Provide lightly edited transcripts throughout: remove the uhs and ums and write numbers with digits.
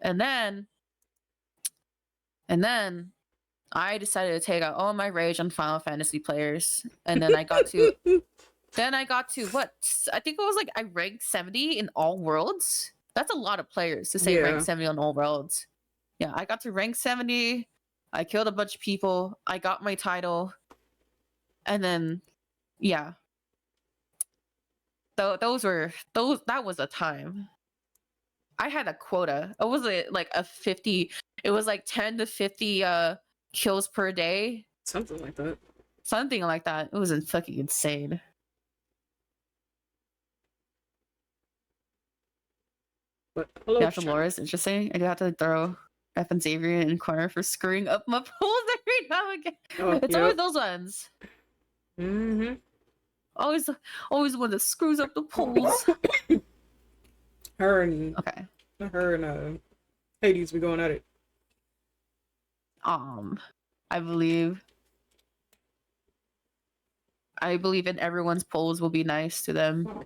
And then I decided to take out all my rage on Final Fantasy players. And then I got to what? I think it was like I ranked 70 in all worlds. That's a lot of players to say rank 70 on all worlds. Yeah, I got to rank 70. I killed a bunch of people. I got my title. And then yeah. That was a time. I had a quota. It was like a 50. It was like 10 to 50 kills per day. Something like that. Something like that. It was fucking insane. But hello, yeah, Laura is interesting. I do have to throw F and Xavier in the corner for screwing up my polls every now and again. Oh, it's always those ones. Mm-hmm. Always one that screws up the polls. Her and Hades be going at it. I believe in everyone's polls will be nice to them.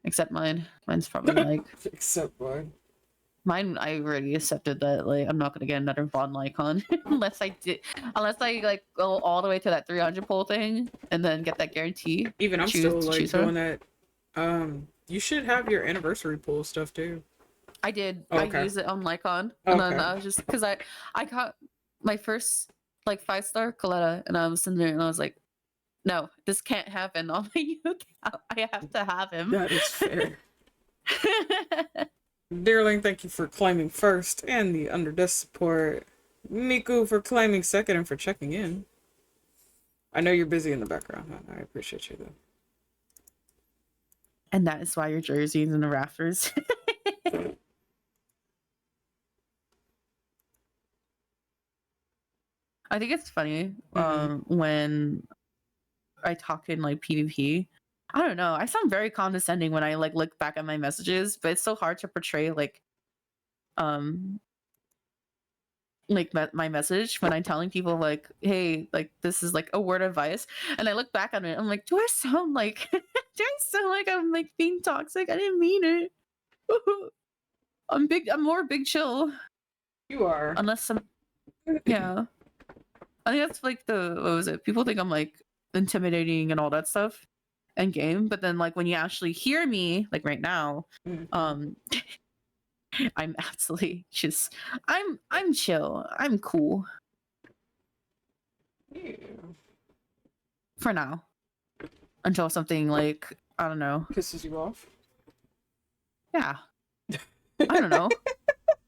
Except mine. Mine's probably like except mine. Mine, I already accepted that. Like, I'm not gonna get another Vaughn icon unless I like go all the way to that 300 poll thing and then get that guarantee. Even I'm still like doing that. You should have your anniversary poll stuff too. I did. Oh, okay. I used it on Lycon, and then I was just because I got my first like 5-star Coletta, and I was sitting there and I was like, no, this can't happen on my new account. I have to have him. That is fair. Dearling, thank you for claiming first and the underdesk support. Miku for claiming second and for checking in. I know you're busy in the background, huh? I appreciate you though. And that is why your jersey's in the rafters. I think it's funny when I talk in like PvP. I don't know. I sound very condescending when I like look back at my messages, but it's so hard to portray like my message when I'm telling people like, hey, like this is like a word of advice, and I look back on it, I'm like, do I sound like I'm like being toxic? I didn't mean it. I'm more big chill. You are. Unless some yeah. I think that's like what was it? People think I'm like intimidating and all that stuff in game, but then like when you actually hear me, like right now, I'm absolutely just I'm chill. I'm cool. Yeah. For now. Until something like, I don't know. Pisses you off? Yeah. I don't know.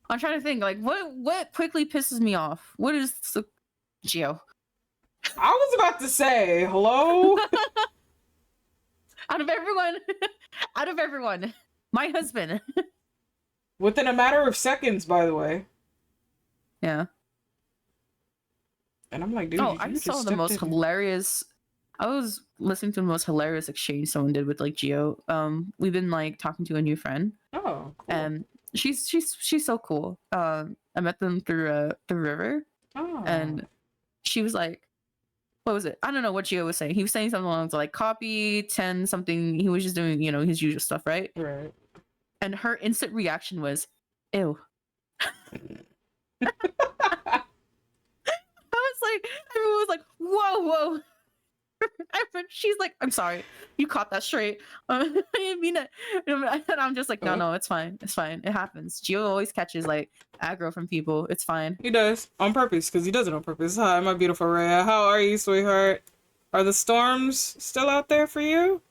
I'm trying to think like what quickly pisses me off. What is the Geo? I was about to say, hello? Out of everyone, my husband. Within a matter of seconds, by the way. Yeah. And I'm like, dude, I saw the most hilarious. I was listening to the most hilarious exchange someone did with like Geo. We've been like talking to a new friend. Oh, cool. And she's so cool. I met them through the river. Oh. And she was like, what was it? I don't know what Gio was saying. He was saying something along like copy 10 something. He was just doing, his usual stuff, right? Right. And her instant reaction was, ew. I was like, everyone was like, whoa. She's like, I'm sorry, you caught that straight. I didn't mean it. And I'm just like, no, it's fine. It happens. Gio always catches like aggro from people. It's fine. He does on purpose because he does it on purpose. Hi, my beautiful Rhea. How are you, sweetheart? Are the storms still out there for you?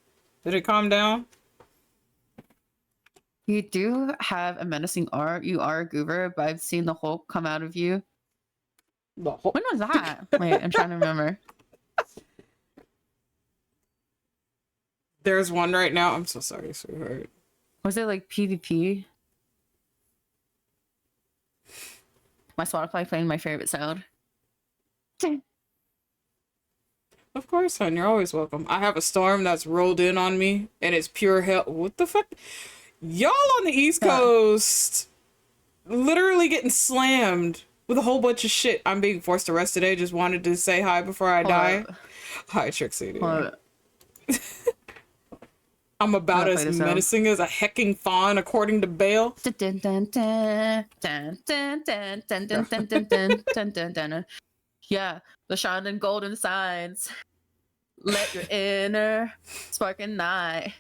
Did it calm down? You do have a menacing art. You are a goober, but I've seen the Hulk come out of you. The Hulk? When was that? Wait, I'm trying to remember. There's one right now. I'm so sorry, sweetheart. Was it like PvP? My Spotify playing my favorite sound. Of course, hon. You're always welcome. I have a storm that's rolled in on me, and it's pure hell. What the fuck? Y'all on the East Coast literally getting slammed with a whole bunch of shit. I'm being forced to rest today. Just wanted to say hi before I die. Hi, Trixie. Dude. But I'm I about gotta as play this out. menacing as a hecking fawn, according to Bale. Dun, dun, dun, dun, dun, dun, dun, dun, dun, dun, dun, dun, dun, dun. Yeah, the shining golden signs. Let your inner spark ignite.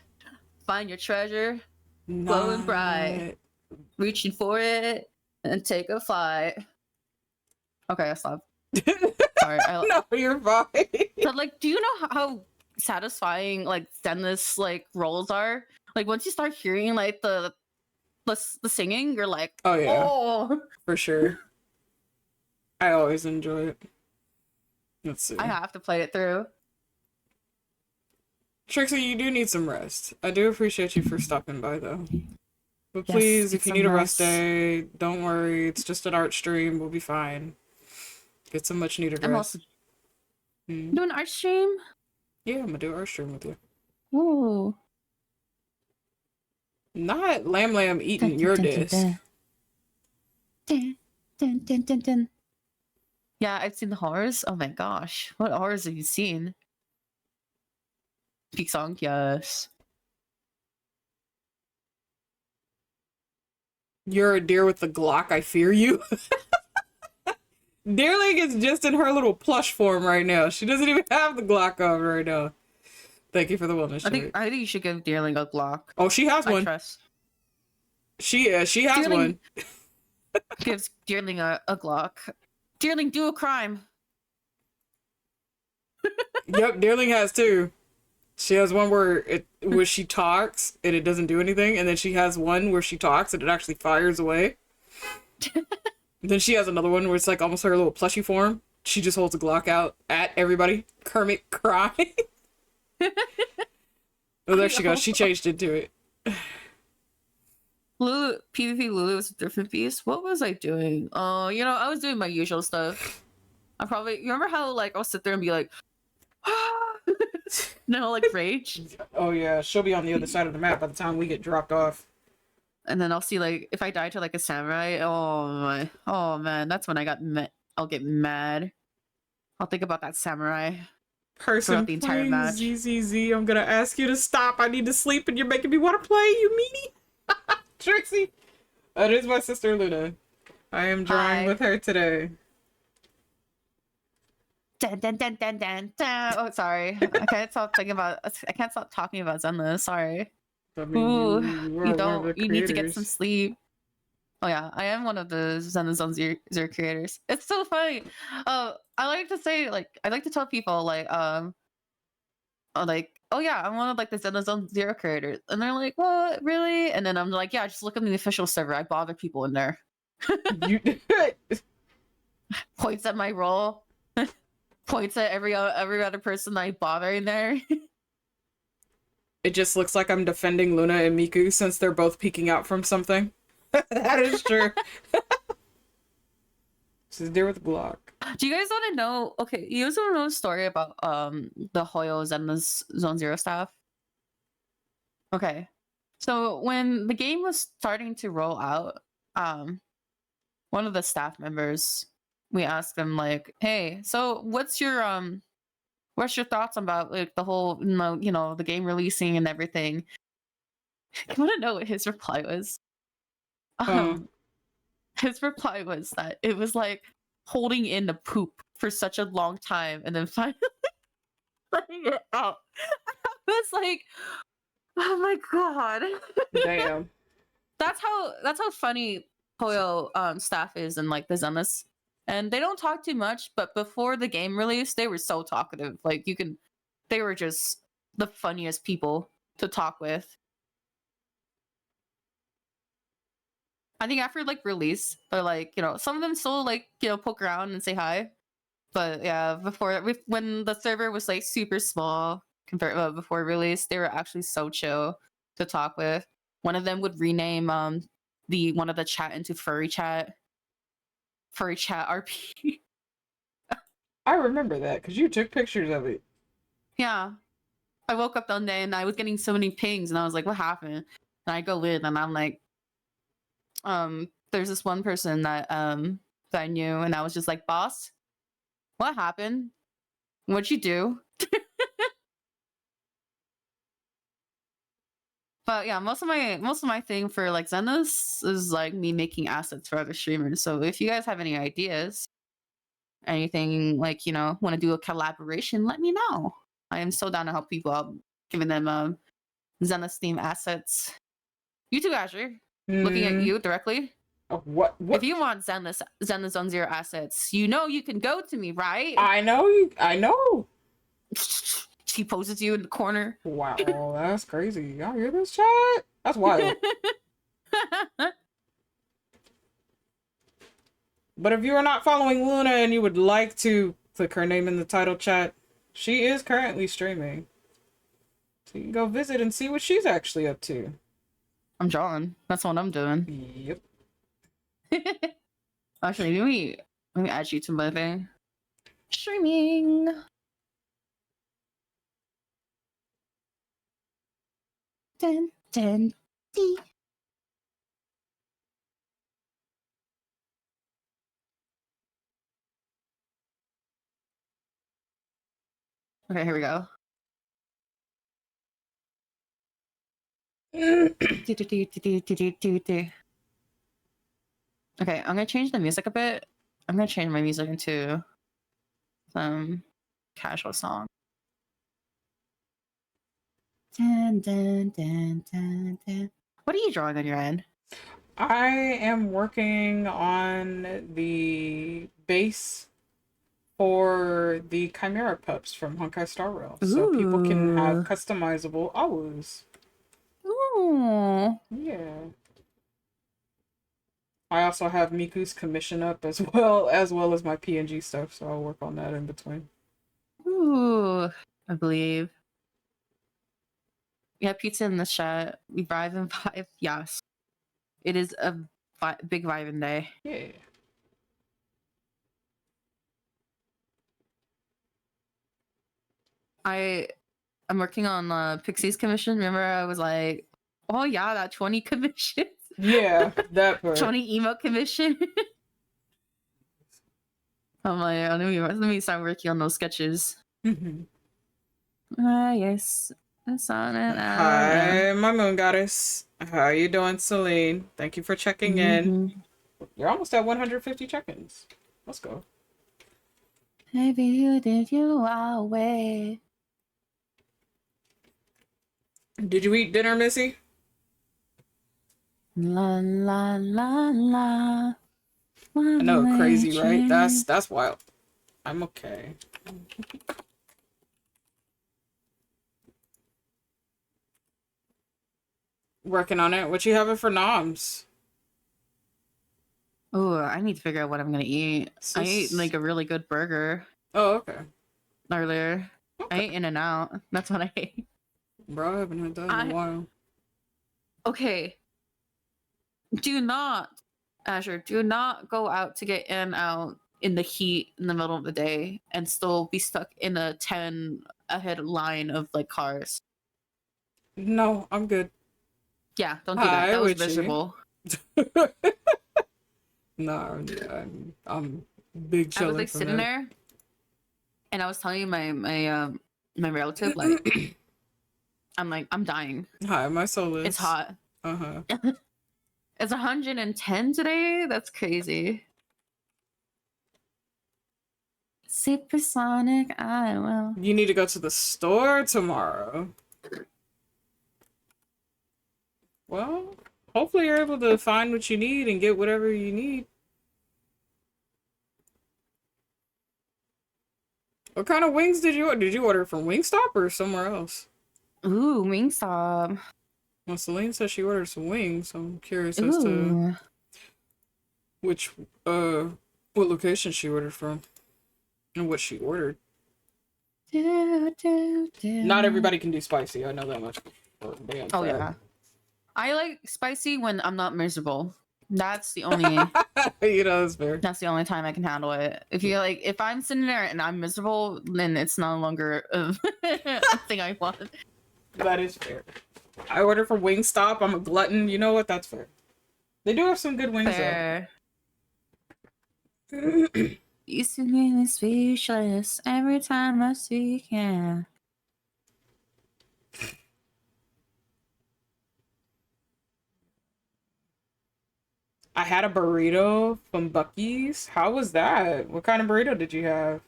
Find your treasure, glowing bright. Not. Reaching for it and take a flight. Okay, I stopped. Sorry. No, you're fine. But like, do you know how satisfying like Zenless like roles are? Like once you start hearing like the singing, you're like, Oh yeah, oh, for sure. I always enjoy it. Let's see. I have to play it through. Trixie, you do need some rest. I do appreciate you for stopping by though. But Yes, please, if get you some need a rest rest. day, don't worry. It's just an art stream. We'll be fine. Get some much needed I'm rest. also doing art stream. Yeah, I'm gonna do an art stream with you. Ooh. Not Lamb Lamb eating your disc. Dun, dun, dun, dun, dun. Yeah, I've seen the horrors. Oh my gosh. What horrors have you seen? Peak song, yes. You're a deer with the Glock, I fear you. Deerling is just in her little plush form right now. She doesn't even have the Glock on right now. Thank you for the wellness check. I think you should give Deerling a Glock. Oh, she has I one. trust. She has Deerling one. gives Deerling a Glock. Deerling, do a crime. Yep, Deerling has two. She has one where she talks and it doesn't do anything, and then she has one where she talks and it actually fires away. Then she has another one where it's like almost her little plushy form. She just holds a Glock out at everybody. Kermit cry. Oh, there she goes. She changed into it. Lulu, PvP Lulu was a different beast. What was I doing? Oh, I was doing my usual stuff. You remember how like I'll sit there and be like, no, like rage, Oh yeah, she'll be on the other side of the map by the time we get dropped off. and then I'll see like if I die to like a samurai. Oh man, that's when I'll get mad. I'll think about that samurai Person throughout the entire playing match. ZZZ, I'm gonna ask you to stop. I need to sleep and you're making me want to play, you meanie. Trixie. That is my sister Luna. I am drawing Hi. with her today. Dun, dun, dun, dun, dun, dun. Oh, sorry. I can't stop talking about Zenless. Sorry. I mean, Ooh, you are one of the you need to get some creators. sleep. Oh yeah, I am one of the Zen Zone Zero creators. It's so funny. I like to say I like to tell people oh yeah, I'm one of like the Zen Zone Zero creators, and they're like, what, really? And then I'm like, yeah, just look at the official server. I bother people in there. You Points at my role. Points at every other person I bother in there. It just looks like I'm defending Luna and Miku since they're both peeking out from something. That is true. She's deer with a Glock. Do you guys want to know? Okay, you guys want to know a story about the Hoyos and the Zone Zero staff? Okay, so when the game was starting to roll out, one of the staff members, we asked them like, "Hey, so what's your thoughts about like the whole the game releasing and everything?" I want to know what his reply was. Uh, His reply was that it was like holding in the poop for such a long time and then finally letting it out. I was like, oh my god. damn. That's how funny Koyo staff is in like the Zenless. And they don't talk too much, but before the game release, they were so talkative. Like they were just the funniest people to talk with. I think after like release, they're like, some of them still like, poke around and say hi. But yeah, when the server was like super small compared before release, they were actually so chill to talk with. One of them would rename one of the chat into furry chat RP. I remember that because you took pictures of it. Yeah, I woke up one day and I was getting so many pings, and I was like, "What happened?" And I go in, and I'm like, there's this one person that I knew, and I was just like, "Boss, what happened? What'd you do?" But yeah, most of my thing for like Zenless is like me making assets for other streamers. So if you guys have any ideas, anything like want to do a collaboration, let me know. I am so down to help people out, giving them Zenless theme assets. You too, Azure. Looking at you directly. What? If you want Zenless on Zero assets, you can go to me, right? I know. I know. She poses you in the corner. Wow, that's crazy. Y'all hear this chat? That's wild. But if you are not following Luna and you would like to click her name in the title chat, she is currently streaming. So you can go visit and see what she's actually up to. I'm drawing. That's what I'm doing. Yep. Actually, let me add you to my thing. Streaming. Dun, dun, dee. Okay, here we go. Okay, I'm gonna change the music a bit. I'm gonna change my music into some casual song. Dun, dun, dun, dun, dun. What are you drawing on your end? I am working on the base for the Chimera pups from Honkai Star Rail. So people can have customizable AWOOs. Ooh. Yeah. I also have Miku's commission up as well as my PNG stuff, so I'll work on that in between. Ooh, I believe. Yeah, pizza in the chat. We vibe and vibe. Yes. It is a big vibing day. Yeah. I'm working on Pixie's commission. Remember I was like, oh yeah, that 20 commission. Yeah, that part. 20 emote commission. I'm like, let me start working on those sketches. Yes. Hi, my moon goddess. How you doing, Celine? Thank you for checking in. You're almost at 150 check-ins. Let's go. Maybe you did you away. Did you eat dinner, Missy? La la la la. I know, crazy, right? That's wild. I'm okay. Working on it. What you having for noms? Oh, I need to figure out what I'm gonna eat. I ate like a really good burger. Oh, okay. Earlier. Okay. I ate In-N-Out. That's what I ate. Bro, I haven't had that in a while. Okay. Do not, Azure, do not go out to get In-N-Out in the heat in the middle of the day and still be stuck in a 10 ahead line of like cars. No, I'm good. Yeah, don't do that. That was miserable. No, I'm big chilling. I was like sitting there and I was telling my relative, like, I'm dying. Hi, my soul is. It's hot. Uh-huh. It's 110 today? That's crazy. Supersonic, I will. You need to go to the store tomorrow. Well, hopefully you're able to find what you need and get whatever you need. What kind of wings did you order? Did you order from Wingstop or somewhere else? Ooh, Wingstop. Well, Celine says she ordered some wings, so I'm curious as to which, what location she ordered from and what she ordered. Not everybody can do spicy, I know that much. Oh, yeah. I like spicy when I'm not miserable. That's the only that's fair. That's the only time I can handle it. If I'm sitting there and I'm miserable, then it's no longer a thing I want. That is fair. I order from Wingstop. I'm a glutton. You know what? That's fair. They do have some good wings fair. Though. Used to make me speechless every time I speak. Yeah. I had a burrito from Bucky's. How was that? What kind of burrito did you have?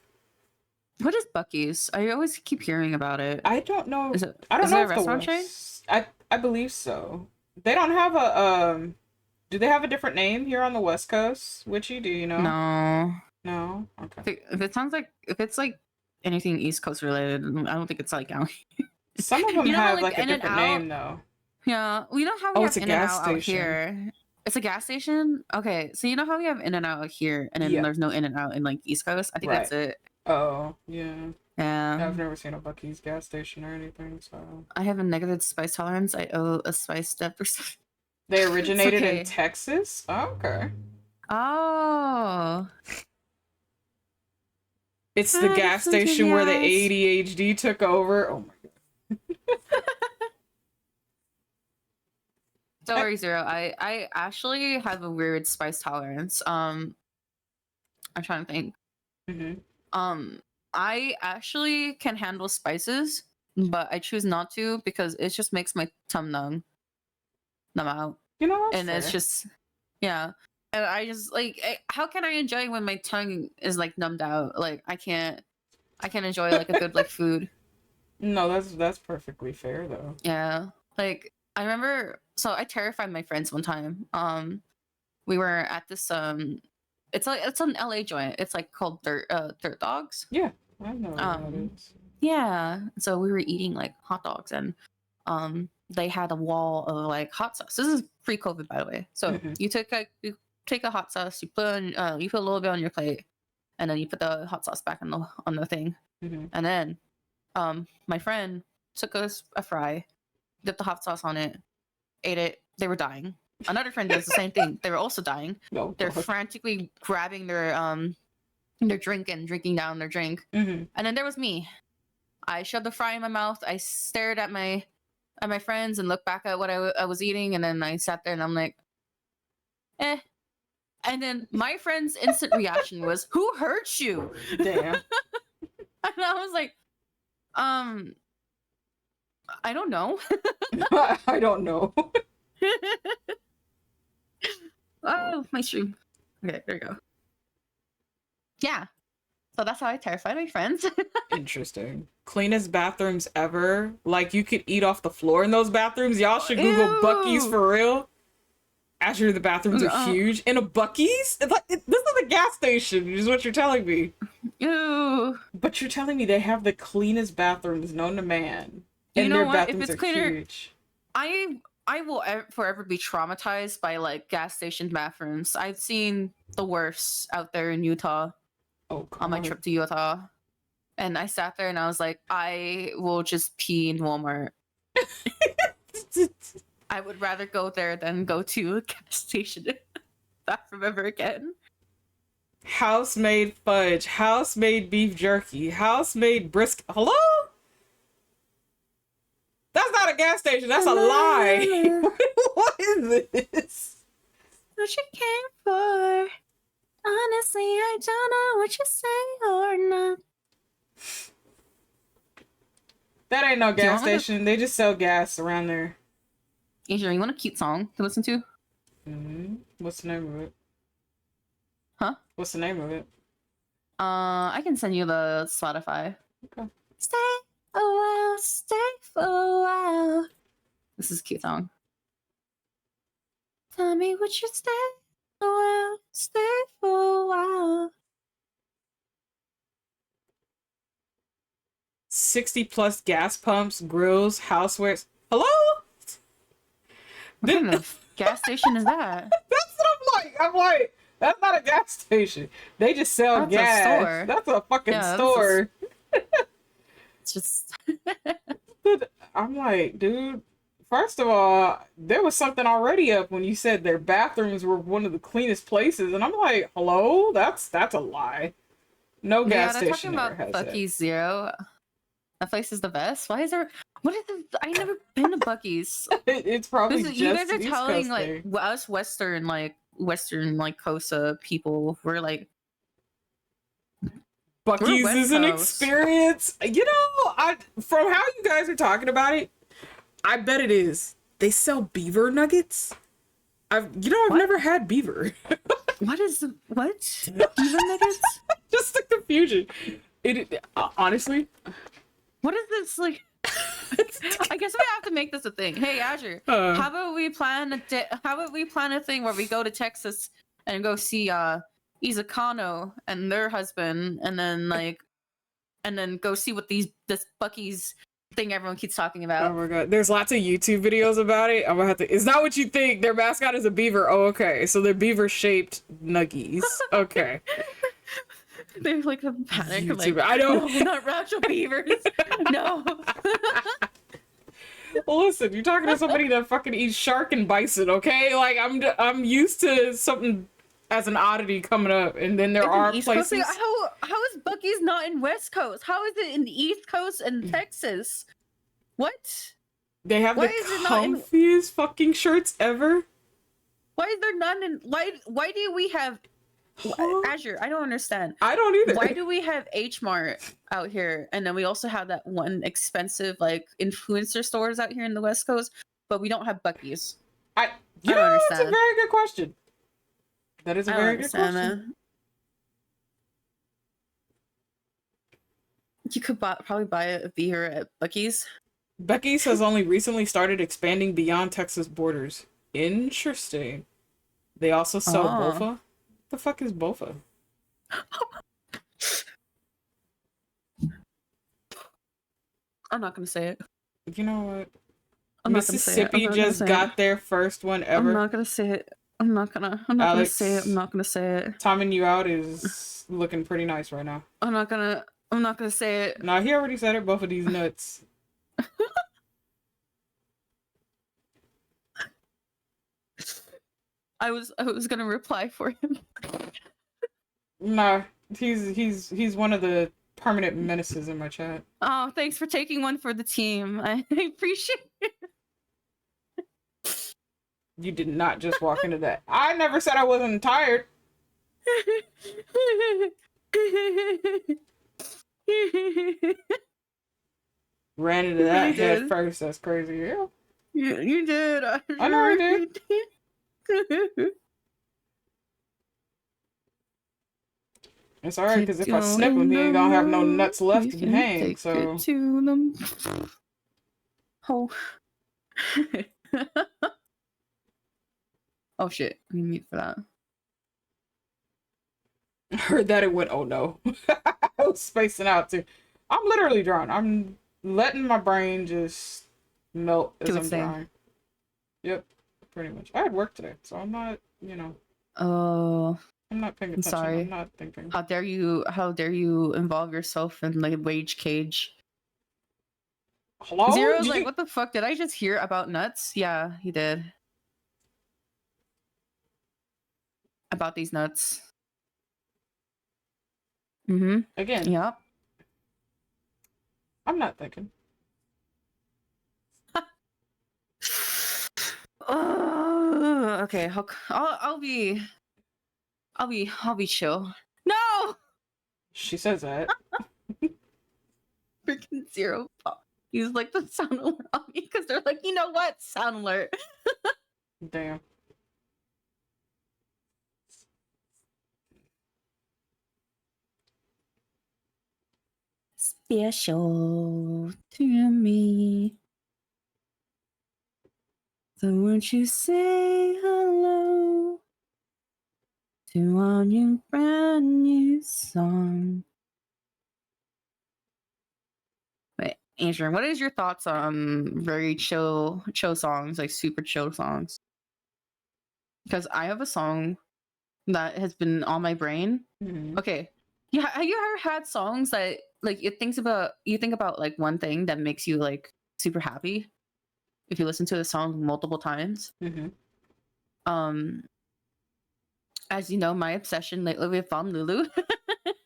What is Bucky's? I always keep hearing about it. I don't know. Is it I don't is it know a if the restaurant chain? West. I believe so. They don't have a Do they have a different name here on the West Coast? Witchy, do you know? No. No. Okay. If it sounds like if it's like anything East Coast related, I don't think it's like out here. Some of them You know how have like like a different name In-N-Out? though. Yeah, we know how Oh, we it's have a In and gas Out out station. here. It's a gas station. Okay, so you know how we have In and Out here, and then Yeah. there's no In and Out in like East Coast. I think Right. that's it. Oh, yeah. Yeah. I've never seen a Bucky's gas station or anything, so. I have a negative spice tolerance. I owe a spice deficit. They originated okay. in Texas? Oh, okay. Oh. It's the gas station where the yes. ADHD took over. Oh my god. Don't worry, Zero. I actually have a weird spice tolerance. I'm trying to think. I actually can handle spices, but I choose not to because it just makes my tongue numb out. You know, and fair. it's just and I just like how can I enjoy when my tongue is like numbed out? Like I can't enjoy like a good like food. No, that's perfectly fair though. Yeah, like I remember. So I terrified my friends one time. We were at this it's an LA joint. It's like called Dirt Dogs. Yeah, I know what that is. Yeah, so we were eating like hot dogs, and they had a wall of like hot sauce. This is pre-COVID, by the way. So you take a hot sauce, you put a little bit on your plate, and then you put the hot sauce back on the thing, and then my friend took a fry, dipped the hot sauce on it, ate it. They were dying. Another friend does the same thing. They were also dying. No, they're frantically grabbing their drink and drinking down their drink. And then there was me. I shoved the fry in my mouth. I stared at my friends and looked back at what I was eating, and then I sat there and I'm like, eh. And then my friend's instant reaction was, "Who hurt you?" Damn. And I was like, I don't know. I don't know. Oh, my stream. Okay, there we go. Yeah. So that's how I terrified my friends. Interesting. Cleanest bathrooms ever. Like you could eat off the floor in those bathrooms. Y'all should Google Ew. Bucky's for real. Actually, the bathrooms are huge. In a Bucky's? This is a gas station, is what you're telling me. Ew. But you're telling me they have the cleanest bathrooms known to man. You and know their what? bathrooms If it's are cleaner, huge. I will forever be traumatized by like gas station bathrooms. I've seen the worst out there in Utah. Oh, God. On my trip to Utah. And I sat there and I was like, I will just pee in Walmart. I would rather go there than go to a gas station bathroom ever again. House-made fudge, house-made beef jerky, house-made brisket. Hello? That's not a gas station. That's a lie. What is this? What you came for? Honestly, I don't know what you say or not. That ain't no gas station. They just sell gas around there. Adrian, you want a cute song to listen to? What's the name of it? Huh? What's the name of it? I can send you the Spotify. Okay. Stay a while, stay for a while. This is a cute song. Tell me would you stay a while, stay for a while. 60+ gas pumps, grills, housewares. Hello? What kind of gas station is that? That's what I'm like. That's not a gas station. They just sell gas. A store. That's a fucking store. It's just. I'm like, dude. First of all, there was something already up when you said their bathrooms were one of the cleanest places, and I'm like, hello, that's a lie. No gas station ever has Bucky's Zero. That place is the best. Why is there? What is this? I never been to Bucky's. It's probably just you guys are telling disgusting. like us Western Costa people. We're like Bucky's is an experience. You know, from how you guys are talking about it, I bet it is. They sell beaver nuggets. I've What? never had beaver. What? Beaver nuggets? Just the confusion. Honestly, What is this like? I guess we have to make this a thing. Hey, Azure, how about we plan a thing where we go to Texas and go see Izakano and their husband, and then go see what this Bucky's thing everyone keeps talking about. oh my god, there's lots of YouTube videos about it. I'm gonna have to. It's not what you think. Their mascot is a beaver. Oh, okay. So they're beaver-shaped nuggies. Okay. They're like a panic. YouTube. Like, I don't. no, not Ratcho beavers. No. Well, listen, you're talking to somebody that fucking eats shark and bison, okay? Like I'm used to something as an oddity coming up, and then there are East places. Coast? How is Bucky's not in West Coast? How is it in the East Coast and Texas? What? They have Why the is it not in- comfiest fucking shirts ever. Why is there none in? Why do we have Azure? I don't understand. I don't either. Why do we have H Mart out here, and then we also have that one expensive like influencer stores out here in the West Coast, but we don't have Bucky's? I don't understand. That's a very good question. That is a I don't very good understand, question. man. You could probably buy a beer at Bucky's. Becky's has only recently started expanding beyond Texas borders. Interesting. They also sell bofa. The fuck is bofa? I'm not gonna say it. You know what? I'm not gonna say it. Mississippi just got their first one ever. I'm not gonna say it. I'm not gonna say it. I'm not gonna say it. Timing you out is looking pretty nice right now. I'm not gonna say it. No, he already said it. Both of these nuts. I was gonna reply for him. Nah, he's one of the permanent menaces in my chat. Oh, thanks for taking one for the team. I appreciate it. You did not just walk into that. I never said I wasn't tired. Ran into that head first. That's crazy. Yeah. You did. I know I did. It's alright, because if I snip him, he ain't gonna have no nuts left to hang, so... To them. Oh. Oh shit, I need mute for that. I heard that it went, oh no. I was spacing out too. I'm literally drawing. I'm letting my brain just melt as I'm drawing. Yep, pretty much. I had work today, so I'm not, you know... I'm not paying attention. Sorry. I'm not thinking. How dare you involve yourself in like wage cage? Hello? Zero's like, what the fuck? Did I just hear about nuts? Yeah, he did. About these nuts. Mm-hmm. Again. Yep. I'm not thinking. Okay, I'll be chill. No! She says that. Freaking Zero use like the sound alert on me because they're like, you know what? Sound alert. Damn. Special to me. So won't you say hello to our new brand new song? Wait, Andrew, what is your thoughts on very chill songs, like super chill songs? Because I have a song that has been on my brain. Mm-hmm. Okay. Yeah, have you ever had songs that like you think about like one thing that makes you like super happy if you listen to the song multiple times? Mm-hmm. As you know, my obsession lately with Vom Lulu.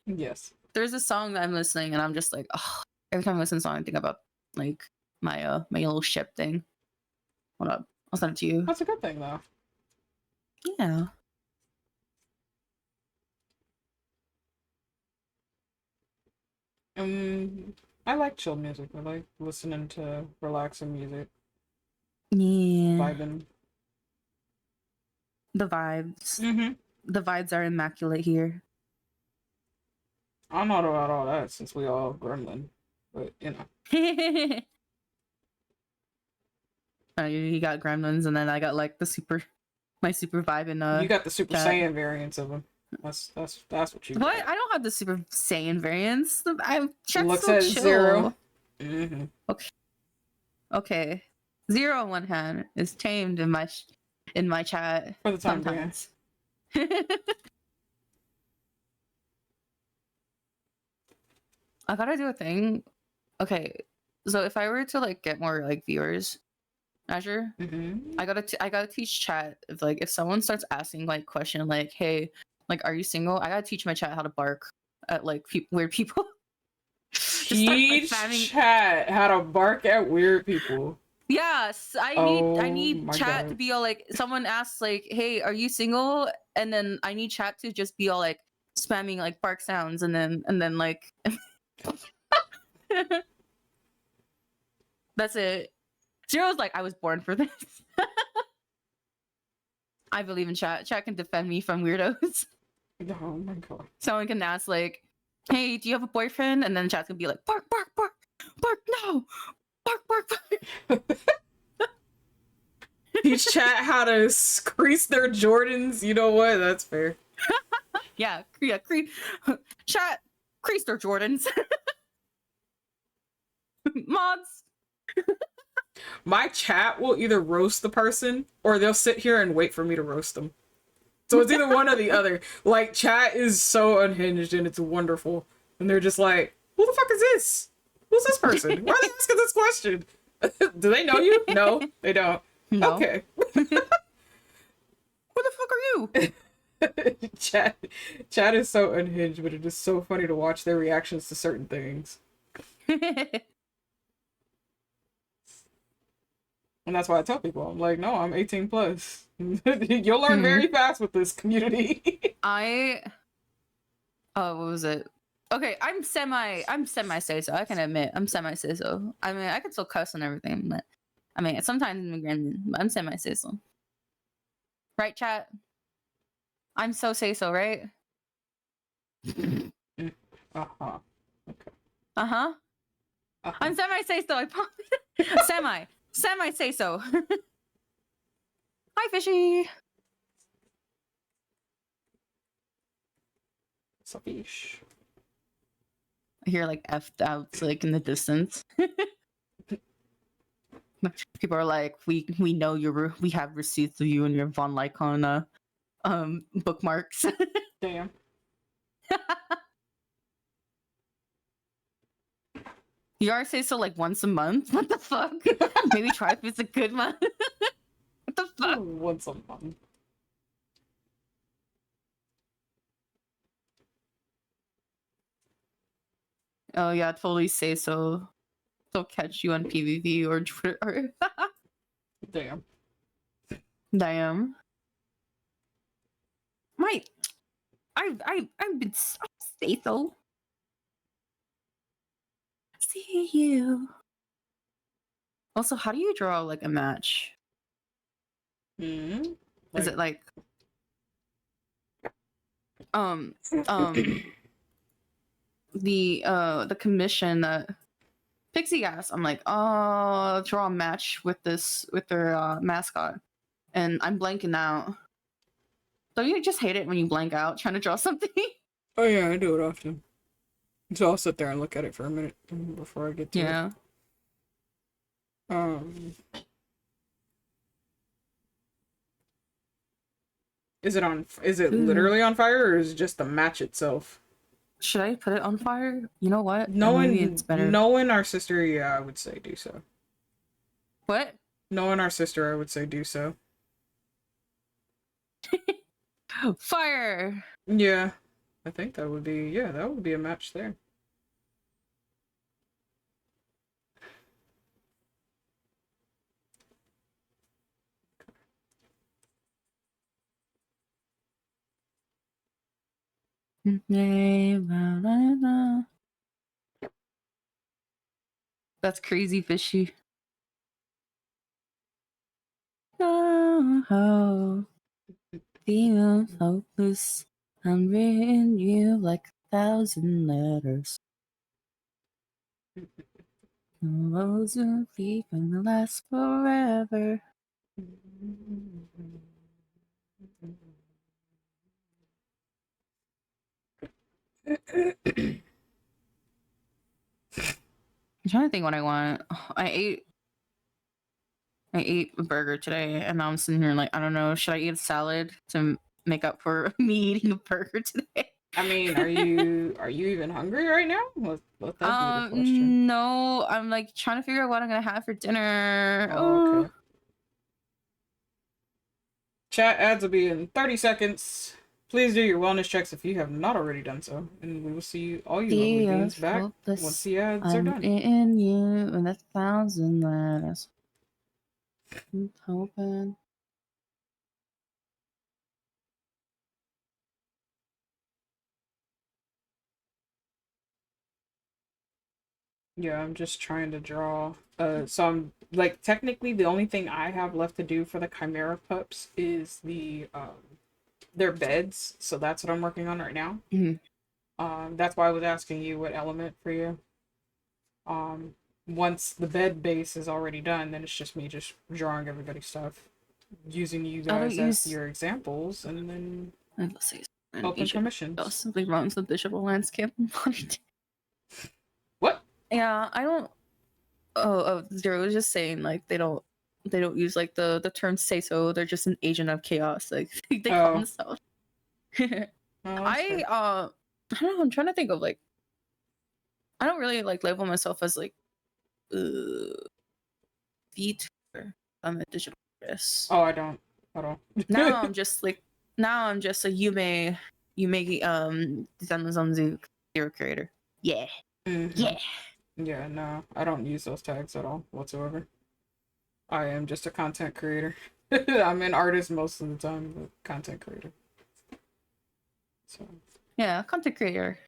Yes. There's a song that I'm listening and I'm just like, oh, every time I listen to a song, I think about like my little ship thing. Hold up, I'll send it to you. That's a good thing though. Yeah. I like chill music. I like listening to relaxing music. Yeah. Vibing. The vibes. Mm-hmm. The vibes are immaculate here. I don't know about all that since we all gremlin, but you know. You got gremlins, and then I got like my super vibe in You got the Super chat. Saiyan variants of them. That's what you What? got. I don't have the Super Saiyan variants. I'm chat's Looks so at chill. 0. Mm-hmm. Okay. 0 on one hand is tamed in my chat For the time sometimes. I gotta do a thing. Okay, so if I were to like get more like viewers, Azure, Mm-hmm. I gotta teach chat if someone starts asking like question like, hey, like, are you single? I gotta teach my chat how to bark at like weird people. Just start like Teach spamming. chat how to bark at weird people. Yes, I Oh need my chat to god. be all like, someone asks like, hey, are you single? And then I need chat to just be all like spamming like bark sounds, and then like that's it. Zero's like, I was born for this. I believe in chat. Chat can defend me from weirdos. Oh my god. Someone can ask like, hey, do you have a boyfriend? And then chat's gonna be like, bark, bark, bark, bark, no, bark, bark, bark. Teach chat how to crease their Jordans. You know what? That's fair. Yeah, chat, crease their Jordans. Mods. My chat will either roast the person or they'll sit here and wait for me to roast them. So it's either one or the other. Like, chat is so unhinged and it's wonderful. And they're just like, who the fuck is this? Who's this person? Why are they asking this question? Do they know you? No, they don't. No. Okay. Who the fuck are you? Chat is so unhinged, but it is so funny to watch their reactions to certain things. And that's why I tell people, I'm like, no, I'm 18 plus. You'll learn very fast with this community. What was it? Okay, I'm semi say so. I can admit I'm semi say so. I mean, I can still cuss and everything, but I mean, sometimes I'm gremlin, but I'm semi say so. Right, chat? I'm so say so, right? Uh-huh. Okay. Uh-huh. Uh-huh. I'm semi say so. I promise. Semi say so. Hi, fishy. It's a fish. I hear like effed out like in the distance. People are like, we know we have receipts of you and your Von Lycon bookmarks. Damn. You already say so like once a month? What the fuck? Maybe try if it's a good month. What the fuck? Once a month. Oh yeah, totally say so. They'll catch you on PvP or Twitter. Damn. Damn. I've been say so. See you. Also, how do you draw like a match? Mm-hmm. Is it like the commission that Pixie asked, I'm like, oh, draw a match with their mascot, and I'm blanking out. Don't you just hate it when you blank out trying to draw something? Oh yeah, I do it often. So I'll sit there and look at it for a minute before I get to Yeah. it. Is it literally on fire or is it just the match itself? Should I put it on fire? You know what? Knowing Maybe it's better. knowing our sister, yeah, I would say do so. What? Knowing our sister, I would say do so. Fire! Yeah. I think that would be a match there. That's crazy fishy. Oh. Feel hopeless. I'm reading you like 1,000 letters. Rose of leaf and last forever. I'm trying to think what I want. I ate a burger today, and now I'm sitting here like, I don't know. Should I eat a salad to make up for me eating a burger today? I mean, are you even hungry right now? Let that be the question. No. I'm like trying to figure out what I'm gonna have for dinner. Oh, okay. Chat ads will be in 30 seconds. Please do your wellness checks if you have not already done so, and we will see all you lovely beings back once the ads are done. In you in 1,000 letters. I'm hoping. Yeah, I'm just trying to draw. So I'm like technically the only thing I have left to do for the Chimera pups is their beds. So that's what I'm working on right now. That's why I was asking you what element for you. Once the bed base is already done, then it's just me just drawing everybody's stuff, using you guys as your examples, and then Let's see. open commissions. Something wrong with the visual landscape. What? Yeah, I don't. Zero was just saying like they don't use like the term say so. They're just an agent of chaos. Like they call themselves. I don't know. I'm trying to think of like. I don't really like label myself as like VTuber. I'm a digital artist. Oh, I don't at all. now I'm just a Yume Zenlazon Zero creator. Yeah. Mm-hmm. Yeah. Yeah, no, I don't use those tags at all whatsoever. I am just a content creator. I'm an artist most of the time, but content creator. So yeah, content creator.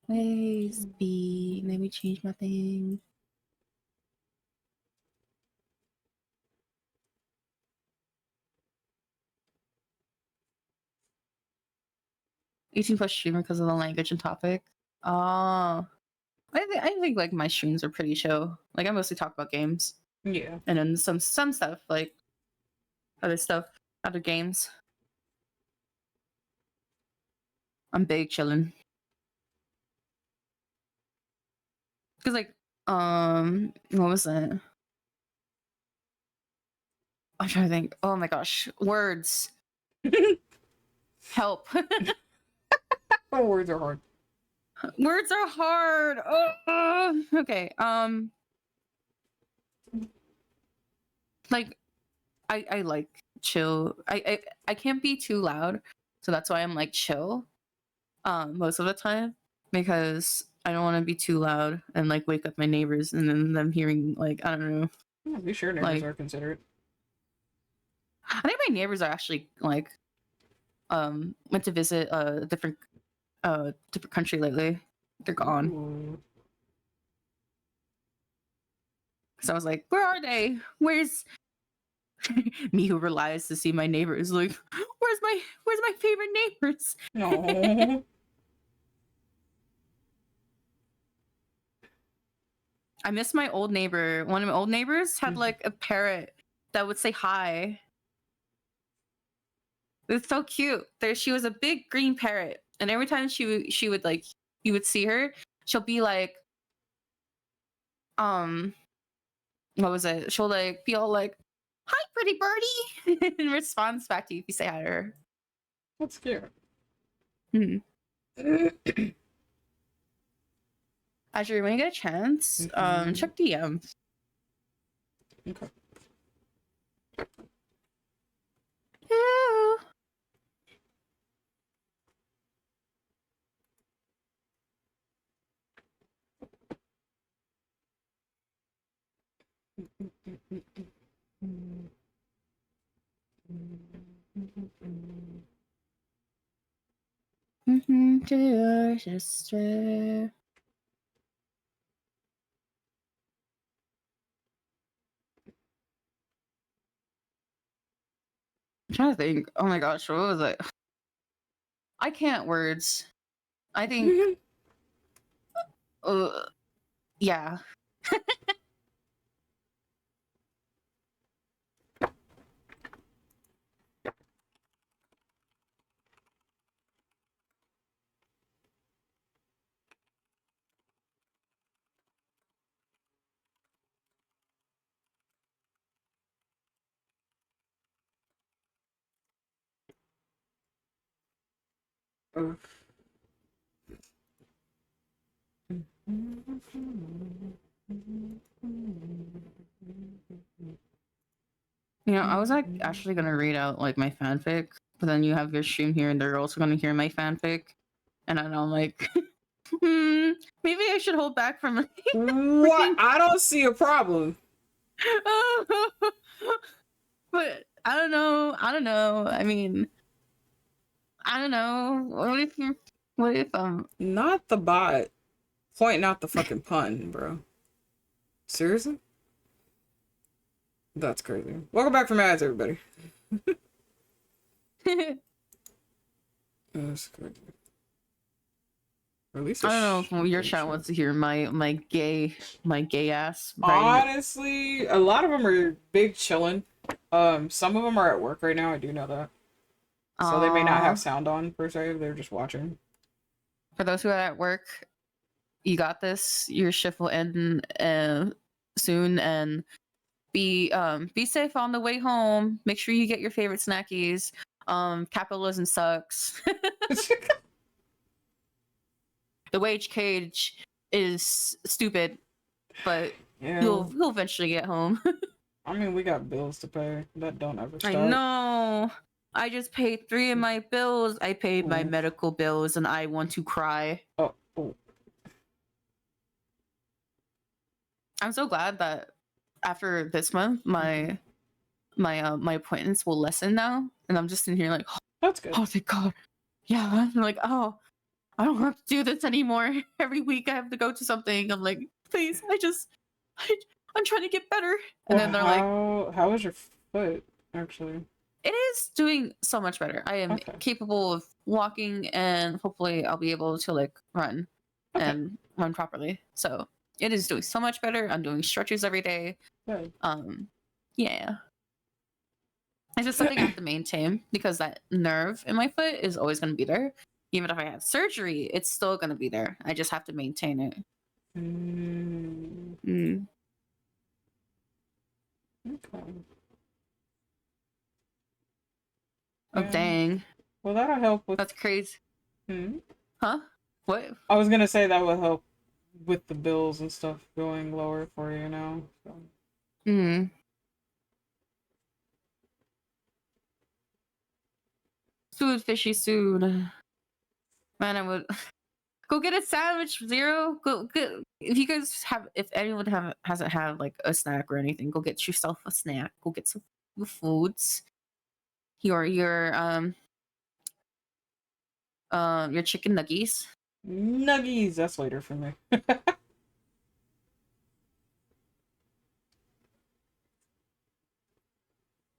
Ways B. Let me change my thing. +18 streamer because of the language and topic. I think like my streams are pretty chill. Like I mostly talk about games. yeah. And then some stuff like other games. I'm big chilling. Cause like what was that? I'm trying to think. Oh my gosh, words. Help. Oh, words are hard. Words are hard. Oh, okay. Like I like chill. I can't be too loud, so that's why I'm like chill. Most of the time because I don't want to be too loud and like wake up my neighbors and then them hearing like I don't know. Be sure neighbors are considerate. I think my neighbors are actually like went to visit a different country lately. They're gone. Ooh. So I was like, where are they? Where's me who relies to see my neighbors? Like, where's my favorite neighbors? No. I miss my old neighbor. One of my old neighbors had like a parrot that would say hi. It was so cute. She was a big green parrot, and every time she would like you would see her, she'll be like, what was it? She'll like be all like, "Hi, pretty birdie," in response back to you if you say hi to her. That's cute. Actually, when you get a chance, check DMs. Okay. Yeah. To your sister. trying to think. Oh my gosh, what was it? I can't words. I think. Yeah. You know, I was like actually gonna read out like my fanfic, but then you have your stream here, and they're also gonna hear my fanfic, and then I'm like, maybe I should hold back from What? I don't see a problem. But I don't know. I don't know. I mean, I don't know. What if Not the bot pointing out the fucking pun, bro. Seriously? That's crazy. Welcome back from ads, everybody. That's crazy. Or at least I don't know if your chat wants to hear my gay ass. Honestly, a lot of them are big chilling. Some of them are at work right now. I do know that. So they may not have sound on per se. They're just watching. For those who are at work, you got this. Your shift will end soon, and be safe on the way home. Make sure you get your favorite snackies. Capitalism sucks. The wage cage is stupid, but Yeah. you'll eventually get home. I mean, we got bills to pay. That don't ever stop. I know. I just paid 3 of my bills. I paid my medical bills, and I want to cry. Oh. I'm so glad that after this month, my appointments will lessen now, and I'm just in here like, that's good. Oh, thank God. Yeah, I'm like, oh, I don't have to do this anymore. Every week I have to go to something. I'm like, please, I'm trying to get better. And then they're like, how is your foot actually? It is doing so much better. I am capable of walking, and hopefully I'll be able to like run and run properly. So it is doing so much better. I'm doing stretches every day. Good. Yeah. It's just something I have to maintain because that nerve in my foot is always going to be there. Even if I have surgery, it's still going to be there. I just have to maintain it. Okay. Oh, dang. Well, that'll help with... That's crazy. Huh? What? I was going to say that will help with the bills and stuff going lower for you now. So. Food fishy soon. Man, I would go get a sandwich, Zero. Go get if anyone hasn't had like a snack or anything, go get yourself a snack. Go get some foods. Your chicken nuggies. Nuggies, that's later for me.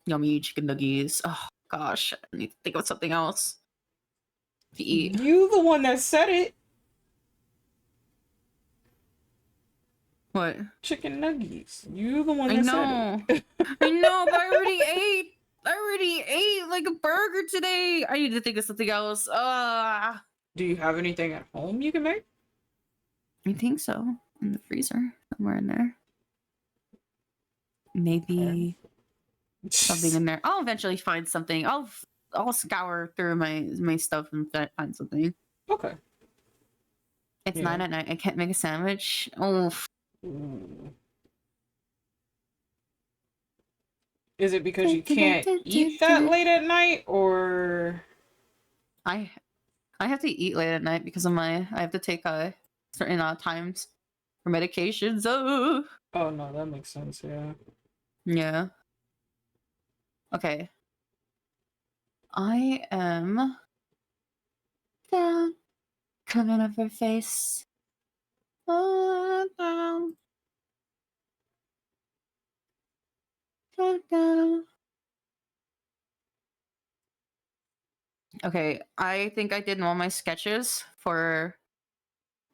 Yummy chicken nuggies. Oh gosh, I need to think of something else to eat. You the one that said it. What? Chicken nuggies. You the one that said it. I know, but I already ate. I already ate like a burger today. I need to think of something else. Do you have anything at home you can make? I think so. In the freezer, somewhere in there. Maybe something in there. I'll eventually find something. I'll scour through my stuff and find something. Okay. It's 9 at night. I can't make a sandwich. Oh. Is it because you can't eat that late at night, or I have to eat late at night because of I have to take certain times for medications. Oh no, that makes sense. Yeah. Okay. I am down, coming up her face. Oh, down. Down. Okay, I think I did all my sketches for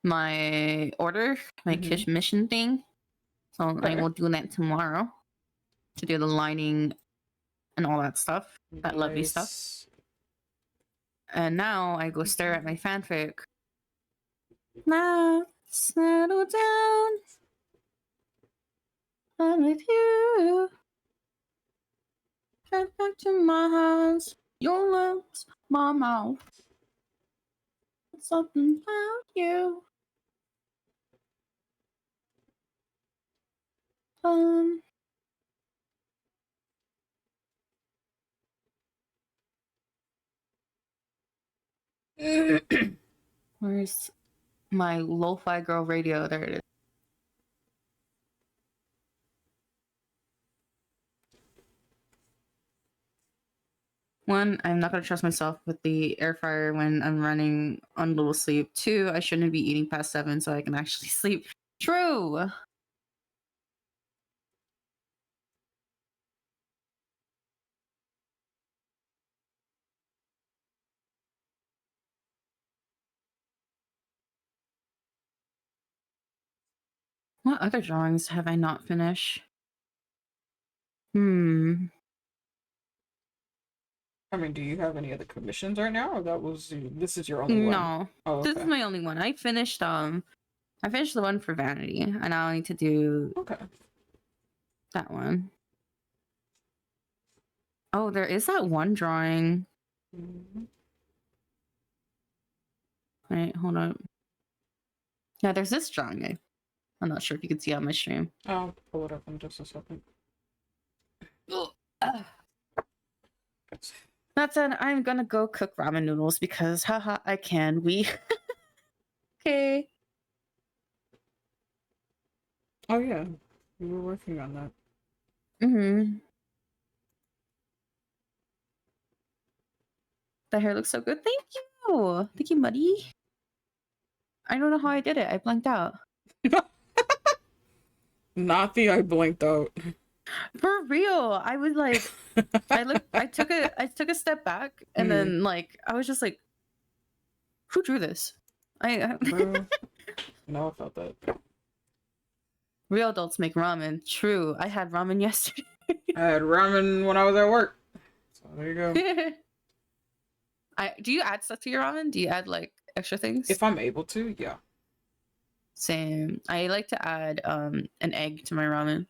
my order, my Mhm. mission thing. So I Okay. will do that tomorrow to do the lining and all that stuff, that lovely stuff. Nice. And now I go stare at my fanfic. Now settle down. I'm with you. Get back to my house. Your lips, my mouth. Something about you. Um. Where's my lo-fi girl radio? There it is. One, I'm not gonna trust myself with the air fryer when I'm running on little sleep. Two, I shouldn't be eating past 7 so I can actually sleep. True. What other drawings have I not finished? Hmm. I mean, do you have any other commissions right now, or this is your only one? No. Oh, This is okay. my only one. I finished the one for Vanity, and now I need to do Okay. that one. Oh, there is that one drawing. Mhm. Wait, hold up. Yeah, there's this drawing. I'm not sure if you can see on my stream. I'll pull it up in just a second. Ugh. That said, I'm gonna go cook ramen noodles because haha, I can. We okay. Oh yeah, you were working on that. Mm-hmm. The hair looks so good. Thank you. Thank you, Muddy. I don't know how I did it. I blanked out. Not the I blinked out. For real. I was like, I took a step back and Mm. then like I was just like, who drew this? Bro, no, I felt that. Real adults make ramen. True. I had ramen yesterday. I had ramen when I was at work. So there you go. Do you add stuff to your ramen? Do you add like extra things? If I'm able to, yeah. Same. I like to add an egg to my ramen.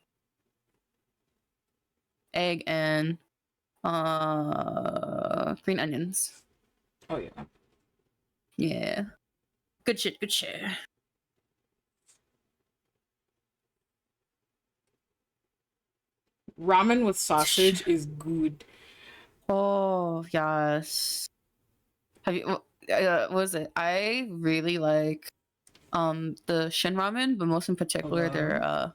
Egg and green onions. Oh yeah. Yeah. Good shit, good shit. Ramen with sausage is good. Oh, yes. Have you what was it? I really like the Shin ramen, but most in particular Hello.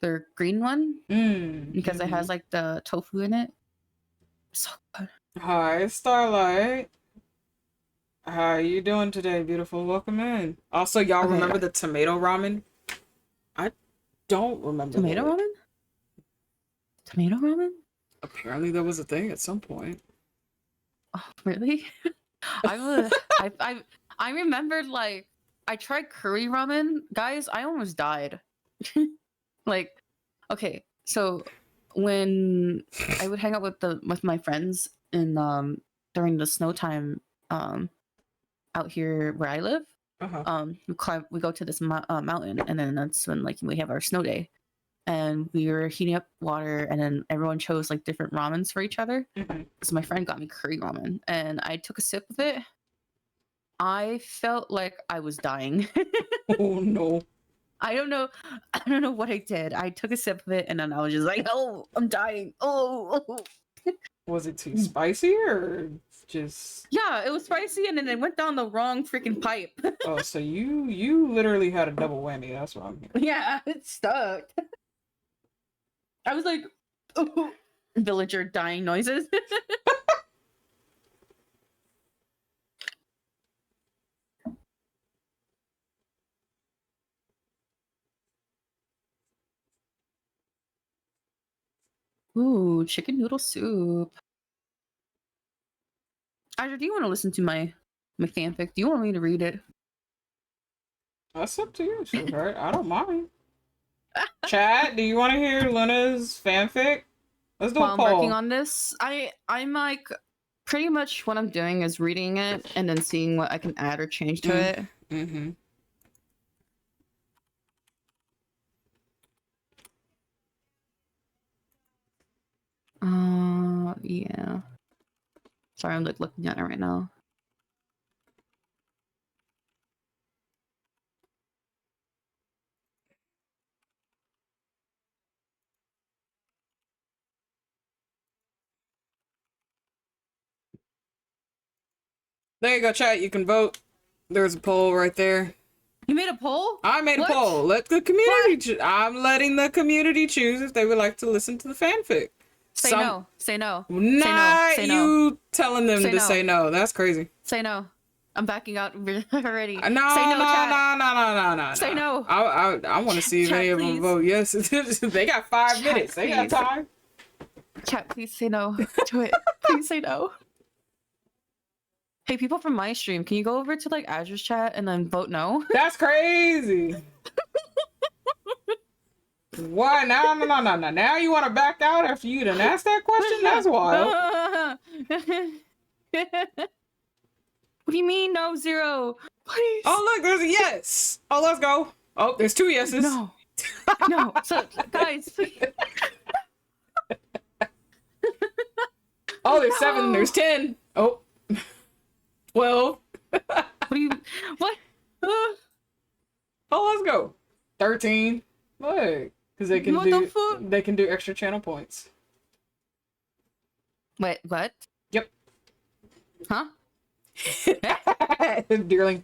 their green one because it Mm-hmm. has like the tofu in it. So good. Hi, Starlight. How you doing today, beautiful? Welcome in. Also, y'all Okay, remember the tomato ramen? I don't remember tomato the. ramen? Tomato ramen? Apparently, there was a thing at some point. Oh, really? I was I remembered like I tried curry ramen, guys. I almost died. Like, okay, so when I would hang out with my friends in during the snow time out here where I live, Uh-huh. we go to this mountain, and then that's when like we have our snow day, and we were heating up water, and then everyone chose like different ramens for each other. Mm-hmm. So my friend got me curry ramen, and I took a sip of it. I felt like I was dying. Oh no. I don't know. I don't know what I did. I took a sip of it and then I was just like, "Oh, I'm dying." Oh. Was it too spicy or just? Yeah, it was spicy and then it went down the wrong freaking pipe. Oh, so you literally had a double whammy. That's what I'm hearing. Yeah, it stuck. I was like, "Oh." Villager dying noises. Ooh, chicken noodle soup. Azure, do you want to listen to my fanfic? Do you want me to read it? That's up to you, sweetheart. I don't mind. Chat, do you want to hear Luna's fanfic? Let's do While a I'm poll. working on this, I'm like pretty much what I'm doing is reading it and then seeing what I can add or change to it. Mm-hmm. Yeah. Sorry, I'm like looking at it right now. There you go, chat. You can vote. There's a poll right there. You made a poll? I made What? a poll. Let the community. I'm letting the community choose if they would like to listen to the fanfic. Say no. Say no. Not Say no. you telling them Say to no. say no. That's crazy. Say no. I'm backing out already. No, Say no, no, chat. no. Say no. I want to see if Chat, any of them please. vote yes. They got 5 Chat, minutes. They got please. time. Chat, please say no to it. Please say no. Hey, people from my stream, can you go over to like Azure's chat and then vote no? That's crazy. Why? No. Now you want to back out after you done asked that question? That's wild. What do you mean no, Zero? Please. Oh, look, there's a yes. Oh, let's go. Oh, there's 2 yeses. No. No. So, guys, please. Oh, there's No. 7. There's 10. Oh. 12. What do you... What? Oh, let's go. 13. Look. Because they can What the do fuck? they can do extra channel points. Wait, what? Yep. Huh? Deerling.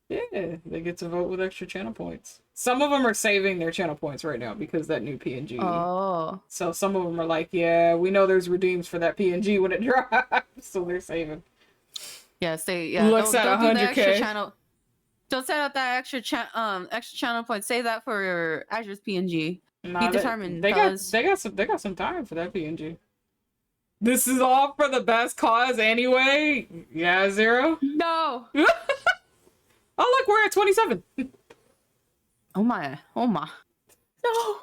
Yeah, they get to vote with extra channel points. Some of them are saving their channel points right now because that new PNG. Oh. So some of them are like, yeah, we know there's redeems for that PNG when it drops, so they're saving. Yeah, say yeah. Looks at don't do the 100K. extra channel. Don't set up that extra channel point. Save that for your Azure's PNG. Nah, Be determined, they fellas. got some time for that PNG. This is all for the best cause anyway. Yeah, Zero. No. Oh look, we're at 27. Oh my. Oh my. No.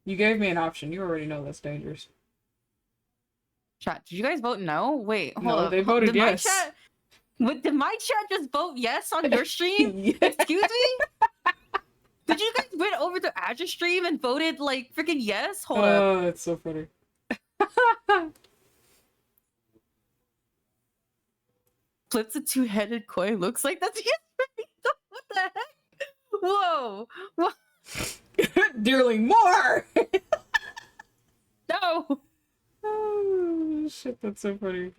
You gave me an option. You already know that's dangerous. Chat, did you guys vote no? Wait, hold No, up. they voted did yes. Did my chat just vote yes on your stream? Yes. Excuse me? Did you guys went over to Azure stream and voted like freaking yes? Hold up. Oh, it's so funny. Flips a two-headed coin. Looks like that's yes. What the heck? Whoa. What? Dearling more. No. Oh shit, that's so funny.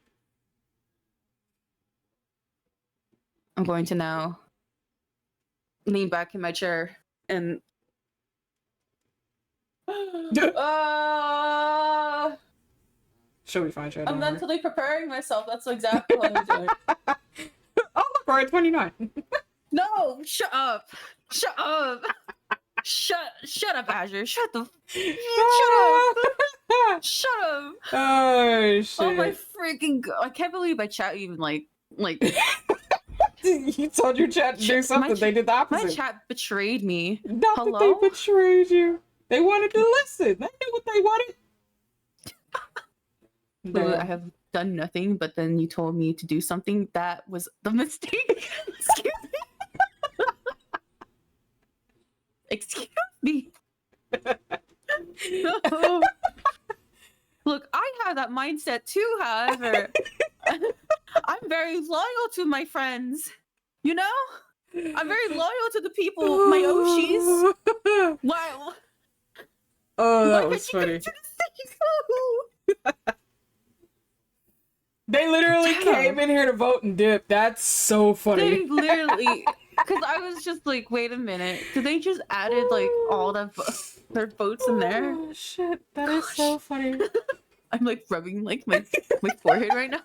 I'm going to now lean back in my chair and She'll be fine, Chad. I'm don't worry. mentally preparing myself. That's exactly what I'm doing. Oh look, we're at 29. No, shut up. Shut up. Shut up, Azure. Shut the shut up. Shut up. Oh shit. Oh my freaking god. I can't believe my chat even like You told your chat to do something. They did the opposite. my chat betrayed me. Not Hello? that they betrayed you. They wanted to listen. They knew what they wanted. Literally, I have done nothing, but then you told me to do something that was the mistake. Excuse me. Excuse me. No. Look, I have that mindset too, however. I'm very loyal to my friends. You know? I'm very loyal to the people, my Oshis. Wow. Oh, that Why was did you funny. guys do the same? They literally Damn. came in here to vote and dip. That's so funny. They literally, because I was just like, wait a minute, did they just added like all their votes in there? Oh shit, that is so funny. I'm like rubbing like my forehead right now.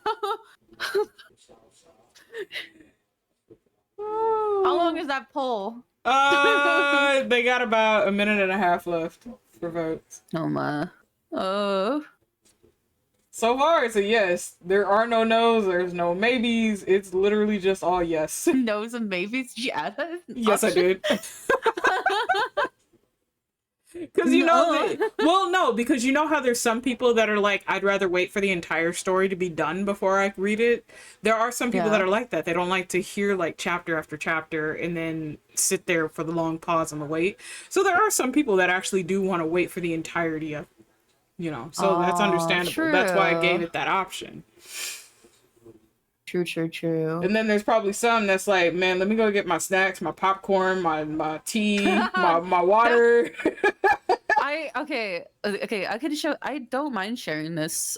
How long is that poll? They got about a minute and a half left for votes. Oh my. Oh, So far, it's a yes. There are no no's. There's no maybes. It's literally just all yes. no's and maybes. Did you add that Yes, I option? did. Because you know No. that. Well, no, because you know how there's some people that are like, I'd rather wait for the entire story to be done before I read it. There are some people that Yeah. are like that. They don't like to hear like chapter after chapter and then sit there for the long pause and the wait. So there are some people that actually do want to wait for the entirety of, So that's Oh, understandable. That's why I gave true. it that option. True, true, true. And then there's probably some that's like, man, let me go get my snacks, my popcorn, my tea, my water. Okay, I could show I don't mind sharing this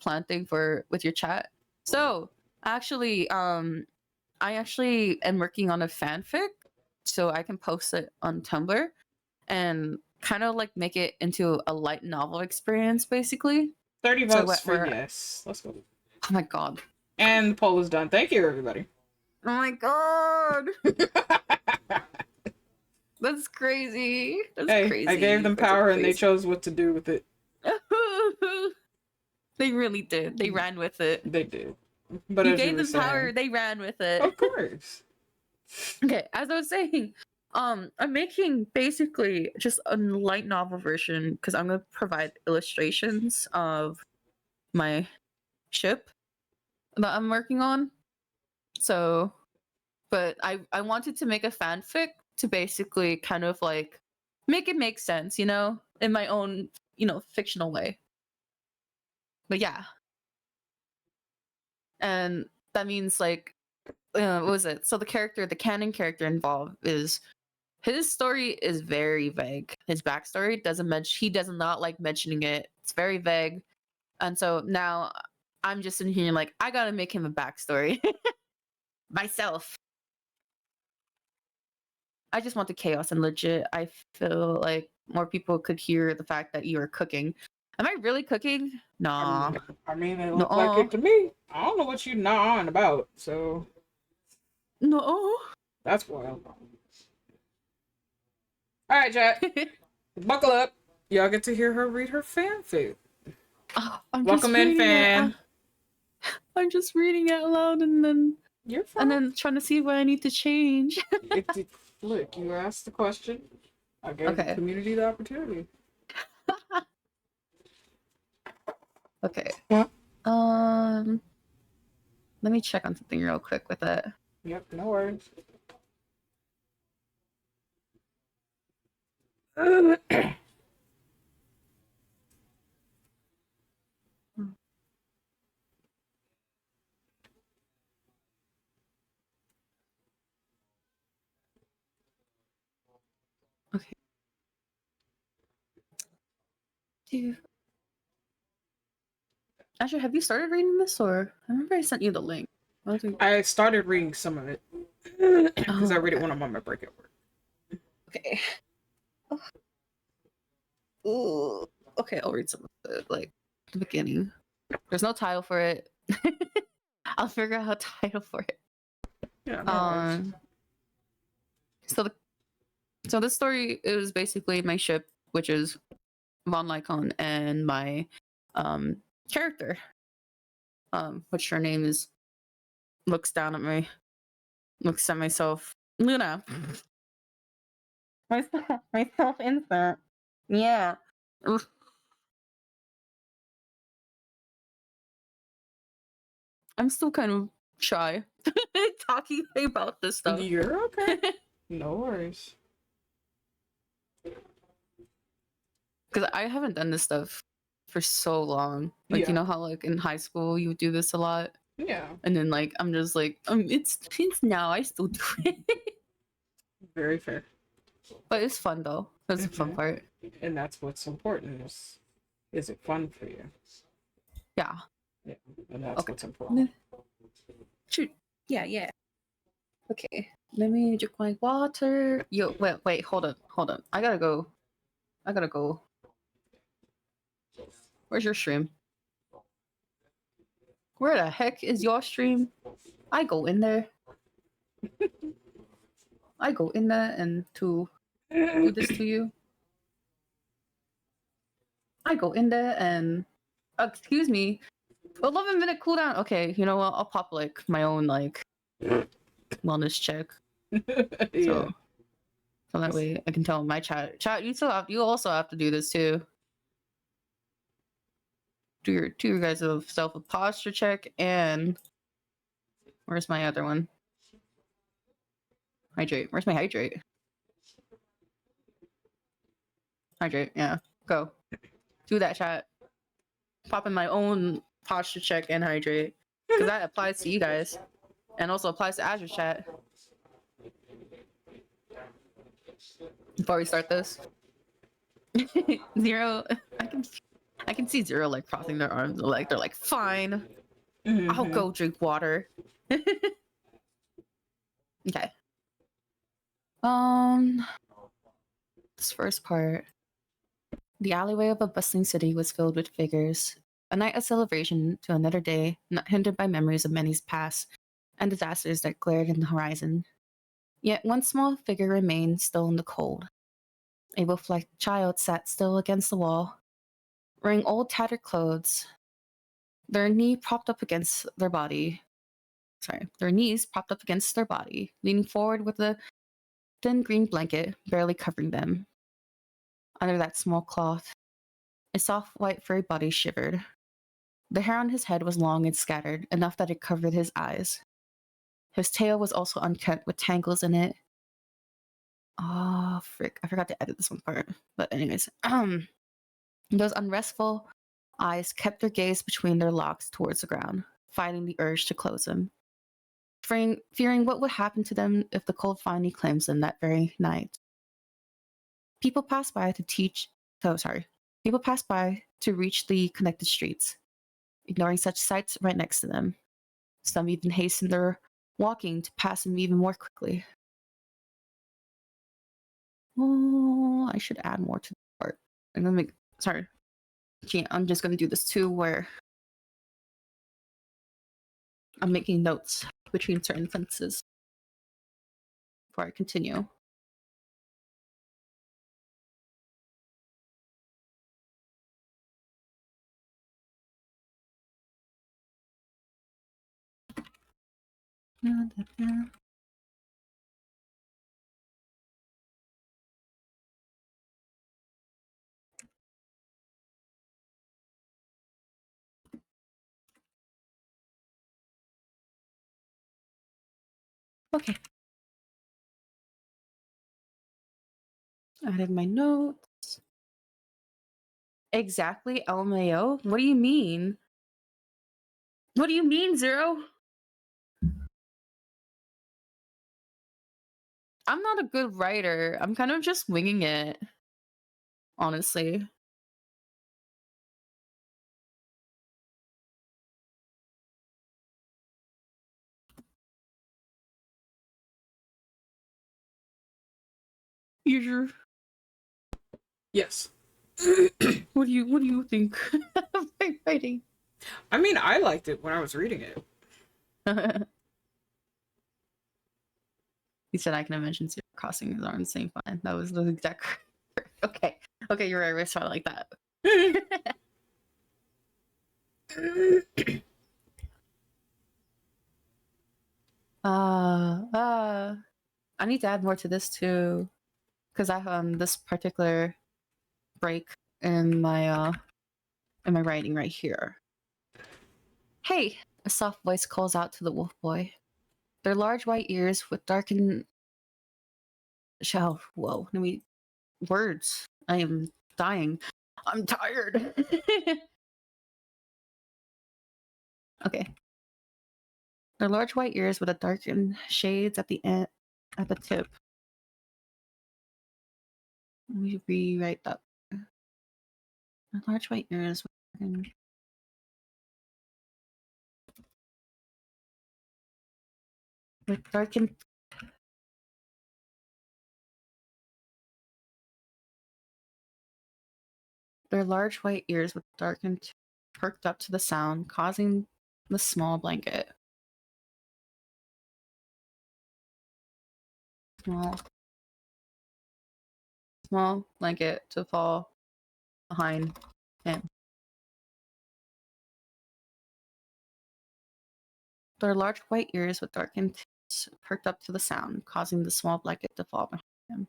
plant thing for with your chat. So actually, I actually am working on a fanfic so I can post it on Tumblr and kind of like make it into a light novel experience basically. 30 So votes for where yes. Let's go. oh my god. And the poll is done. Thank you, everybody. Oh my god. That's crazy. That's Hey, I gave crazy. them That's so power and they crazy. chose what to do with it. They really did. They ran with it. They did. But You as you gave were them power, saying, they ran with it. of course. Okay, as I was saying, I'm making basically just a light novel version because I'm gonna provide illustrations of my ship that I'm working on. So, but I wanted to make a fanfic to basically kind of like make it make sense, in my own, fictional way. But yeah, and that means like, what was it? So the canon character involved is his story is very vague. His backstory doesn't mention. He does not like mentioning it. It's very vague, and so now I'm just in here like I gotta make him a backstory myself. I just want the chaos and legit. I feel like more people could hear the fact that you are cooking. Am I really cooking? Nah. I mean, it looked like No. it to me. I don't know what you gnawing about, so No. that's wild. All right, chat. Buckle up. Y'all get to hear her read her fanfic. Oh, I'm Welcome just in, reading fan. I'm just reading it out loud You're fine. and then trying to see what I need to change. Look, you asked the question. I gave the Okay. community the opportunity. Okay. Yeah. Let me check on something real quick with it. Yep, no worries. Okay. Actually, have you started reading this, or I remember I sent you the link. I started reading some of it because I read it when I'm on my break at work. Okay. Ooh. Okay, I'll read some of it, like the beginning. There's no title for it. I'll figure out a title for it. Yeah. No So this story is basically my ship, which is Von Lycon, and my character, which her name is looks at myself, Luna. myself infant. Yeah. Oof. I'm still kind of shy talking about this stuff. You're okay. No worries. Because I haven't done this stuff for so long. Like, Yeah. you know how like in high school you would do this a lot? Yeah. And then like I'm just like, it's now I still do it. Very fair. But it's fun though. That's the fun part. And that's what's important is it fun for you? Yeah. Yeah. And that's Okay. what's important. Shoot. Yeah. Okay. Let me drink my water. Yo, wait, hold on. I gotta go. Where's your stream? Where the heck is your stream? I go in there. and to do this to you. I go in there and excuse me, 11-minute cooldown. Okay, you know what? I'll pop like my own like wellness check. Yeah. So that way I can tell my chat. Chat, you also have to do this too. Do your guys of self a posture check and where's my other one? Hydrate. Where's my hydrate? Hydrate, yeah. Go. Do that, chat. Pop in my own posture check and hydrate. Because that applies to you guys. And also applies to Azure chat. Before we start this. Zero, I can see Zero like crossing their arms, like they're like, fine, I'll go drink water. Okay. This first part. The alleyway of a bustling city was filled with figures. A night of celebration to another day, not hindered by memories of many's past and disasters that glared in the horizon. Yet one small figure remained still in the cold. A wolf-like child sat still against the wall, wearing old tattered clothes, their knee propped up against their body. Their knees propped up against their body, leaning forward with a thin green blanket barely covering them. Under that small cloth, a soft white furry body shivered. The hair on his head was long and scattered, enough that it covered his eyes. His tail was also unkempt with tangles in it. Oh, frick. I forgot to edit this one part. But anyways, those unrestful eyes kept their gaze between their locks towards the ground, fighting the urge to close them. Fearing what would happen to them if the cold finally claims them that very night. People passed by to reach the connected streets, ignoring such sights right next to them. Some even hastened their walking to pass him even more quickly. Oh, I should add more to the part. I'm gonna make I'm just gonna do this too where I'm making notes between certain sentences before I continue. Okay. Added my notes. Exactly, LMAO? What do you mean? What do you mean, Zero? I'm not a good writer. I'm kind of just winging it. Honestly. You sure? Yes. What do you think of my writing? I mean, I liked it when I was reading it. He said I can mention Zero crossing his arms saying fine. That was the exact Okay. Okay, you're right. We're starting like that. I need to add more to this too. Because I this particular break in my writing right here. Hey, a soft voice calls out to the wolf boy. Their large white ears with darkened whoa, words. I am dying. I'm tired. Okay. Their large white ears with a darkened shades at the end, at the tip. Let me rewrite that. Their large white ears with darkened. Their large white ears with darkened perked up to the sound, causing the small blanket. Small blanket to fall behind And their large white ears with darkened tips perked up to the sound, causing the small blanket to fall behind him.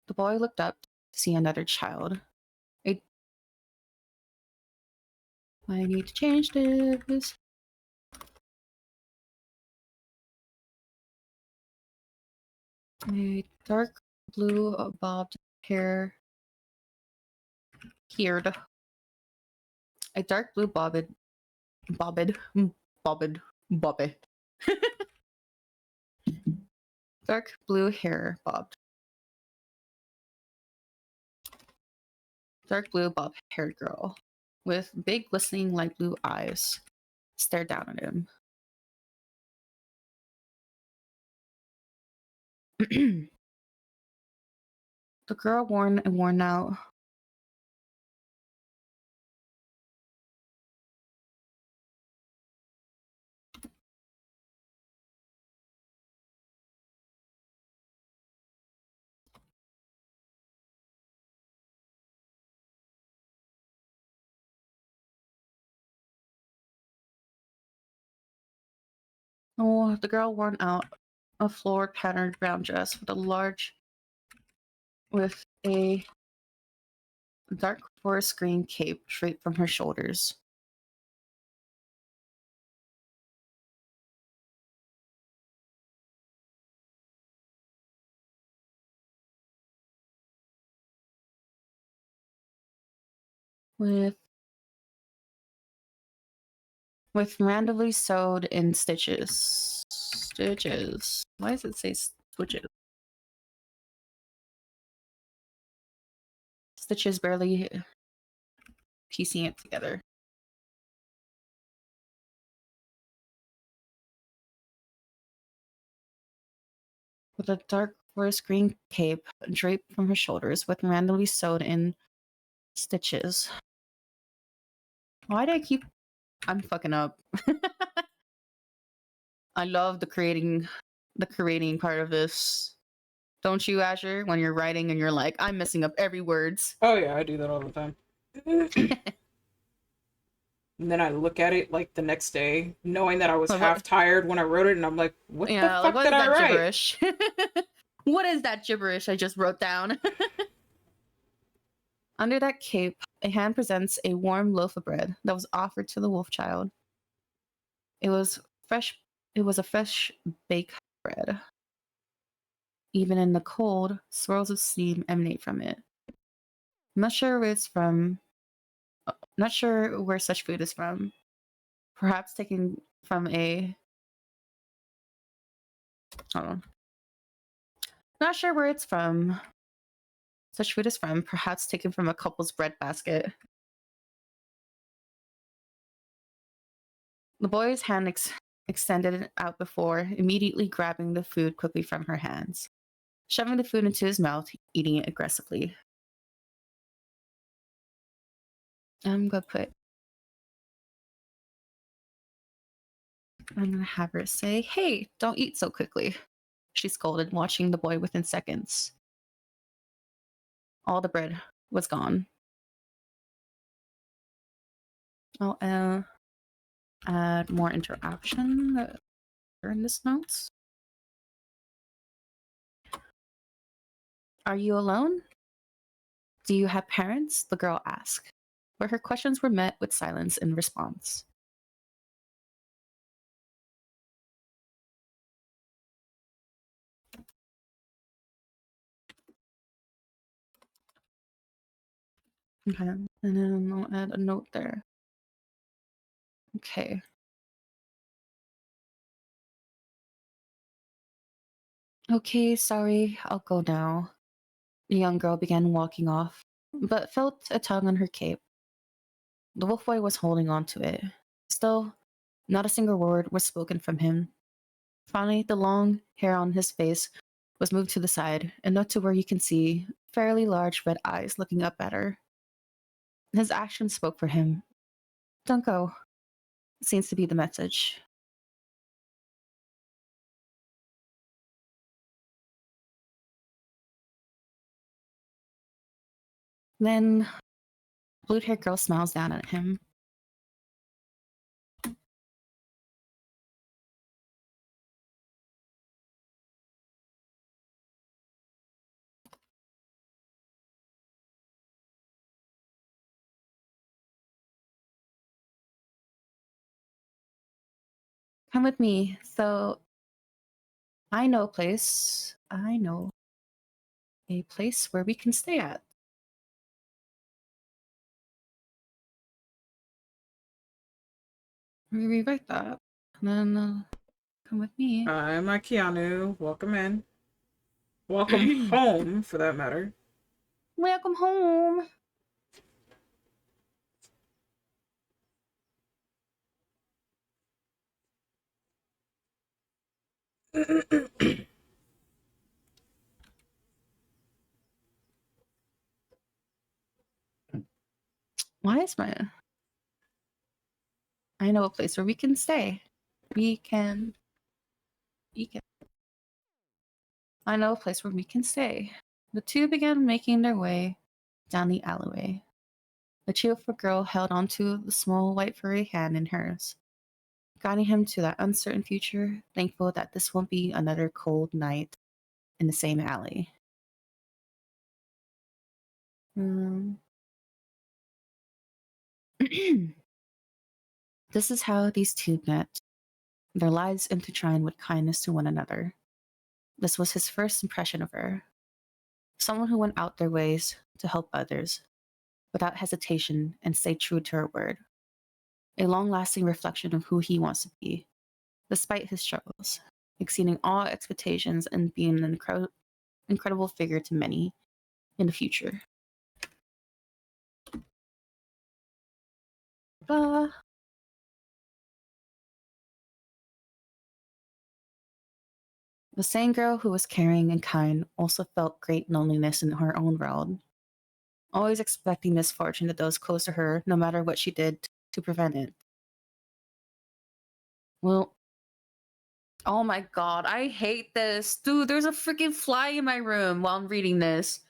The boy looked up to see another child. I need to change this. A dark blue bobbed hair. Beard. A dark blue bobbed, bobbed. Dark blue hair bobbed. Dark blue bob haired girl with big glistening light blue eyes stared down at him. The girl worn and worn out. Oh, the girl worn out a floor patterned brown dress with a dark forest green cape draped from her shoulders. With randomly sewed in stitches. Stitches. Why does it say switches? Stitches barely piecing it together. With a dark forest green cape draped from her shoulders with randomly sewed in stitches. Why do I keep... I'm fucking up. I love the creating part of this. Don't you, Azure? When you're writing and you're like, I'm messing up every words. Oh yeah, I do that all the time. And then I look at it like the next day, knowing that I was half tired when I wrote it, and I'm like, what the fuck what did is I that write? gibberish? What is that gibberish I just wrote down? Under that cape, a hand presents a warm loaf of bread that was offered to the wolf child. It was a fresh baked bread. Even in the cold, swirls of steam emanate from it. I'm not sure where it's from. Not sure where such food is from. Perhaps taken from a... Hold on. Not sure where it's from. Such food is from. Perhaps taken from a couple's bread basket. The boy's hand extended out before, immediately grabbing the food quickly from her hands, shoving the food into his mouth, eating it aggressively. I'm gonna have her say, "Hey, don't eat so quickly," she scolded, watching the boy within seconds. All the bread was gone. I'll add more interaction in this notes. Are you alone? Do you have parents? The girl asked, but her questions were met with silence in response. Okay, and then I'll add a note there. Okay. Okay, sorry, I'll go now. The young girl began walking off, but felt a tug on her cape. The wolf boy was holding on to it. Still, not a single word was spoken from him. Finally, the long hair on his face was moved to the side, enough to where you can see fairly large red eyes looking up at her. His actions spoke for him. Don't go, seems to be the message. Then blue-haired girl smiles down at him. Come with me. So I know a place. I know a place where we can stay at. Let me rewrite that. And then come with me. I'm Keanu. Welcome in. Welcome home, for that matter. Welcome home. Why is my... I know a place where we can stay. We can... I know a place where we can stay. The two began making their way down the alleyway. The cheerful girl held onto the small white furry hand in hers, guiding him to that uncertain future, thankful that this won't be another cold night in the same alley. This is how these two met, their lives intertwined with kindness to one another. This was his first impression of her. Someone who went out their ways to help others, without hesitation, and stayed true to her word. A long-lasting reflection of who he wants to be, despite his struggles, exceeding all expectations and being an incredible figure to many in the future. The same girl who was caring and kind also felt great loneliness in her own world, always expecting misfortune to those close to her, no matter what she did to prevent it. Well, oh my god, I hate this. Dude, there's a freaking fly in my room while I'm reading this.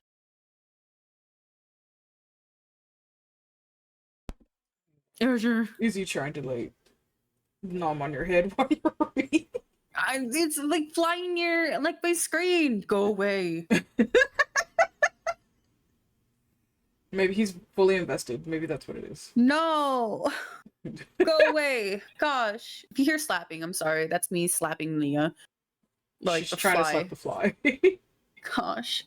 Is he trying to, like, nom on your head while you're reading? It's like flying near like my screen. Go away. Maybe he's fully invested. Maybe that's what it is. No. Go away. Gosh. If you hear slapping, I'm sorry. That's me slapping Nia. Like She's the trying fly. to slap the fly. Gosh.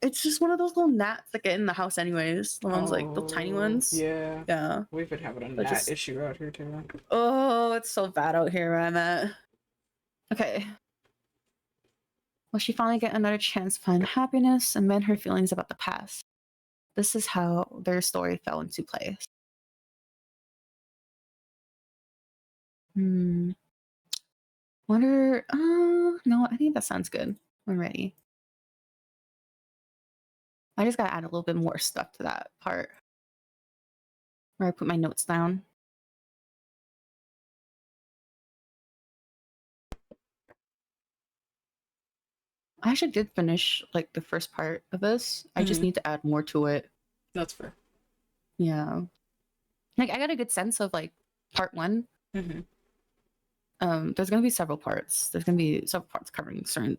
It's just one of those little gnats that get in the house anyways. The ones like the tiny ones. Yeah. Yeah. We've been having a gnat issue out here too. Oh, it's so bad out here where I'm at. Okay. Will she finally get another chance to find happiness and mend her feelings about the past? This is how their story fell into place. Wonder, no, I think that sounds good. I'm ready. I just gotta add a little bit more stuff to that part where I put my notes down. I actually did finish like the first part of this. I just need to add more to it. That's fair. Yeah. Like I got a good sense of like part one. There's gonna be several parts. There's gonna be several parts covering certain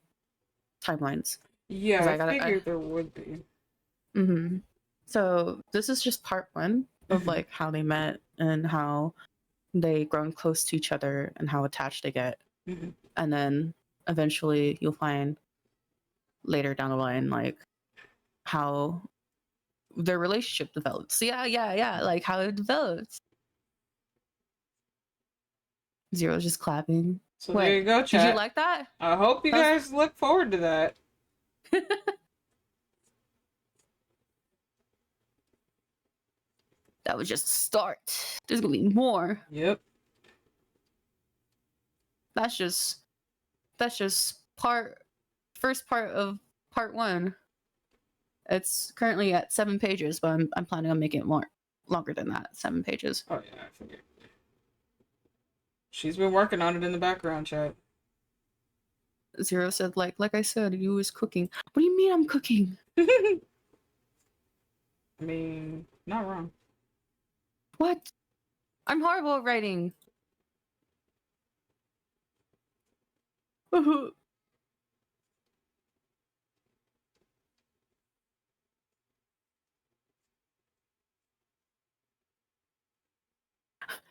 timelines. Yeah, I figured there would be. So this is just part one of like how they met and how they grown close to each other and how attached they get. And then eventually you'll find later down the line like how their relationship develops. Yeah, like how it develops. Zero's just clapping. So there you go, chat. Did you like that? I hope you guys look forward to that. That was just a start. There's gonna be more. Yep. That's just first part of part one. It's currently at 7 pages, but I'm planning on making it more longer than that. 7 pages. Oh yeah, I figured. She's been working on it in the background, chat. Zero said, like I said, you was cooking. What do you mean I'm cooking? I mean, not wrong. What? I'm horrible at writing.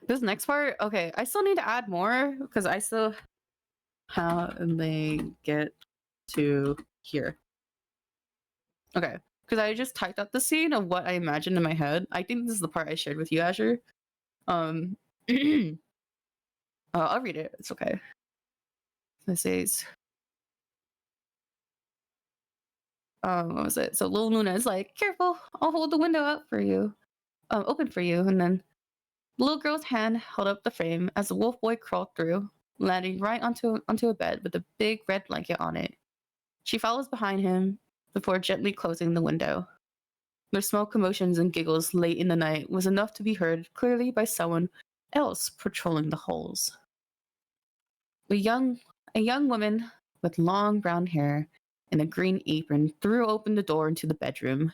This next part, okay, I still need to add more because I still how they get to here. Okay, because I just typed up the scene of what I imagined in my head. I think this is the part I shared with you, Azure. I'll read it. It's okay. This says, what was it? So Lil Luna is like, careful, I'll hold the window out for you, open for you, and then the little girl's hand held up the frame as the wolf boy crawled through, landing right onto a bed with a big red blanket on it. She follows behind him before gently closing the window. Their small commotions and giggles late in the night was enough to be heard clearly by someone else patrolling the halls. A young woman with long brown hair and a green apron threw open the door into the bedroom.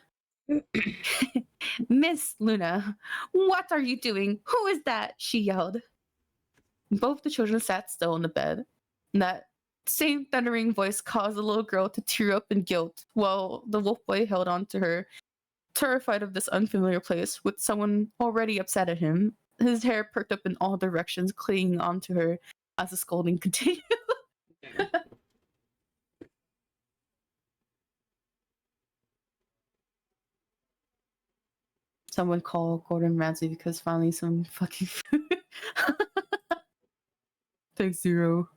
Miss Luna, what are you doing? Who is that? She yelled. Both the children sat still in the bed. That same thundering voice caused the little girl to tear up in guilt while the wolf boy held on to her, terrified of this unfamiliar place with someone already upset at him. His hair perked up in all directions, clinging onto her as the scolding continued. Someone call Gordon Ramsay because finally some fucking food. Thanks, Zero.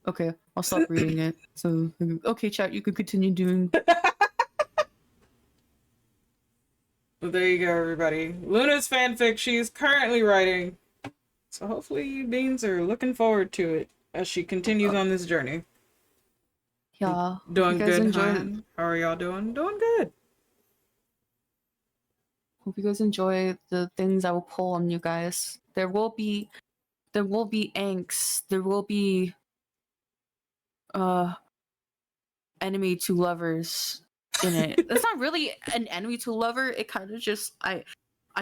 Okay, I'll stop reading it. So, okay, chat, you can continue doing. Well, there you go, everybody. Luna's fanfic she's currently writing. So hopefully you beans are looking forward to it as she continues on this journey. Yeah. Doing you guys good, enjoy hon. How are y'all doing? Doing good. Hope you guys enjoy the things I will pull on you guys. There will be angst. There will be enemy to lovers in it. It's not really an enemy to lover. It kind of just I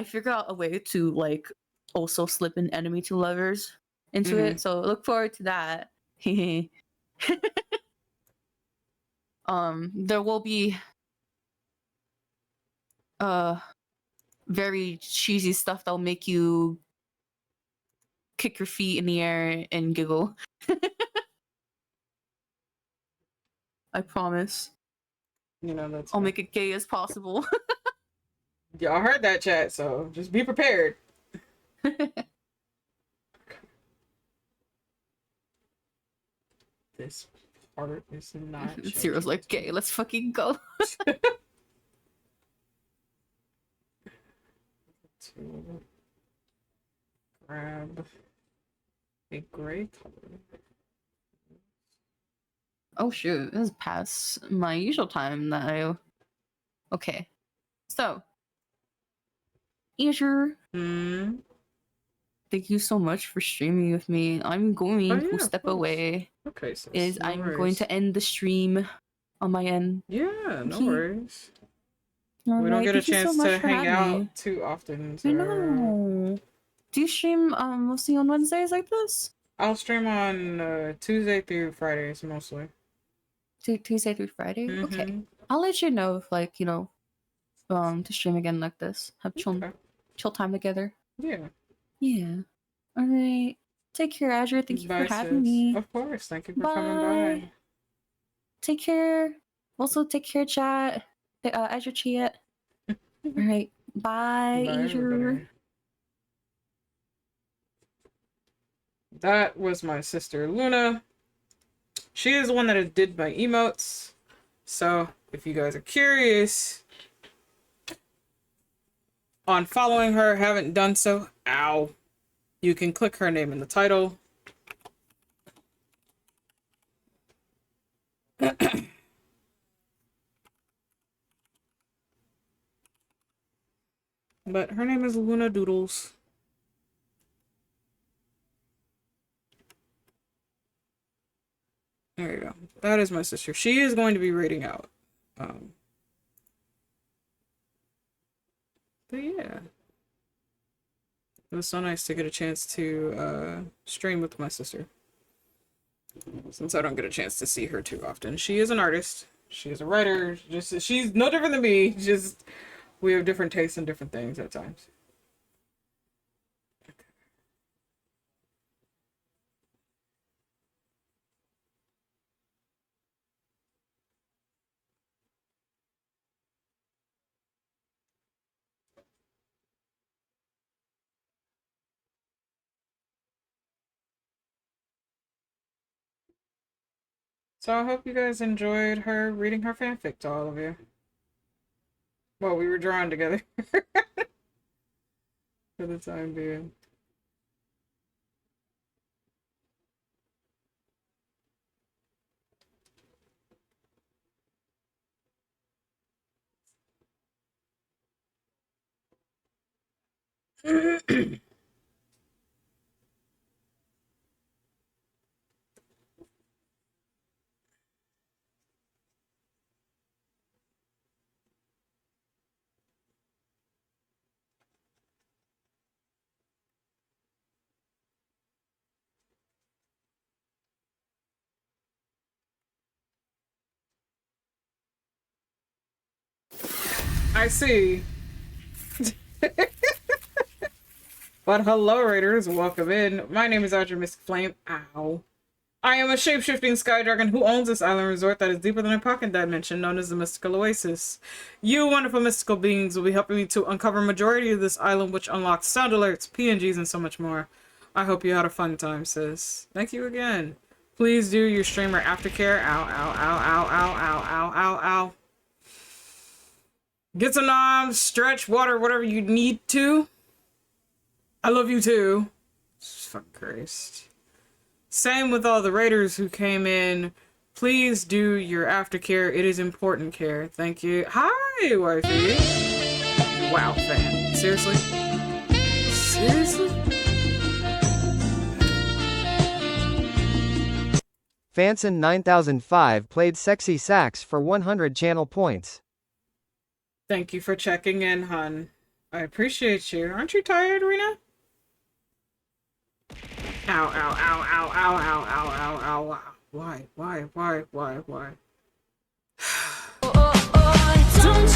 figured out a way to like also slip an enemy to lovers into it. So look forward to that. There will be very cheesy stuff that'll make you kick your feet in the air and giggle. I promise. You know, that's I'll make it gay as possible. Y'all heard that, chat, so just be prepared. This part is not Zero's like, gay, let's fucking go. To grab a gray color. Oh shoot, this is past my usual time that I... Okay. So, Azure, thank you so much for streaming with me. I'm going to step away. Okay, so I'm going to end the stream on my end. Yeah, no worries. All we don't get a thank you chance so much to for hang having out me. too often. So... I know. Do you stream mostly on Wednesdays like this? I'll stream on Tuesday through Fridays mostly. Tuesday through Friday? Okay. I'll let you know if like, you know, to stream again like this. Have chill time together. Yeah. Yeah. Alright. Take care, Azure. Thank you for having me. Of course. Thank you for coming by. Take care. Also take care, chat. Azure chat. Alright. Bye, Azure. Everybody. That was my sister Luna. She is the one that did my emotes. So if you guys are curious on following her, haven't done so, you can click her name in the title. But her name is Luna Doodles. There you go. That is my sister. She is going to be raiding out. But yeah. It was so nice to get a chance to stream with my sister. Since I don't get a chance to see her too often. She is an artist. She is a writer. She's no different than me. Just we have different tastes and different things at times. So I hope you guys enjoyed her reading her fanfic to all of you. Well, we were drawing together for the time being. I see. But hello, Raiders. Welcome in. My name is Audrey Mystic Flame. Ow. I am a shape-shifting sky dragon who owns this island resort that is deeper than a pocket dimension, known as the Mystical Oasis. You wonderful mystical beings will be helping me to uncover majority of this island, which unlocks sound alerts, PNGs, and so much more. I hope you had a fun time, sis. Thank you again. Please do your streamer aftercare. Ow, ow, ow, ow, ow, ow, ow, ow, ow. Get some noms, stretch, water, whatever you need to. I love you too. Fuck Christ. Same with all the raiders who came in. Please do your aftercare. It is important care. Thank you. Hi, wifey. Wow, fan. Seriously? Seriously? Fanson 9005 played Sexy Sax for 100 channel points. Thank you for checking in, hun. I appreciate you. Aren't you tired, Rena? Ow, ow, ow, ow, ow, ow, ow, ow, ow, ow. Why? Don't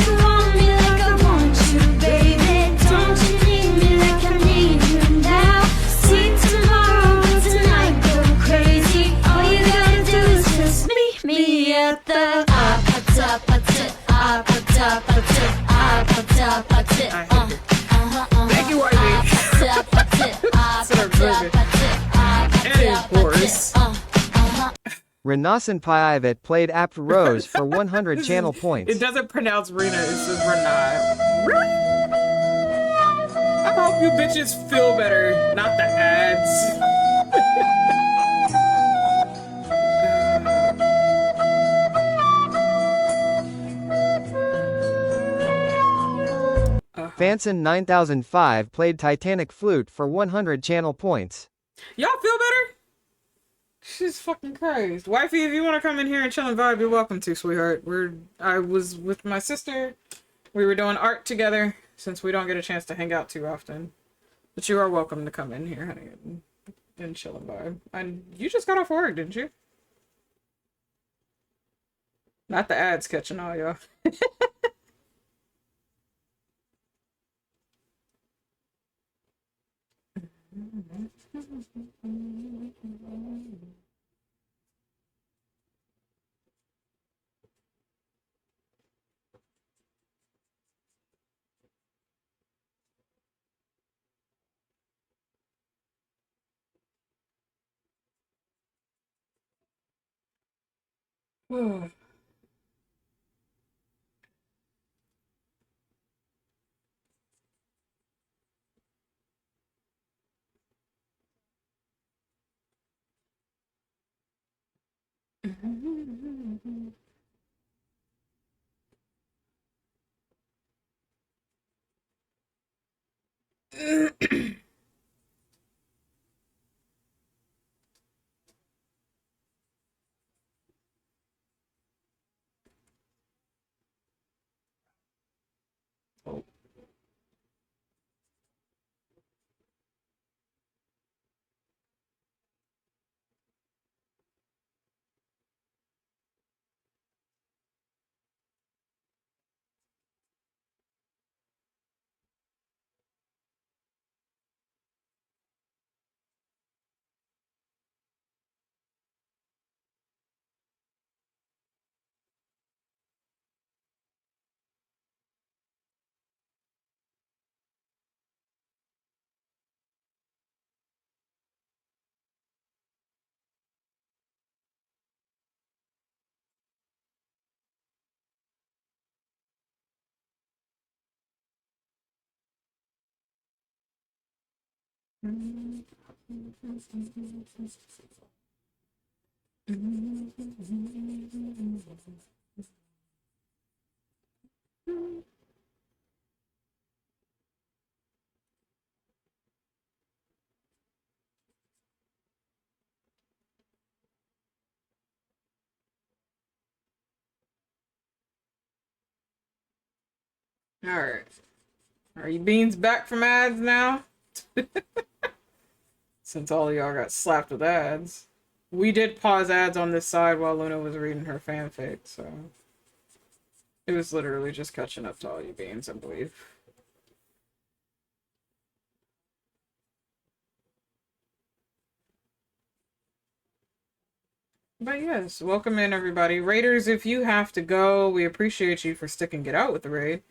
you want me like I want you, baby? Don't you need me like I need you now? See tomorrow, but tonight go crazy. All you gotta do is just meet me at the Thank you, wifey. And of course. Renasan Paivet played Apt Rose for 100 channel points. It doesn't pronounce Rena, it says Renai. I hope you bitches feel better, not the ads. Fanson 9005 played Titanic Flute for 100 channel points. Y'all feel better? She's fucking crazed. Wifey, if you want to come in here and chill and vibe, you're welcome to, sweetheart. I was with my sister. We were doing art together, since we don't get a chance to hang out too often. But you are welcome to come in here, honey, and chill and vibe. And you just got off work, didn't you? Not the ads catching all y'all. Alright. Are you beans back from ads now? Since all of y'all got slapped with ads. We did pause ads on this side while Luna was reading her fanfic, so it was literally just catching up to all you beans, I believe. But yes, welcome in everybody. Raiders, if you have to go, we appreciate you for sticking it out with the raid.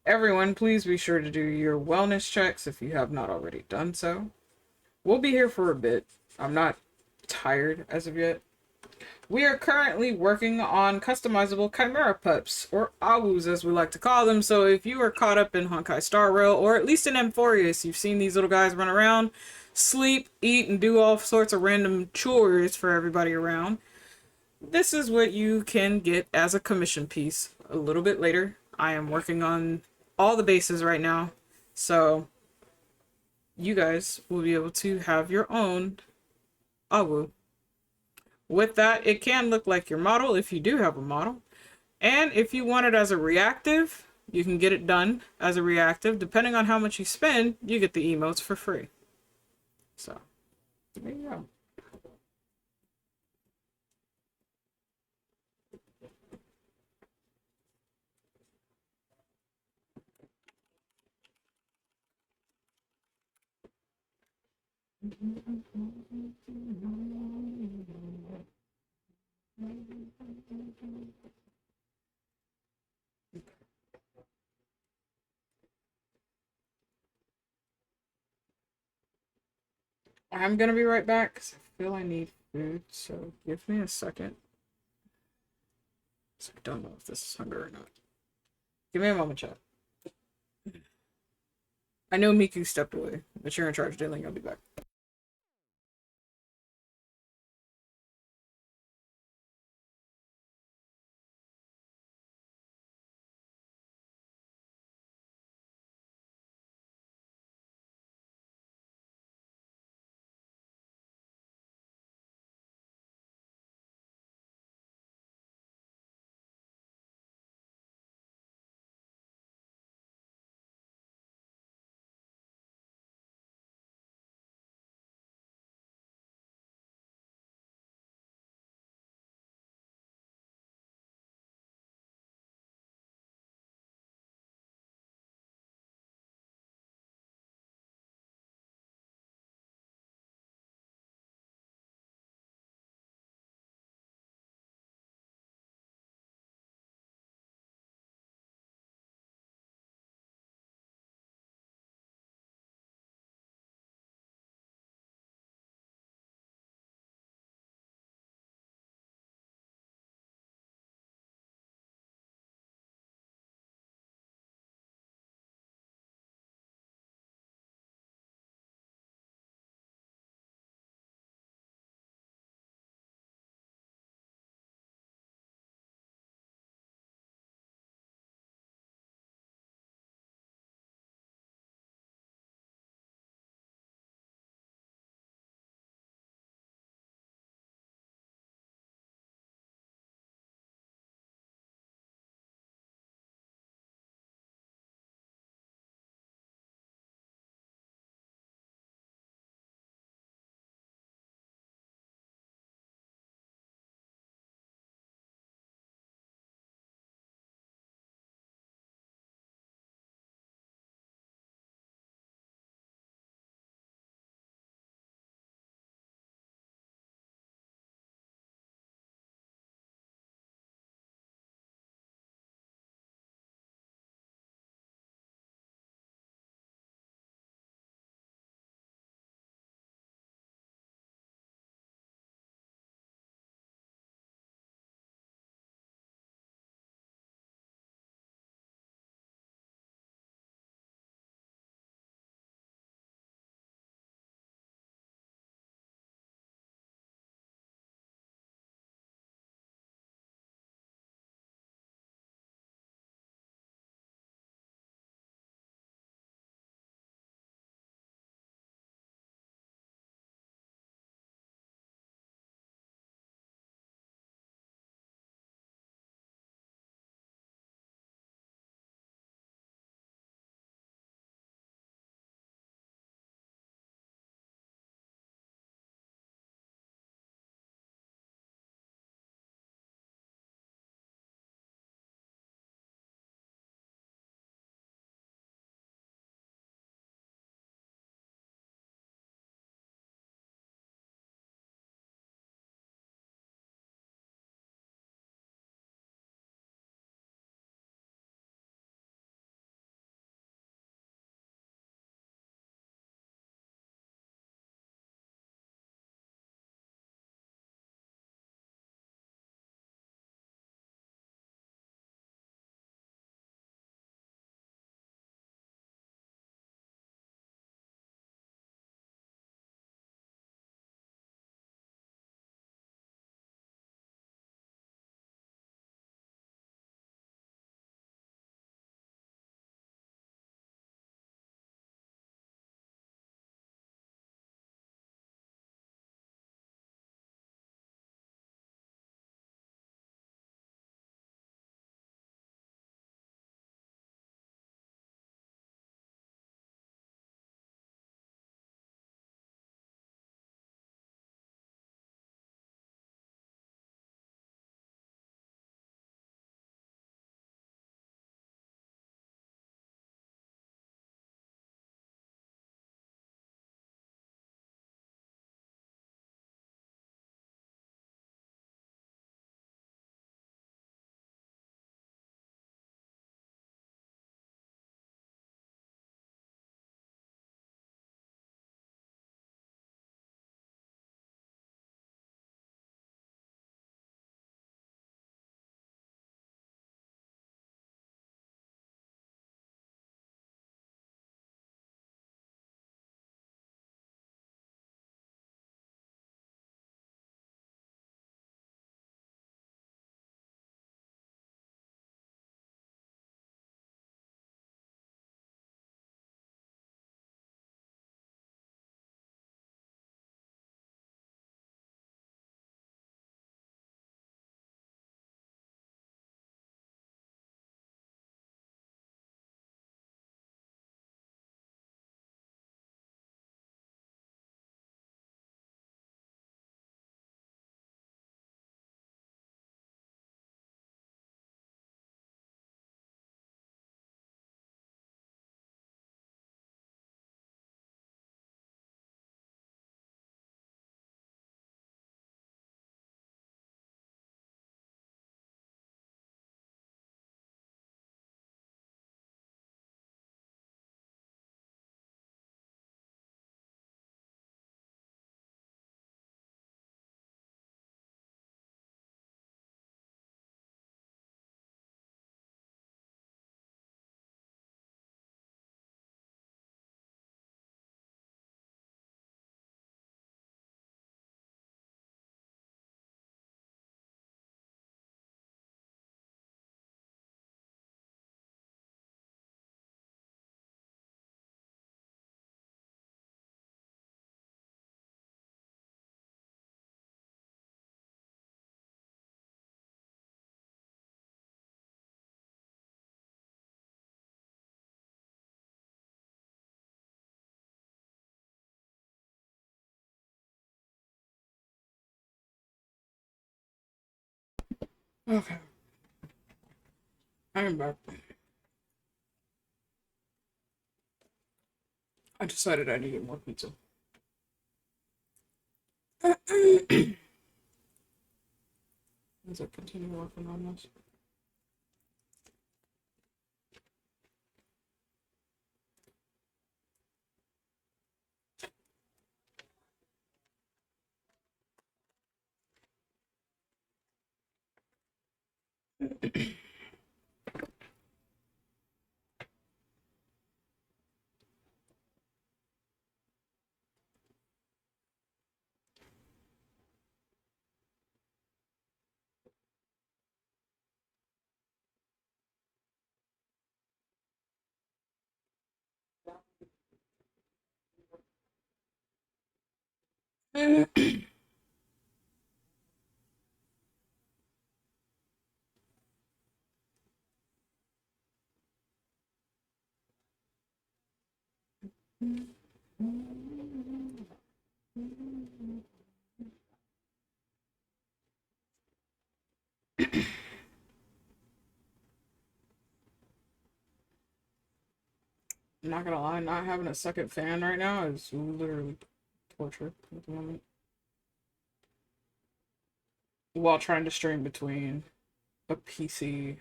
Everyone, please be sure to do your wellness checks if you have not already done so. We'll be here for a bit. I'm not tired as of yet. We are currently working on customizable Chimera pups, or AWOOs as we like to call them. So if you are caught up in Honkai Star Rail, or at least in Amphorius, you've seen these little guys run around, sleep, eat, and do all sorts of random chores for everybody around. This is what you can get as a commission piece a little bit later. I am working on all the bases right now, so you guys will be able to have your own AWOO. With that, it can look like your model if you do have a model. And if you want it as a reactive, you can get it done as a reactive. Depending on how much you spend, you get the emotes for free. So, there you go. I'm gonna be right back because I feel I need food, so give me a second. So I don't know if this is hunger or not. Give me a moment, chat. I know Miku stepped away, but you're in charge, Dylan. I'll be back. Okay. I'm back. I decided I needed more pizza. As I continue working on this. I'm not gonna lie, not having a second fan right now is literally torture at the moment. While trying to stream between a PC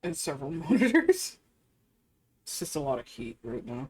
and several monitors. It's just a lot of heat right now.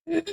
That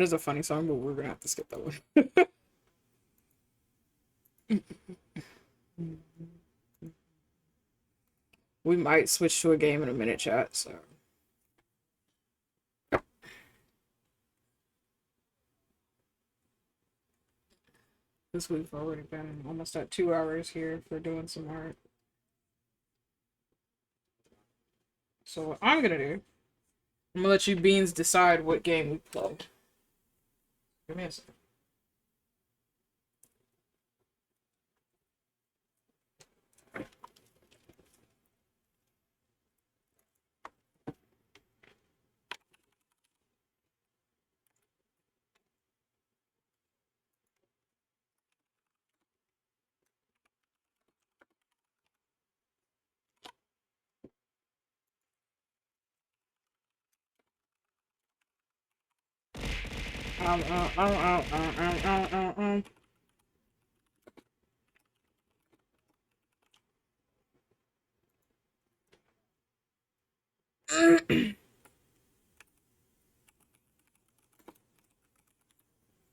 is a funny song, but we're gonna have to skip that one. We might switch to a game in a minute, chat, so. Because we've already been almost at 2 hours here for doing some art. So what I'm gonna do, I'm gonna let you beans decide what game we play. Give me a second. Um, um, um, um, um, um, um, um.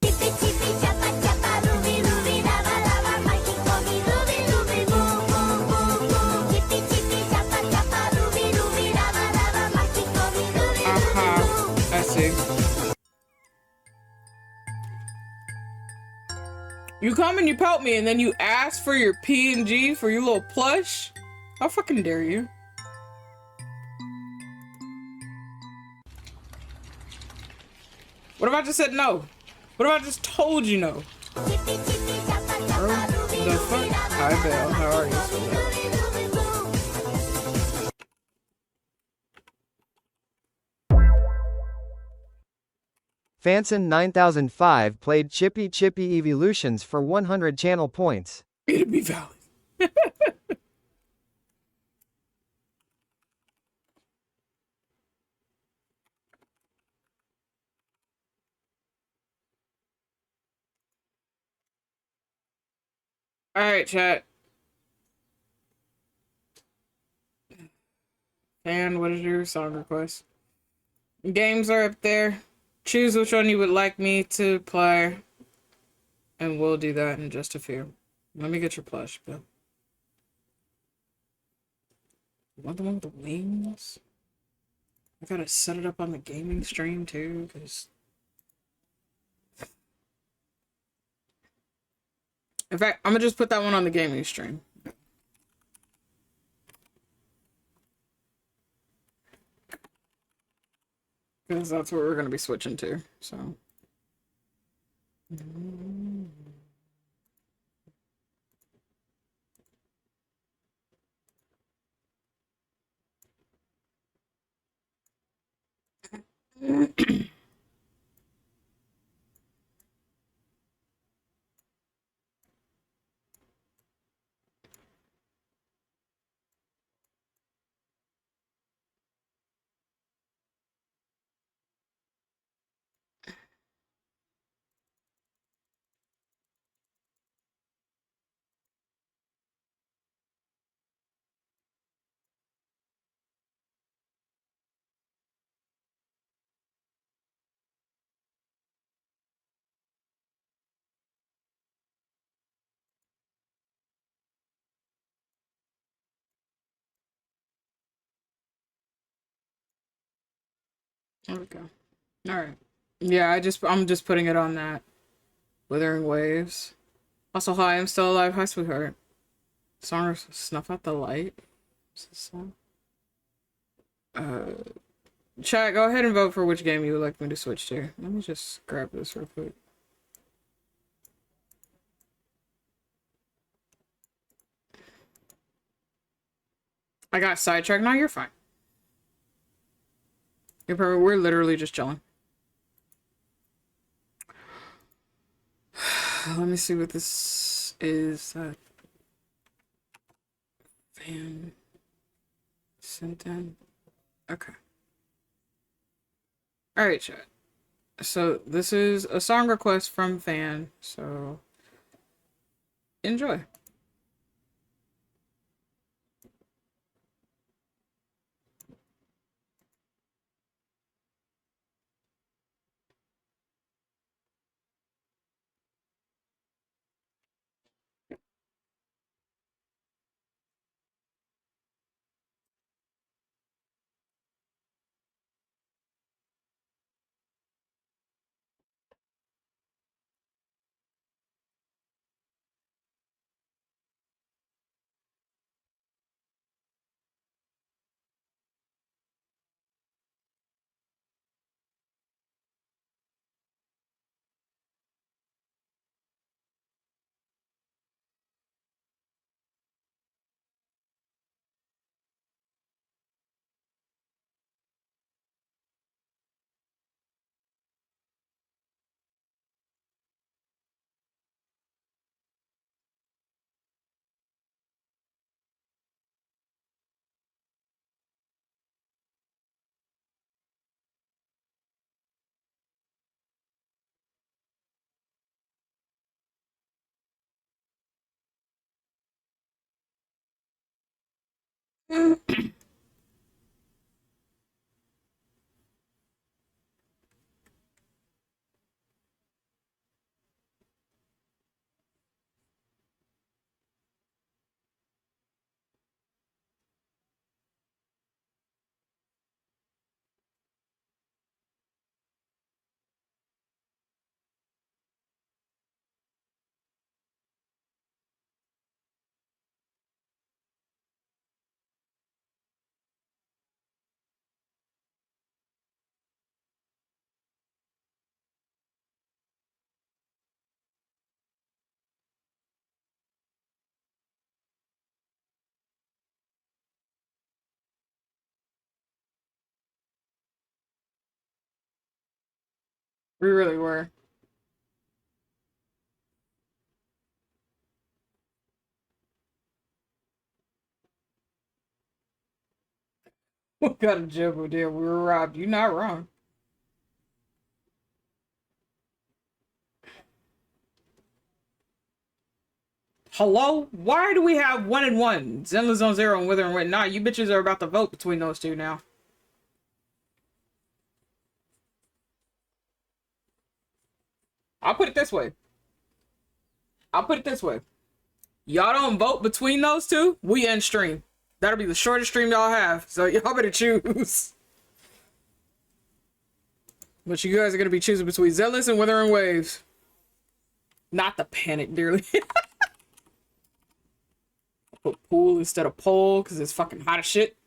Chippy chippy chapa chapa ruby ruby lava lava Mikey kofi ruby ruby boom boom boom boom Chippy chippy chapa chapa ruby ruby lava lava Mikey kofi ruby ruby boom. I see. You come and you pelt me, and then you ask for your PNG for your little plush? How fucking dare you? What if I just said no? What if I just told you no? Chippy chippy chapa chapa ruby The ruby fuck? lava Hi, lava Belle. How are you? Mikey kofi ruby ruby boom. Fanson 9005 played Chippy Chippy Evolutions for 100 channel points. It'd be valid. Alright, chat. And what is your song request? Games are up there. Choose which one you would like me to play. And we'll do that in just a few. Let me get your plush, Bill. You want the one with the wings? I gotta set it up on the gaming stream too, because... In fact, I'm gonna just put that one on the gaming stream. Because that's what we're gonna be switching to, so... There we go. Alright. Yeah, I'm just putting it on that. Withering Waves. Also, hi, I'm still alive. Hi, sweetheart. Song Snuff Out the Light. What's this song? Chat, go ahead and vote for which game you would like me to switch to. Let me just grab this real quick. I got sidetracked. No, you're fine. You're perfect. We're literally just chilling. Let me see what this is. Fan sent in. Okay. Alright, chat. So this is a song request from Fan. So enjoy. We really were. We got a joke there. We were robbed. You're not wrong. Hello? Why do we have 1 and 1? Zenla's on 0 and Wither and Wit. Nah, you bitches are about to vote between those two now. I'll put it this way. Y'all don't vote between those two, we end stream. That'll be the shortest stream y'all have, so y'all better choose. But you guys are gonna be choosing between Zealous and Withering Waves. Not the panic, dearly. Put pool instead of poll, because it's fucking hot as shit.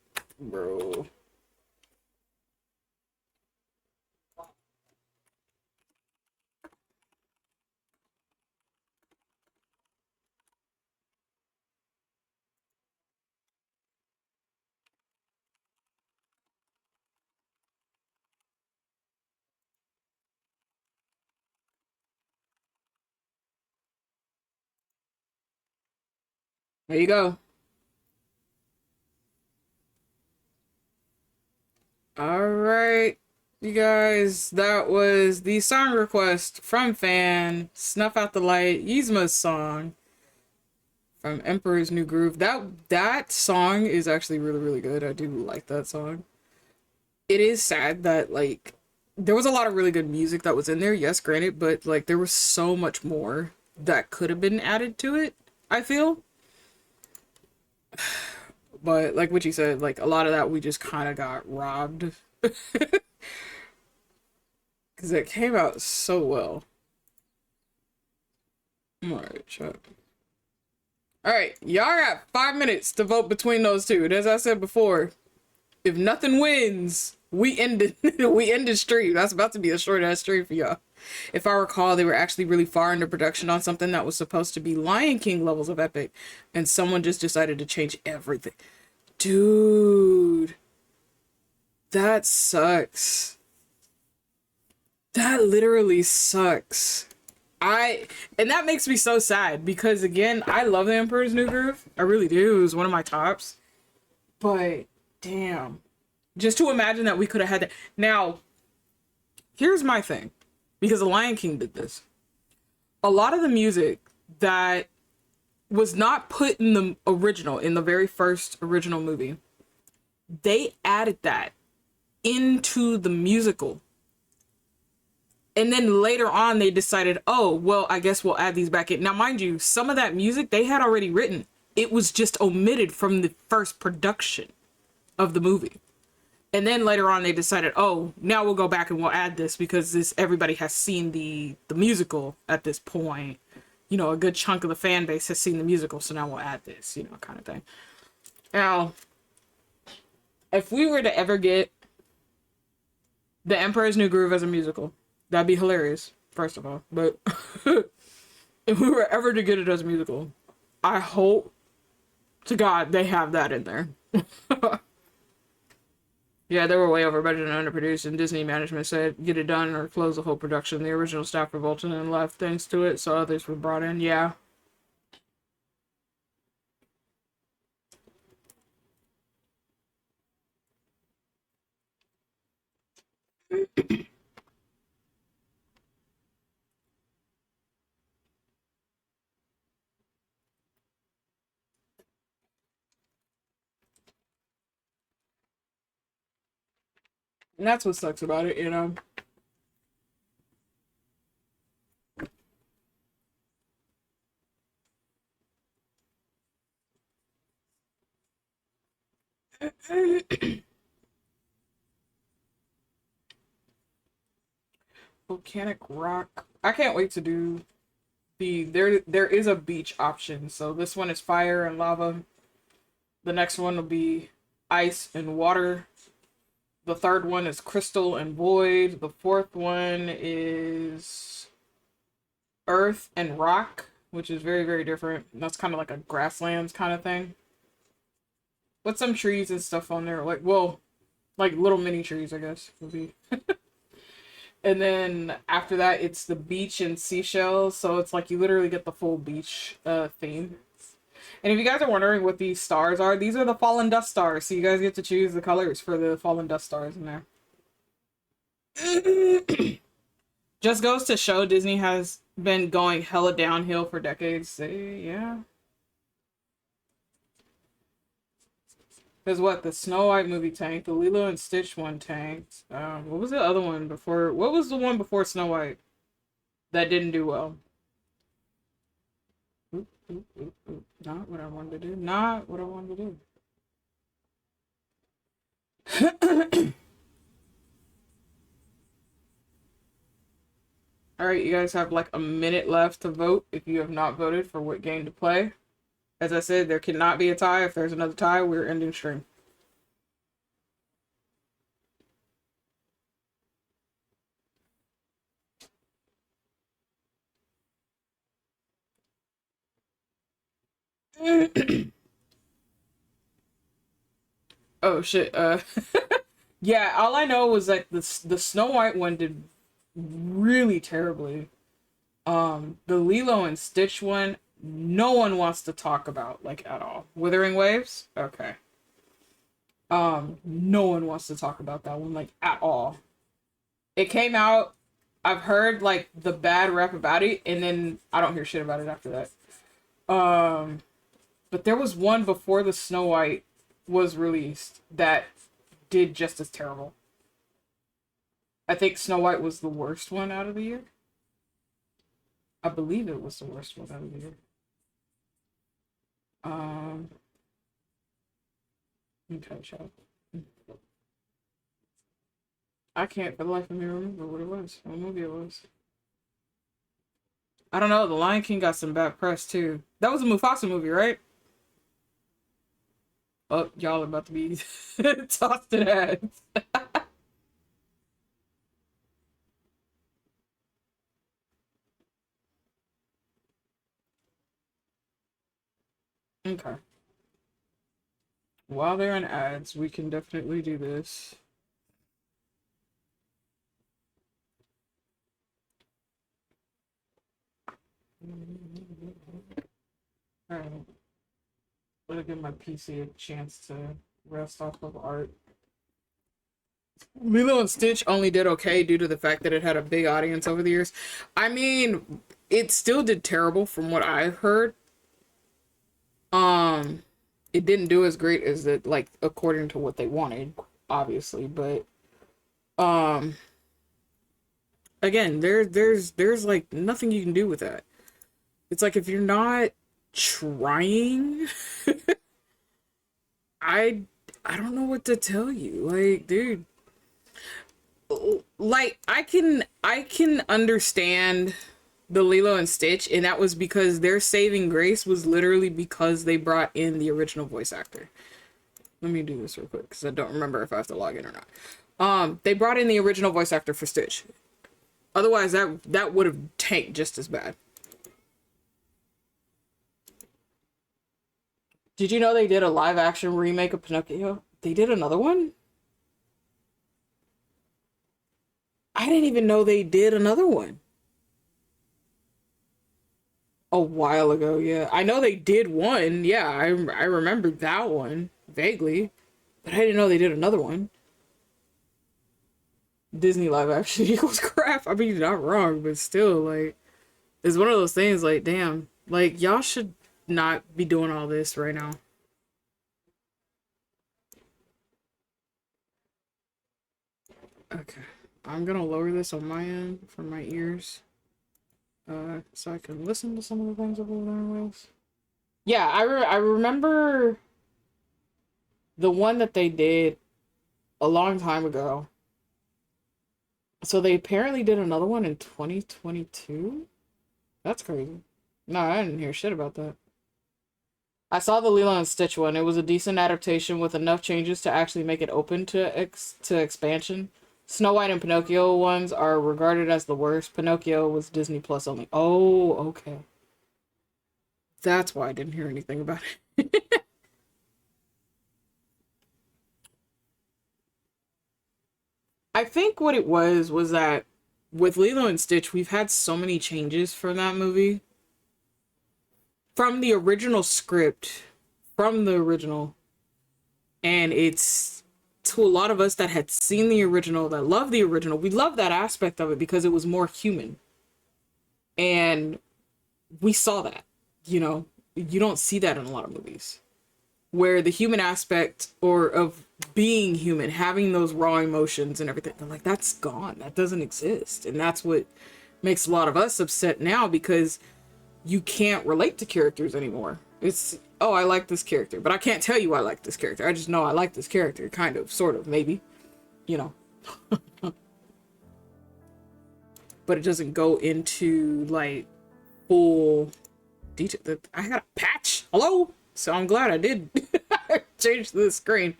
Bro. There you go. Alright, you guys, that was the song request from Fan, Snuff Out the Light, Yzma's song from Emperor's New Groove. That song is actually really, really good. I do like that song. It is sad that, like, there was a lot of really good music that was in there, yes, granted, but, like, there was so much more that could have been added to it, I feel. But like what you said, like a lot of that we just kind of got robbed. Because it came out so well. Alright, chat. Alright, y'all got 5 minutes to vote between those two. And as I said before, if nothing wins, we ended the stream. That's about to be a short ass stream for y'all. If I recall, they were actually really far into production on something that was supposed to be Lion King levels of epic, and someone just decided to change everything. Dude, that sucks. That literally sucks. And that makes me so sad because, again, I love The Emperor's New Groove. I really do. It was one of my tops. But damn, just to imagine that we could have had that. Now, here's my thing. Because The Lion King did this. A lot of the music that was not put in the original, in the very first original movie, they added that into the musical. And then later on, they decided, oh, well, I guess we'll add these back in. Now, mind you, some of that music they had already written. It was just omitted from the first production of the movie. And then later on, they decided, oh, now we'll go back and we'll add this because everybody has seen the musical at this point. You know, a good chunk of the fan base has seen the musical, so now we'll add this, you know, kind of thing. Now, if we were to ever get The Emperor's New Groove as a musical, that'd be hilarious, first of all. But if we were ever to get it as a musical, I hope to God they have that in there. Yeah, they were way over budget and underproduced, and Disney management said, get it done or close the whole production. The original staff revolted and left thanks to it, so others were brought in. Yeah. And that's what sucks about it, you know. Volcanic rock. I can't wait to do there is a beach option. So this one is fire and lava. The next one will be ice and water. The third one is crystal and void. The fourth one is earth and rock, which is very, very different. That's kind of like a grasslands kind of thing. With some trees and stuff on there. Like, well, like little mini trees, I guess, would be. And then after that, it's the beach and seashells. So it's like you literally get the full beach theme. And if you guys are wondering what these stars are, these are the fallen dust stars. So you guys get to choose the colors for the fallen dust stars in there. Just goes to show Disney has been going hella downhill for decades. Yeah. Because what? The Snow White movie tanked. The Lilo and Stitch one tanked. What was the other one before? What was the one before Snow White that didn't do well? Oop, oop, oop, oop. Not what I wanted to do. Not what I wanted to do. Alright, you guys have like a minute left to vote if you have not voted for what game to play. As I said, there cannot be a tie. If there's another tie, we're ending stream. Oh shit. Yeah, all I know was that the Snow White one did really terribly. The Lilo and Stitch one, no one wants to talk about, like, at all. Withering Waves? Okay. No one wants to talk about that one, like, at all. It came out, I've heard, like, the bad rep about it, and then I don't hear shit about it after that. But there was one before the Snow White was released that did just as terrible. I think Snow White was the worst one out of the year. I believe it was the worst one out of the year. Okay, child. I can't for the life of me remember what it was. What movie it was. I don't know. The Lion King got some bad press too. That was a Mufasa movie, right? Oh, y'all are about to be tossed in heads. Okay. While they're in ads, we can definitely do this. Alright. Let me give my PC a chance to rest off of art. Lilo and Stitch only did okay due to the fact that it had a big audience over the years. I mean, it still did terrible from what I've heard. It didn't do as great as it, like, according to what they wanted, obviously, but again, there's like nothing you can do with that. It's like if you're not trying, I don't know what to tell you. Like, dude, like I can understand the Lilo and Stitch, and that was because their saving grace was literally because they brought in the original voice actor. Let me do this real quick because I don't remember if I have to log in or not. They brought in the original voice actor for Stitch. Otherwise, that would have tanked just as bad. Did you know they did a live action remake of Pinocchio? They did another one? I didn't even know they did another one. A while ago, yeah. I know they did one. Yeah, I remember that one vaguely. But I didn't know they did another one. Disney live action equals crap. I mean, not wrong, but still, like, it's one of those things, like, damn. Like, y'all should not be doing all this right now. Okay. I'm gonna lower this on my end for my ears. So I can listen to some of the things over there with. Yeah, I remember the one that they did a long time ago. So they apparently did another one in 2022? That's crazy. No, I didn't hear shit about that. I saw the Lilo and Stitch one. It was a decent adaptation with enough changes to actually make it open to expansion. Snow White and Pinocchio ones are regarded as the worst. Pinocchio was Disney Plus only. Oh, okay. That's why I didn't hear anything about it. I think what it was that with Lilo and Stitch, we've had so many changes from that movie. From the original script, from the original. And it's to a lot of us that had seen the original, that love the original. We love that aspect of it because it was more human. And we saw that, you know. You don't see that in a lot of movies. Where the human aspect or of being human, having those raw emotions and everything, they're like, that's gone. That doesn't exist. And that's what makes a lot of us upset now, because you can't relate to characters anymore. It's, oh, I like this character, but I can't tell you I like this character. I just know I like this character, kind of, sort of, maybe, you know. But it doesn't go into like full detail. I got a patch. Hello? So I'm glad I did change the screen.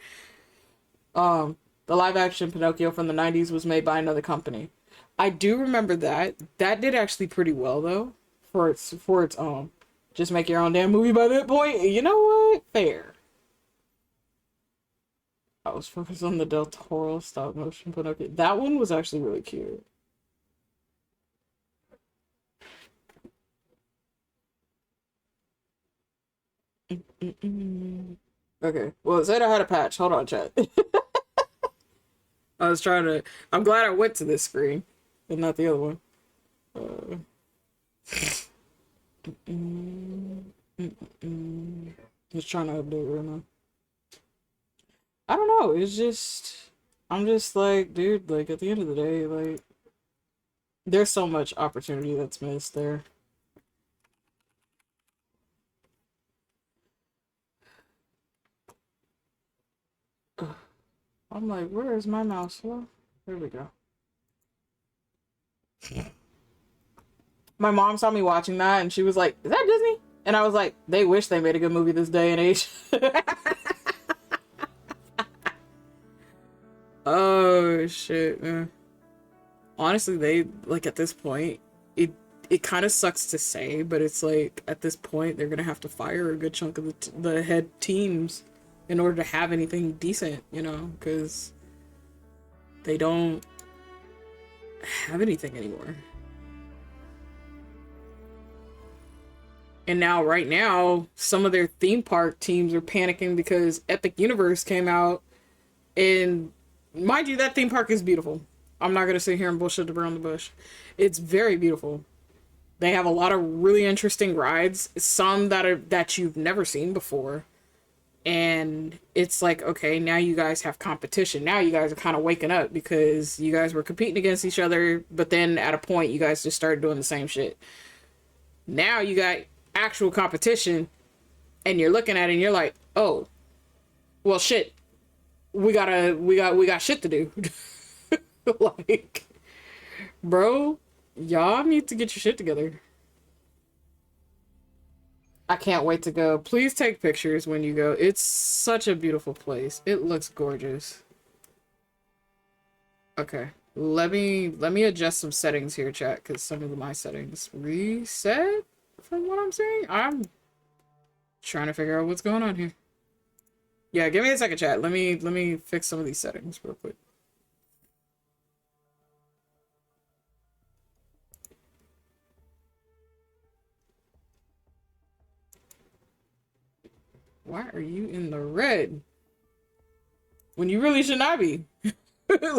The live action Pinocchio from the 90s was made by another company. I do remember that. That did actually pretty well though, for its own. Just make your own damn movie by that point. You know what? Fair. I was focused on the Del Toro stop motion Pinocchio. That one was actually really cute. Okay, well, it said I had a patch. Hold on, chat. I was trying to. I'm glad I went to this screen and not the other one. Just trying to update right now. I don't know. It's just. I'm just like, dude, like, at the end of the day, like, there's so much opportunity that's missed there. I'm like, where is my mouse? Well, there we go. My mom saw me watching that and she was like, is that Disney? And I was like, they wish they made a good movie this day and age. Oh, shit, man. Honestly, they, like, at this point, it kind of sucks to say, but it's like, at this point, they're gonna have to fire a good chunk of the head teams in order to have anything decent, you know, because they don't have anything anymore. And now, right now, some of their theme park teams are panicking because Epic Universe came out, and mind you, that theme park is beautiful. I'm not going to sit here and bullshit around the bush. It's very beautiful. They have a lot of really interesting rides, some that you've never seen before. And it's like, okay, now you guys have competition. Now you guys are kind of waking up because you guys were competing against each other, but then at a point you guys just started doing the same shit. Now you got actual competition and you're looking at it and you're like, oh, well, shit, we got shit to do. Like, bro, y'all need to get your shit together. I can't wait to go. Please take pictures when you go. It's such a beautiful place. It looks gorgeous. Okay. Let me adjust some settings here, chat, because some of my settings reset from what I'm seeing. I'm trying to figure out what's going on here. Yeah, give me a second, chat. Let me fix some of these settings real quick. Why are you in the red? When you really should not be.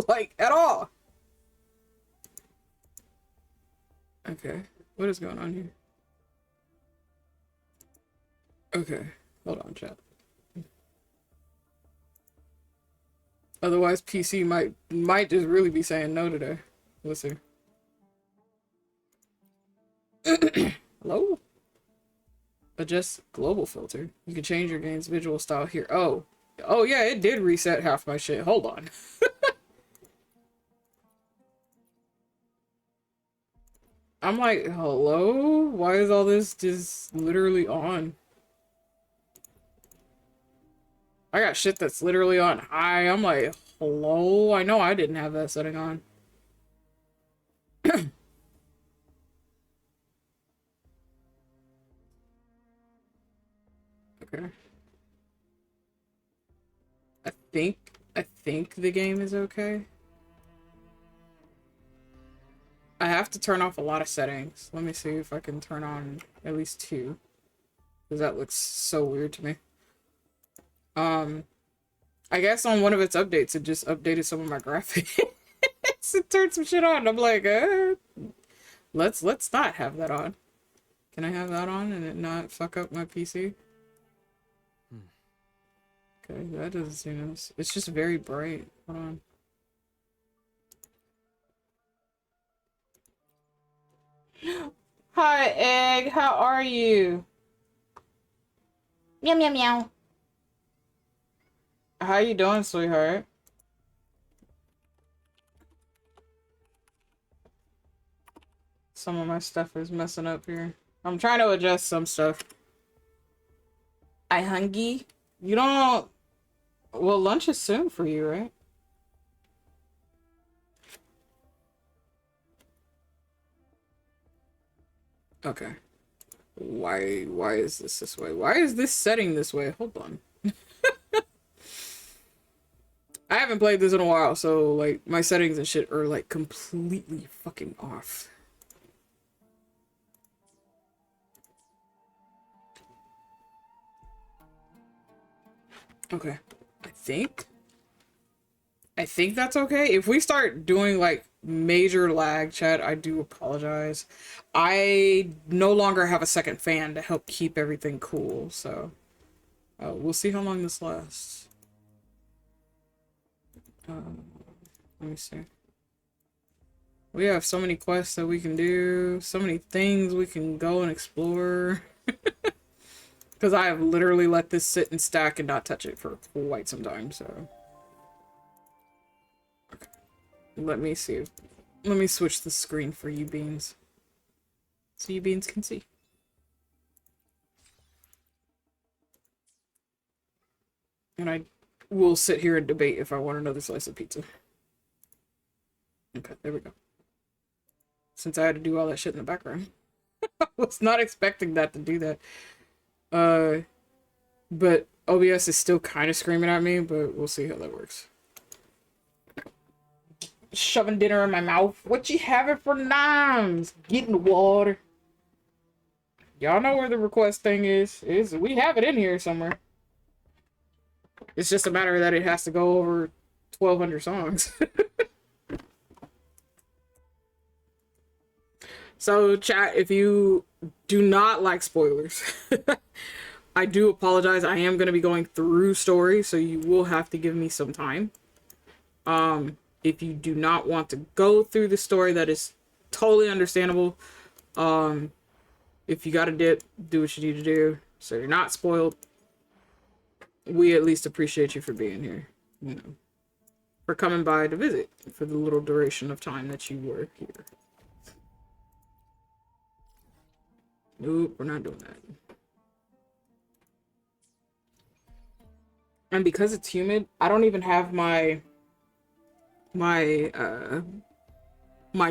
Like, at all. Okay. What is going on here? Okay. Hold on, chat. Otherwise, PC might just really be saying no today. Let's see. Hello? Adjust global filter. You can change your game's visual style here. Oh. Oh yeah, it did reset half my shit. Hold on. I'm like, hello? Why is all this just literally on? I got shit that's literally on high. I'm like, hello? I know I didn't have that setting on. Okay. I think the game is okay. I have to turn off a lot of settings. Let me see if I can turn on at least 2. Because that looks so weird to me. I guess on one of its updates, it just updated some of my graphics. It turned some shit on. I'm like, let's not have that on. Can I have that on and it not fuck up my PC? Okay, that doesn't seem nice. It's just very bright. Hold on. Hi, Egg. How are you? Meow meow meow. How you doing, sweetheart? Some of my stuff is messing up here. I'm trying to adjust some stuff. I hungry? You don't... Well, lunch is soon for you, right? Okay. Why is this way? Why is this setting this way? Hold on. I haven't played this in a while, so like my settings and shit are like completely fucking off. Okay. I think that's okay. If we start doing like major lag, chat, I do apologize. I no longer have a second fan to help keep everything cool, so we'll see how long this lasts. Let me see. We have so many quests that we can do, so many things we can go and explore. Because I have literally let this sit and stack and not touch it for quite some time, so. Okay. Let me see. Let me switch the screen for you beans. So you beans can see. And I will sit here and debate if I want another slice of pizza. Okay, there we go. Since I had to do all that shit in the background. I was not expecting that to do that. But OBS is still kind of screaming at me, but we'll see how that works. Shoving dinner in my mouth. What you having for names? Getting the water. Y'all know where the request thing is. We have it in here somewhere. It's just a matter that it has to go over 1,200 songs. So, chat, if you do not like spoilers, I do apologize. I am going to be going through stories, so you will have to give me some time. If you do not want to go through the story, that is totally understandable. If you got to dip, do what you need to do, so you're not spoiled. We at least appreciate you for being here, you know, for coming by to visit for the little duration of time that you were here. Nope, we're not doing that. And because it's humid, I don't even have my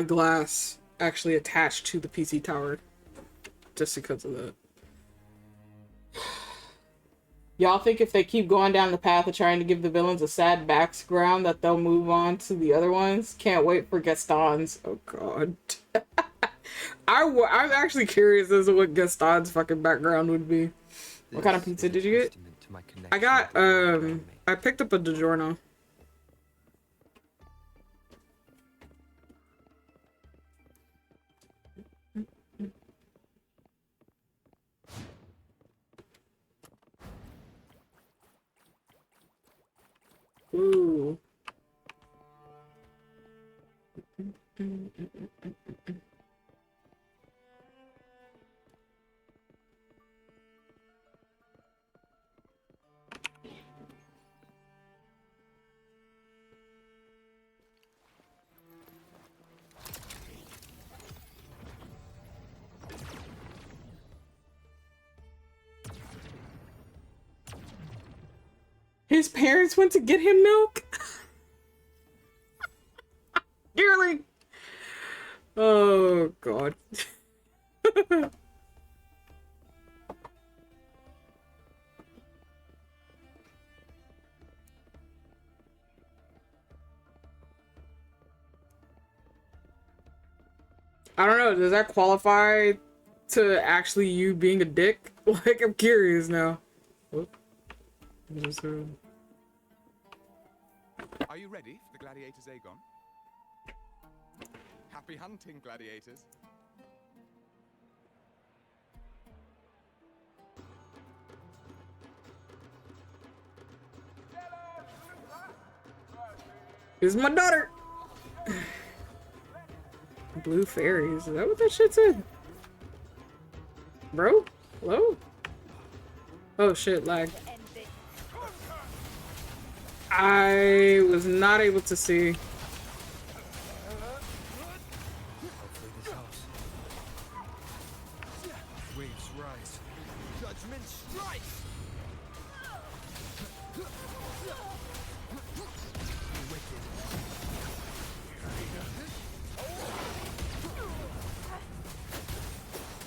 glass actually attached to the PC tower, just because of that. Y'all think if they keep going down the path of trying to give the villains a sad background that they'll move on to the other ones? Can't wait for Gaston's. Oh god. I'm actually curious as to what Gaston's fucking background would be. What kind of pizza did you get? I got, I picked up a DiGiorno. Ooh. His parents went to get him milk? Yearling! Oh, God. I don't know, does that qualify to actually you being a dick? Like, I'm curious now. Oh. Are you ready for the gladiators, Aegon? Happy hunting, gladiators. This is my daughter! Blue fairies, is that what that shit said? Bro? Hello? Oh shit, lag. I was not able to see. Waves rise. Judgment strikes.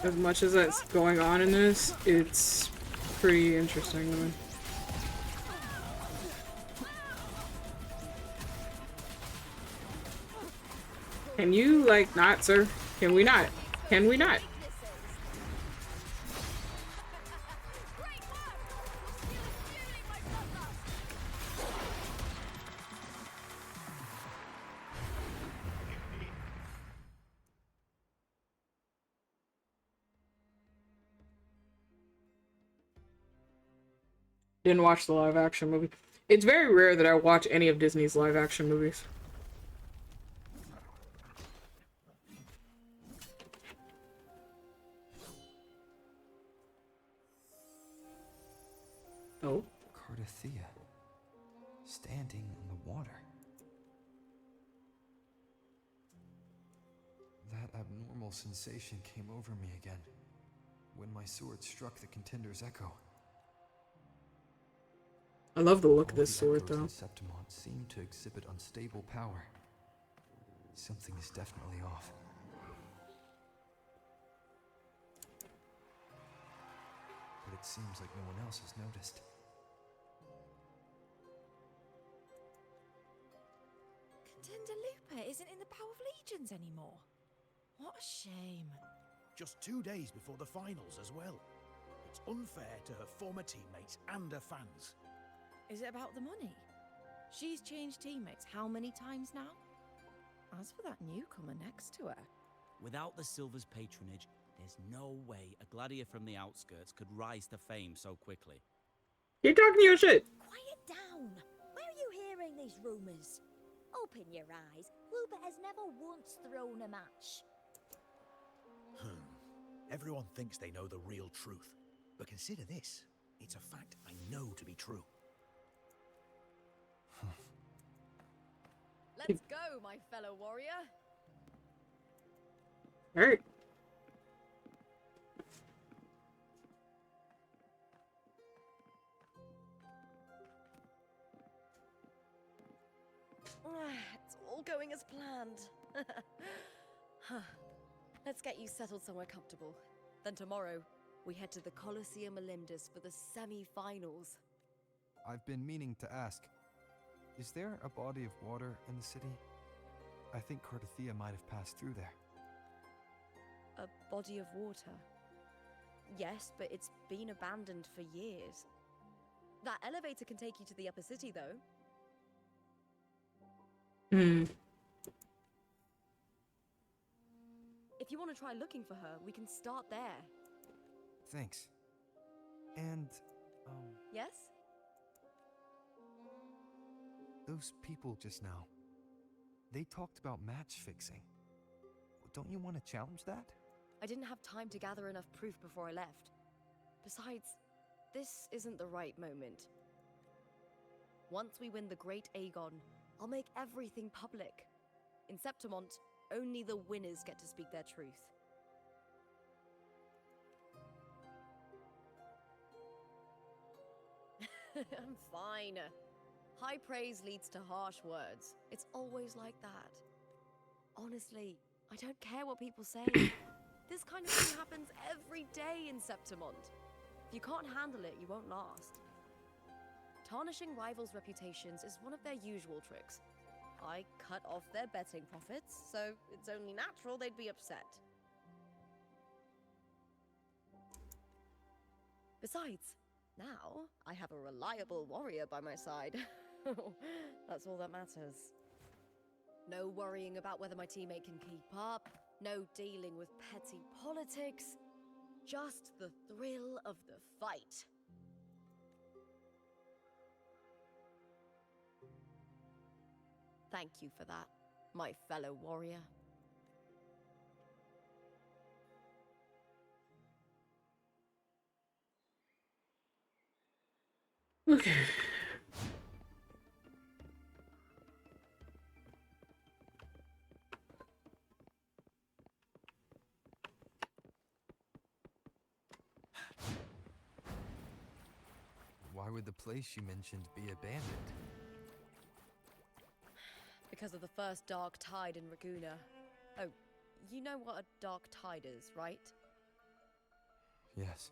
As much as that's going on in this, it's pretty interesting to me. Can you, like, not, sir? Can we not? Can we not? Didn't watch the live action movie. It's very rare that I watch any of Disney's live action movies. Oh. Cardothea, standing in the water. That abnormal sensation came over me again when my sword struck the contender's echo. I love the look of All this the sword, echoes though. in Septimont seem to exhibit unstable power. Something is definitely off. But it seems like no one else has noticed. Contender Lupa isn't in the Power of Legions anymore. What a shame. Just 2 days before the finals as well. It's unfair to her former teammates and her fans. Is it about the money? She's changed teammates how many times now? As for that newcomer next to her, Without the Silver's patronage, there's no way a gladiator from the outskirts could rise to fame so quickly. Keep talking your shit! Quiet down! Where are you hearing these rumours? Open your eyes. Lupa has never once thrown a match. Everyone thinks they know the real truth. But consider this. It's a fact I know to be true. let's go, my fellow warrior. Alright. It's all going as planned. Let's get you settled somewhere comfortable. Then tomorrow, we head to the Colosseum Olympus for the semi-finals. I've been meaning to ask, is there a body of water in the city? I think Cardothea might have passed through there. A body of water? Yes, but it's been abandoned for years. That elevator can take you to the upper city, though. If you want to try looking for her, we can start there. Thanks. And, Yes? those people just now, they talked about match fixing. Don't you want to challenge that? I didn't have time to gather enough proof before I left. Besides, this isn't the right moment. Once we win the Great Aegon, I'll make everything public. In Septimont, only the winners get to speak their truth. I'm fine. High praise leads to harsh words. It's always like that. Honestly, I don't care what people say. This kind of thing happens every day in Septimont. If you can't handle it, you won't last. Tarnishing rivals' reputations is one of their usual tricks. I cut off their betting profits, so it's only natural they'd be upset. Besides, now I have a reliable warrior by my side. That's all that matters. No worrying about whether my teammate can keep up, no dealing with petty politics, just the thrill of the fight. Thank you for that, my fellow warrior. Okay. Why would the place you mentioned be abandoned? Because of the first dark tide in Raguna. Oh, you know what a dark tide is, right? Yes.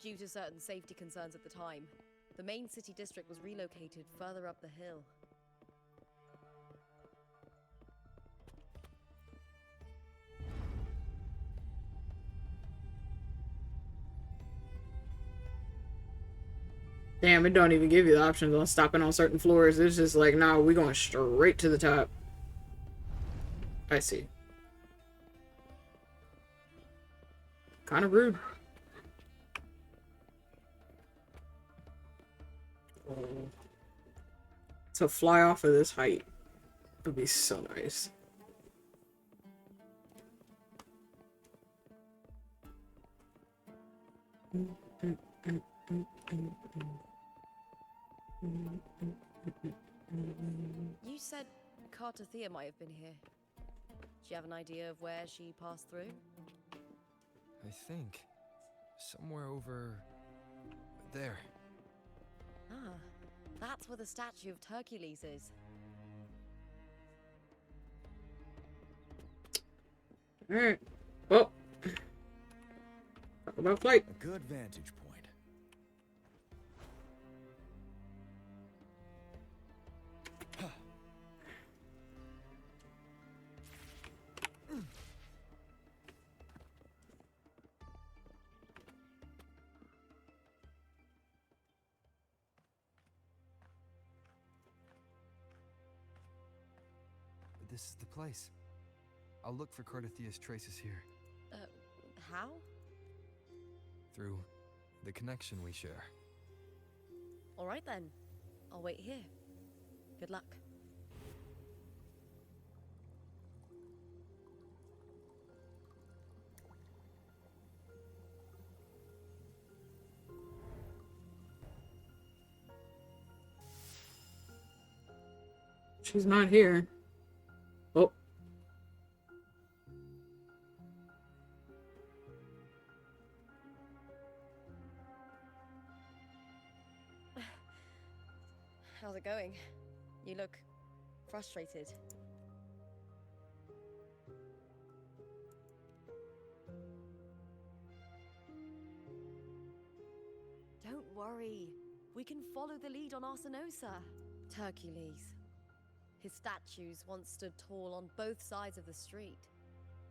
Due to certain safety concerns at the time, the main city district was relocated further up the hill. Damn, it don't even give you the options on stopping on certain floors. It's just like, nah, we going straight to the top. I see. Kind of rude. To fly off of this height would be so nice. You said Cartothea might have been here. Do you have an idea of where she passed through? I think. Somewhere over... there. Ah, that's where the statue of Hercules is. Alright. Well. Talk about flight. A good vantage point. This is the place. I'll look for Cartothea's traces here. How? Through the connection we share. All right then. I'll wait here. Good luck. She's not here. Oh. How's it going? You look frustrated. Don't worry. We can follow the lead on Arsinosa. Hercules. His statues once stood tall on both sides of the street,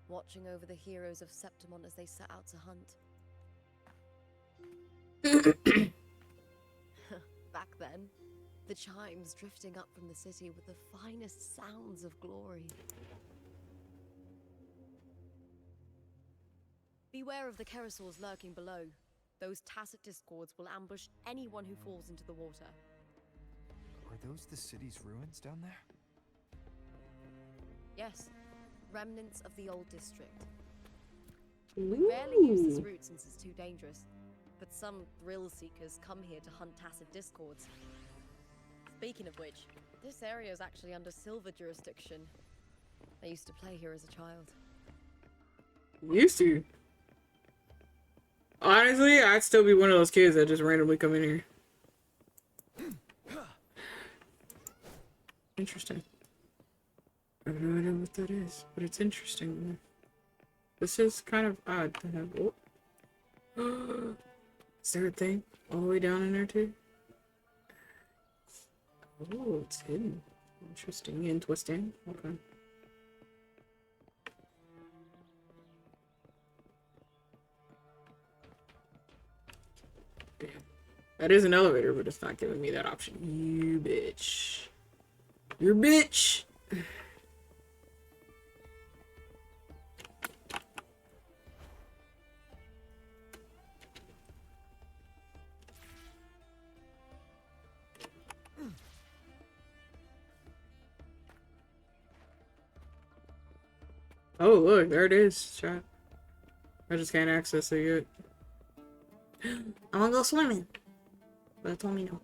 watching over the heroes of Septimont as they set out to hunt. Back then, the chimes drifting up from the city with the finest sounds of glory. Beware of the Kerosaurs lurking below. Those tacit discords will ambush anyone who falls into the water. Are those the city's ruins down there? Yes, remnants of the old district. We rarely use this route since it's too dangerous, but some thrill seekers come here to hunt tacit discords. Speaking of which, this area is actually under Silver jurisdiction. I used to play here as a child. Used to. Honestly, I'd still be one of those kids that just randomly come in here. Interesting. I have no idea what that is, but it's interesting. This is kind of odd to have. Oh. Is there a thing all the way down in there too? Oh, it's hidden. Interesting and twisting. Okay. Damn. That is an elevator, but it's not giving me that option. You bitch. You bitch! Oh, look, there it is, chat. I just can't access it yet. I wanna go swimming. But it told me no.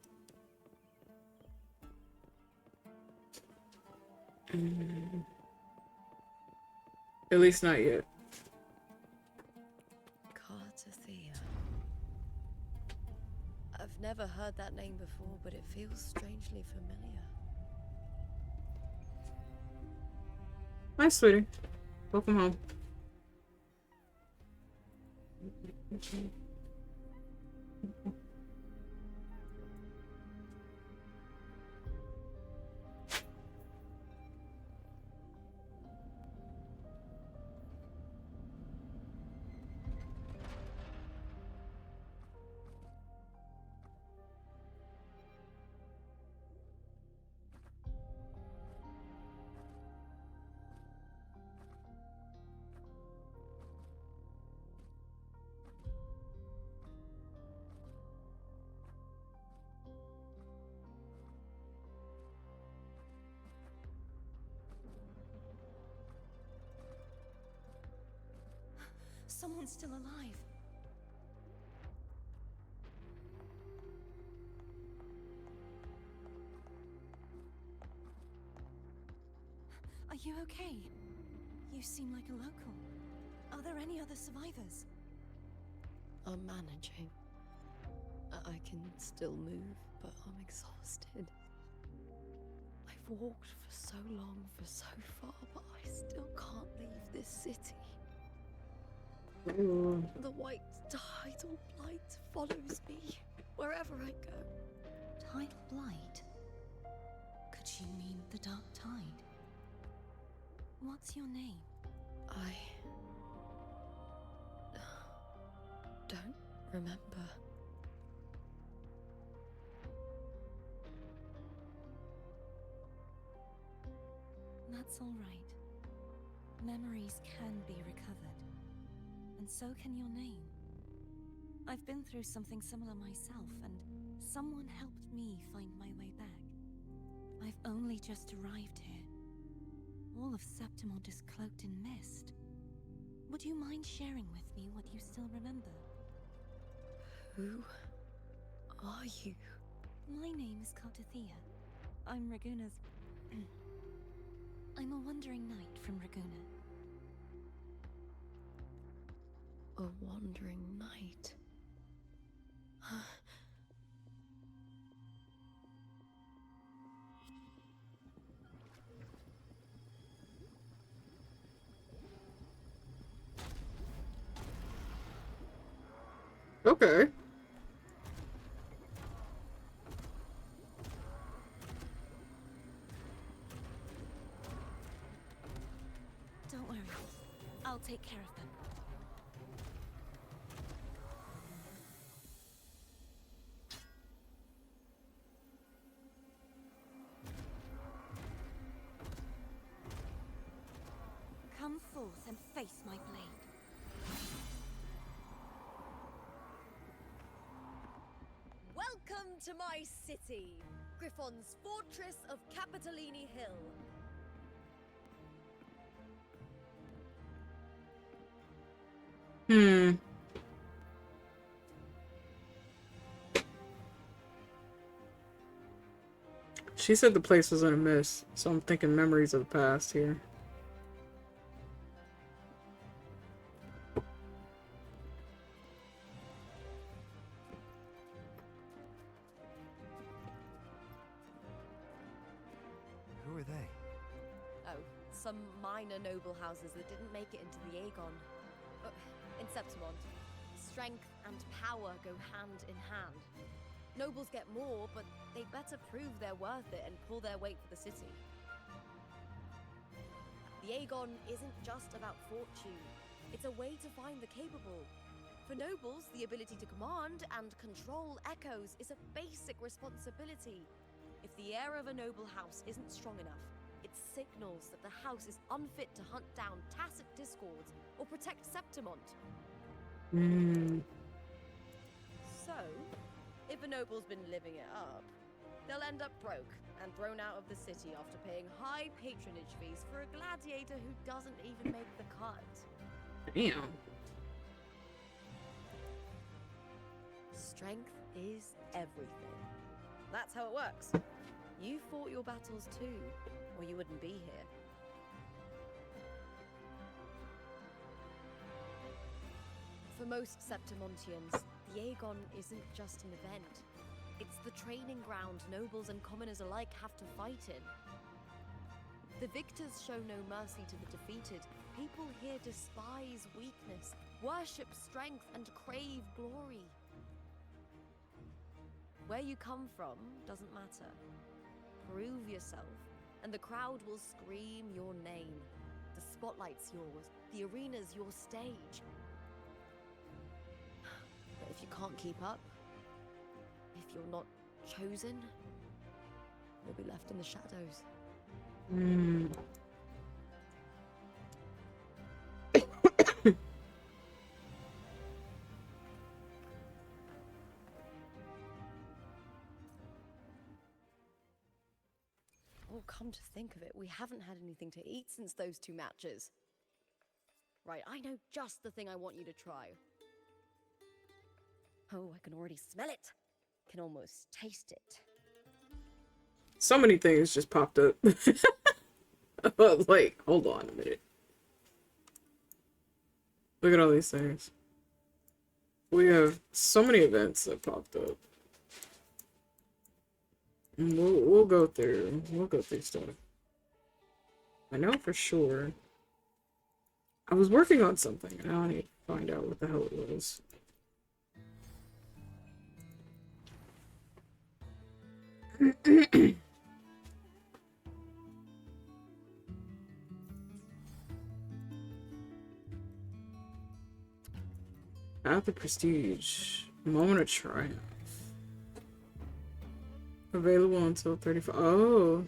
At least not yet. Cartathea. I've never heard that name before, but it feels strangely familiar. Hi, sweetie. Welcome home. Someone's still alive. Are you okay? You seem like a local. Are there any other survivors? I'm managing. I can still move, but I'm exhausted. I've walked for so long, for so far, but I still can't leave this city. Ooh. The white tidal blight follows me wherever I go. Tidal blight? Could she mean the dark tide? What's your name? I don't remember. That's all right. Memories can be recovered. And so can your name. I've been through something similar myself, and someone helped me find my way back. I've only just arrived here. All of Septimont is cloaked in mist. Would you mind sharing with me what you still remember? Who are you? My name is Cartathea. I'm Raguna's... I'm a wandering knight from Raguna. A wandering knight. Okay. Don't worry. I'll take care of them. Come forth and face my blade. Welcome to my city, Griffon's fortress of Capitolini Hill. She said the place was in a mist, so I'm thinking memories of the past here. Who are they? Oh, some minor noble houses that didn't make it into the Aegon. In Septimont, strength and power go hand in hand. Nobles get more, but they better prove they're worth it and pull their weight for the city. The Aegon isn't just about fortune. It's a way to find the capable. For nobles, the ability to command and control echoes is a basic responsibility. If the heir of a noble house isn't strong enough, it signals that the house is unfit to hunt down tacit discords or protect Septimont. So, if a noble's been living it up, they'll end up broke and thrown out of the city after paying high patronage fees for a gladiator who doesn't even make the cut. Damn. Strength is everything. That's how it works. You fought your battles too, or you wouldn't be here. For most Septimontians, the Aegon isn't just an event. It's the training ground nobles and commoners alike have to fight in. The victors show no mercy to the defeated. People here despise weakness, worship strength, and crave glory. Where you come from doesn't matter. Prove yourself, and the crowd will scream your name. The spotlight's yours, the arena's your stage. But if you can't keep up, if you're not chosen, you'll be left in the shadows. Oh, come to think of it, we haven't had anything to eat since those 2 matches. Right, I know just the thing I want you to try. Oh, I can already smell it. Can almost taste it. So many things just popped up. Like, hold on a minute. Look at all these things. We have so many events that popped up. And we'll go through stuff. I know for sure. I was working on something, and I need to find out what the hell it was. At the Prestige. Moment of Triumph. Available until 35. Oh.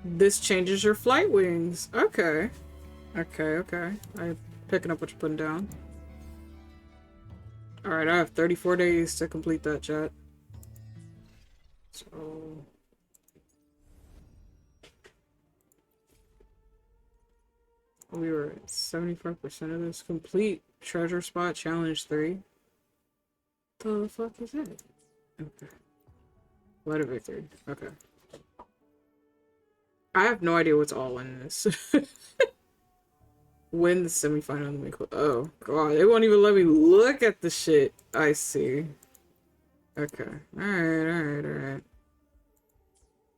This changes your flight wings. Okay. Okay. I'm picking up what you're putting down. Alright, I have 34 days to complete that, chat. So... we were at 75% of this. Complete treasure spot challenge 3. The fuck is it? Okay. What a victory. Okay. I have no idea what's all in this. Win the semifinal. Oh god, they won't even let me look at the shit. I see. Okay. Alright.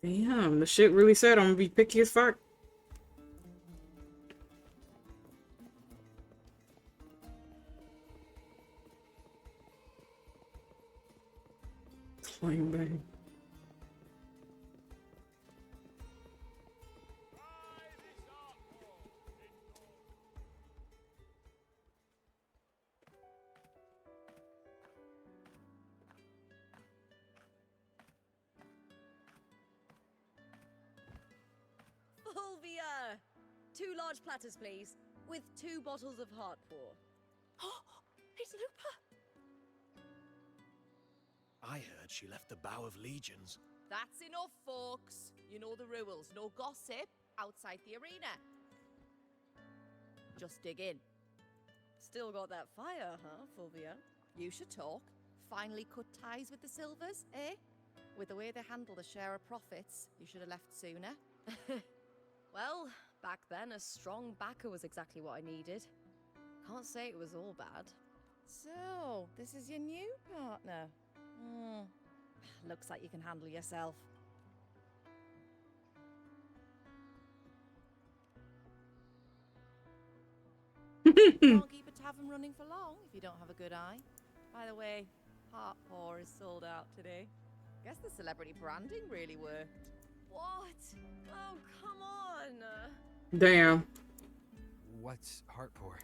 Damn, the shit really said I'm gonna be picky as fuck. Claim bang. Fulvia! 2 large platters, please, with 2 bottles of heart pour. It's Lupa! I heard she left the Bow of Legions. That's enough, folks. You know the rules. No gossip outside the arena. Just dig in. Still got that fire, huh, Fulvia? You should talk. Finally cut ties with the Silvers, eh? With the way they handle the share of profits, you should have left sooner. Well, back then, a strong backer was exactly what I needed. Can't say it was all bad. So, this is your new partner. Looks like you can handle yourself. Can't keep a tavern running for long if you don't have a good eye. By the way, Heart Pour is sold out today. Guess the celebrity branding really worked. What? Oh, come on! Damn. What's heart pour?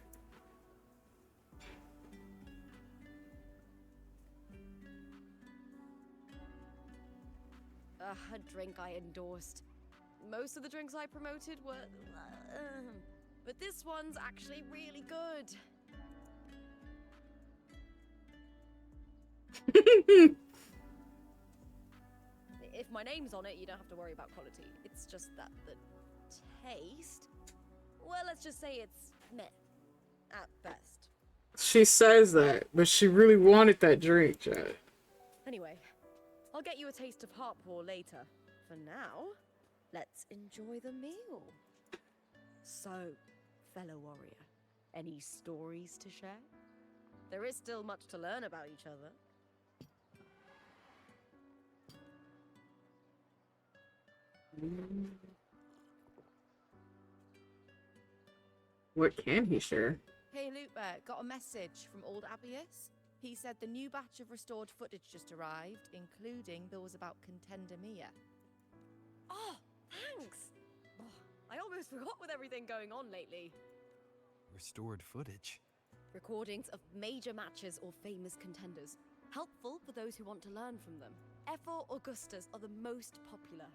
A drink I endorsed. Most of the drinks I promoted were... but this one's actually really good. If my name's on it, you don't have to worry about quality. It's just that the taste... Well, let's just say it's meh. At best. She says that, but she really wanted that drink, Chad. Anyway, I'll get you a taste of Heart Pour later. For now, let's enjoy the meal. So, fellow warrior, any stories to share? There is still much to learn about each other. What can he share? Hey, Lupe, got a message from old Abius. He said the new batch of restored footage just arrived, including those about Contender Mia. Oh, thanks! Oh, I almost forgot with everything going on lately. Restored footage? Recordings of major matches or famous contenders. Helpful for those who want to learn from them. F4 Augustas are the most popular.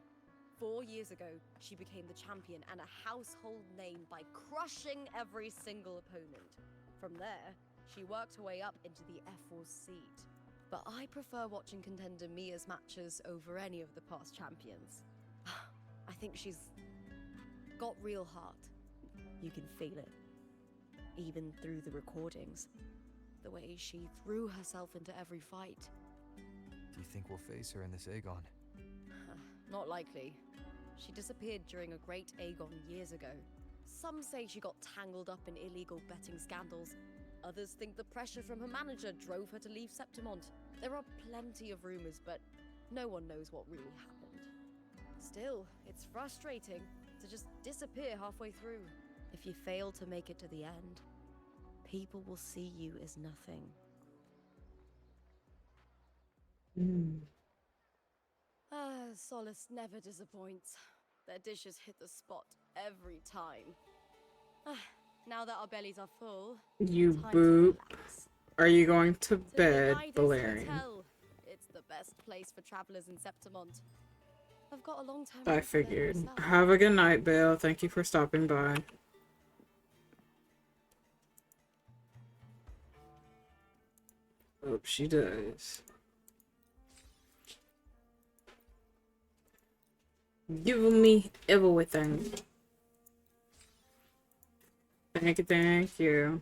4 years ago, she became the champion and a household name by crushing every single opponent. From there, she worked her way up into the F4 seat. But I prefer watching Contender Mia's matches over any of the past champions. I think she's got real heart. You can feel it. Even through the recordings. The way she threw herself into every fight. Do you think we'll face her in this Aegon? Not likely. She disappeared during a great Aegon years ago. Some say she got tangled up in illegal betting scandals. Others think the pressure from her manager drove her to leave Septimont. There are plenty of rumors, but no one knows what really happened. Still, it's frustrating to just disappear halfway through. If you fail to make it to the end, people will see you as nothing. Solace never disappoints. Their dishes hit the spot every time. Now that our bellies are full, You time to boop. relax. Are you going to To the bed, United Valerian? Hotel. It's the best place for travelers in Septimont. I've got a long time. I figured. Have a good night, Belle. Thank you for stopping by. Hope she does. Give me everything. Thank you, thank you.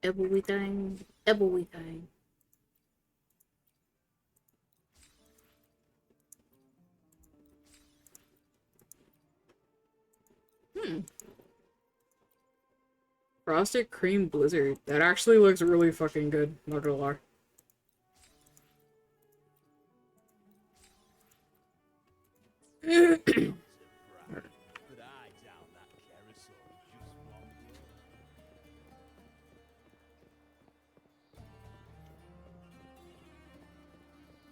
Everything, everything. Frosted Cream Blizzard. That actually looks really fucking good, not gonna lie.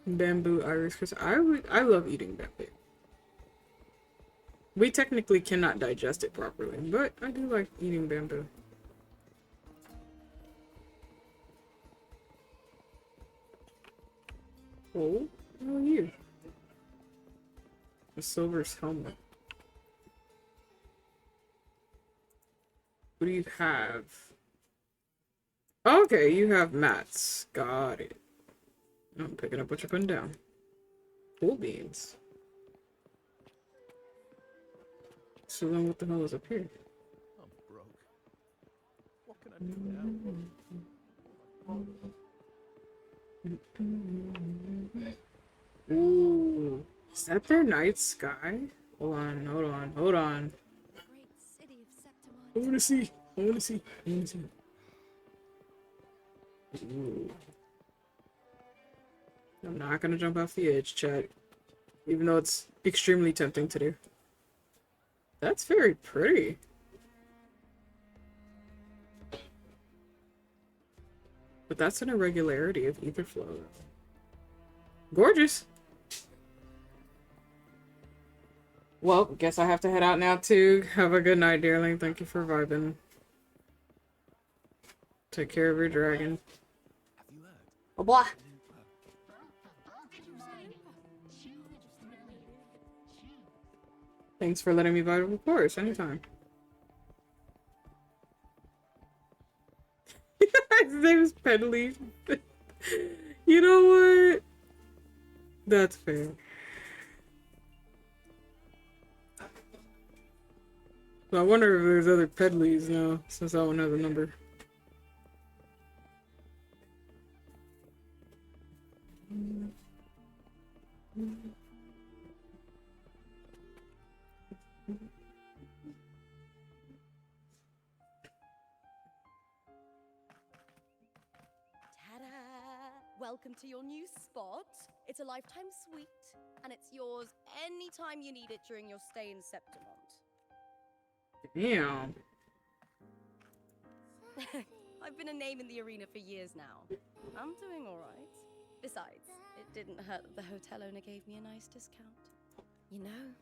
Bamboo iris crystal. I love eating bamboo. We technically cannot digest it properly, but I do like eating bamboo. Oh, how are you? A silver's helmet. What do you have? Okay, you have mats. Got it. I'm picking up what you're putting down. Cool beans. So then what the hell is up here? I'm broke. What can I do now? Ooh. Is that their night sky? Hold on, hold on, hold on. Great city of Septimine. I wanna see. I wanna see. I wanna see. Ooh. I'm not gonna jump off the edge, chat. Even though it's extremely tempting to do. That's very pretty. But that's an irregularity of ether flow. Gorgeous. Well, guess I have to head out now too. Have a good night, dearling. Thank you for vibing. Take care of your dragon. Au revoir. Thanks for letting me vibe, of course, anytime. His name is Penley. You know what? That's fair. So I wonder if there's other Pedleys now, since that one has a number. Ta-da! Welcome to your new spot. It's a lifetime suite, and it's yours anytime you need it during your stay in Septimont. Damn. I've been a name in the arena for years now. I'm doing all right. Besides, it didn't hurt that the hotel owner gave me a nice discount. You know,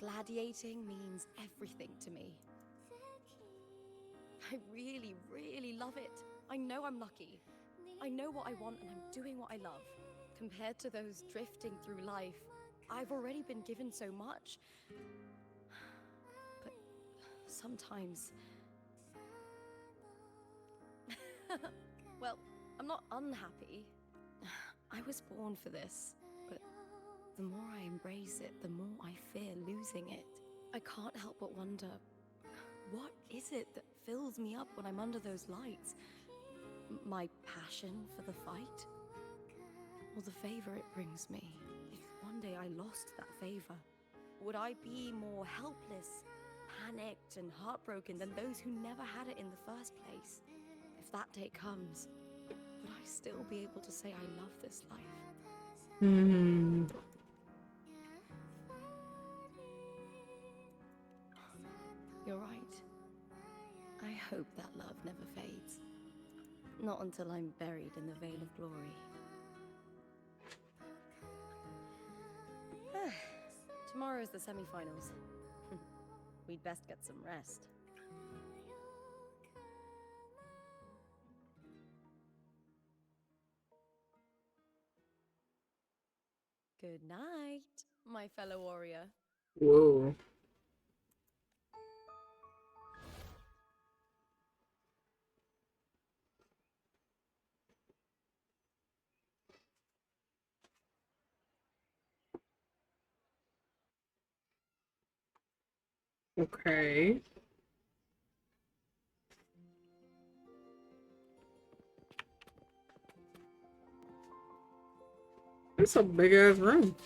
gladiating means everything to me. I really, really love it. I know I'm lucky. I know what I want and I'm doing what I love. Compared to those drifting through life, I've already been given so much. But sometimes... Well, I'm not unhappy. I was born for this, but the more I embrace it, the more I fear losing it. I can't help but wonder, what is it that fills me up when I'm under those lights? My passion for the fight? Or the favor it brings me? If one day I lost that favor, would I be more helpless, panicked, and heartbroken than those who never had it in the first place? If that day comes, would I still be able to say I love this life? Hmm. You're right. I hope that love never fades. Not until I'm buried in the veil of glory. Tomorrow's the semi-finals. We'd best get some rest. Good night, my fellow warrior. Whoa. Okay. It's a big ass room.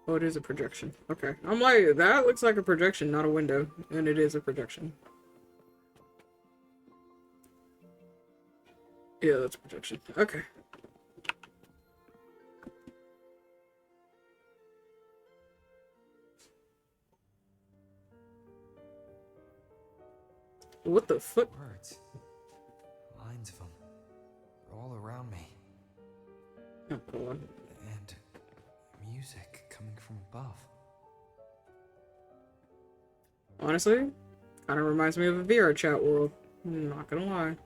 Oh, it is a projection. Okay. I'm like, that looks like a projection, not a window. And it is a projection. Yeah, that's a projection. Okay. What the fuck? Words. Lines of them. They're all around me. Oh, God. And music coming from above. Honestly, kind of reminds me of a VR chat world. I'm not gonna lie.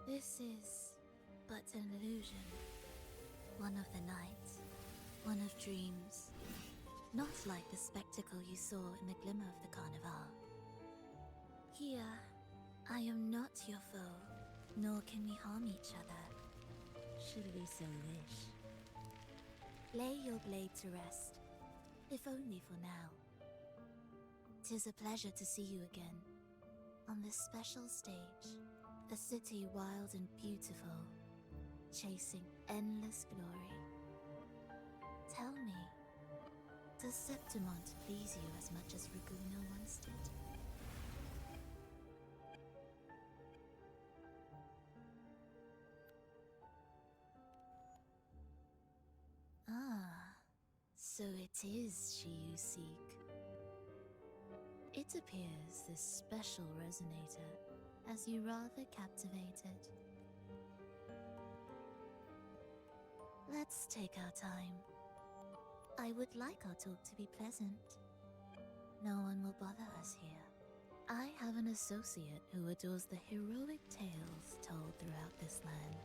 This is but an illusion. One of the nights, one of dreams. Not like the spectacle you saw in the glimmer of the carnival. Here, I am not your foe, nor can we harm each other, should we so wish. Lay your blade to rest, if only for now. 'Tis a pleasure to see you again, on this special stage, a city wild and beautiful, chasing endless glory. Tell me, does Septimont please you as much as Raguna once did? Ah, so it is she you seek. It appears this special resonator has you rather captivated. Let's take our time. I would like our talk to be pleasant. No one will bother us here. I have an associate who adores the heroic tales told throughout this land.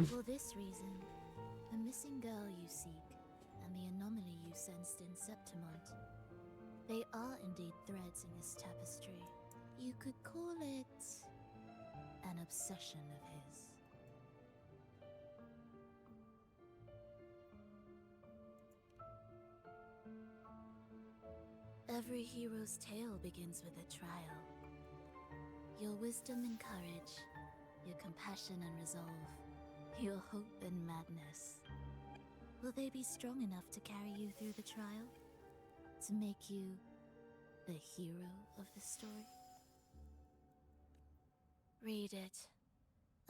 For this reason, the missing girl you seek and the anomaly you sensed in Septimont, they are indeed threads in his tapestry. You could call it an obsession of his. Every hero's tale begins with a trial. Your wisdom and courage, your compassion and resolve, your hope and madness. Will they be strong enough to carry you through the trial? To make you the hero of the story? Read it.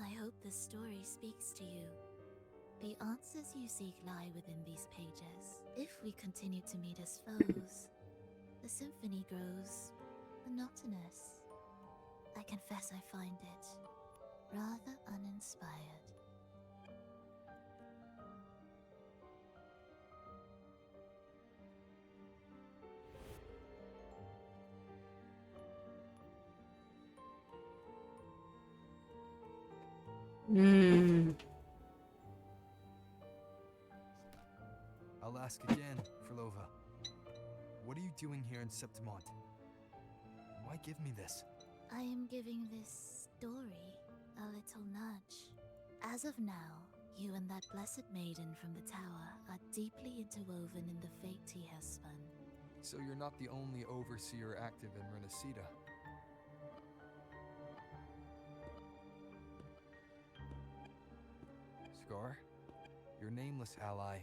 I hope the story speaks to you. The answers you seek lie within these pages. If we continue to meet as foes, the symphony grows monotonous. I confess I find it rather uninspired. I'll ask again, Frolova. What are you doing here in Septimont? Why give me this? I am giving this story a little nudge. As of now, you and that blessed maiden from the tower are deeply interwoven in the fate he has spun. So you're not the only overseer active in Renacida. Scar, your nameless ally,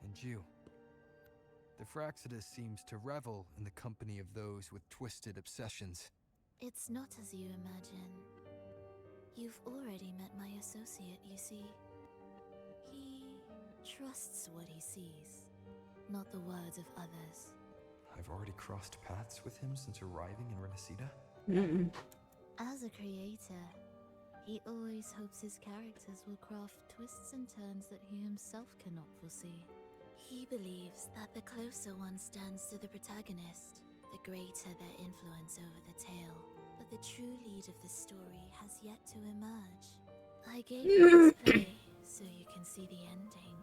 and you. The Fraxidus seems to revel in the company of those with twisted obsessions. It's not as you imagine. You've already met my associate, you see. He trusts what he sees, not the words of others. I've already crossed paths with him since arriving in Renacida. As a creator, he always hopes his characters will craft twists and turns that he himself cannot foresee. He believes that the closer one stands to the protagonist, the greater their influence over the tale. But the true lead of the story has yet to emerge. I gave you this play so you can see the ending.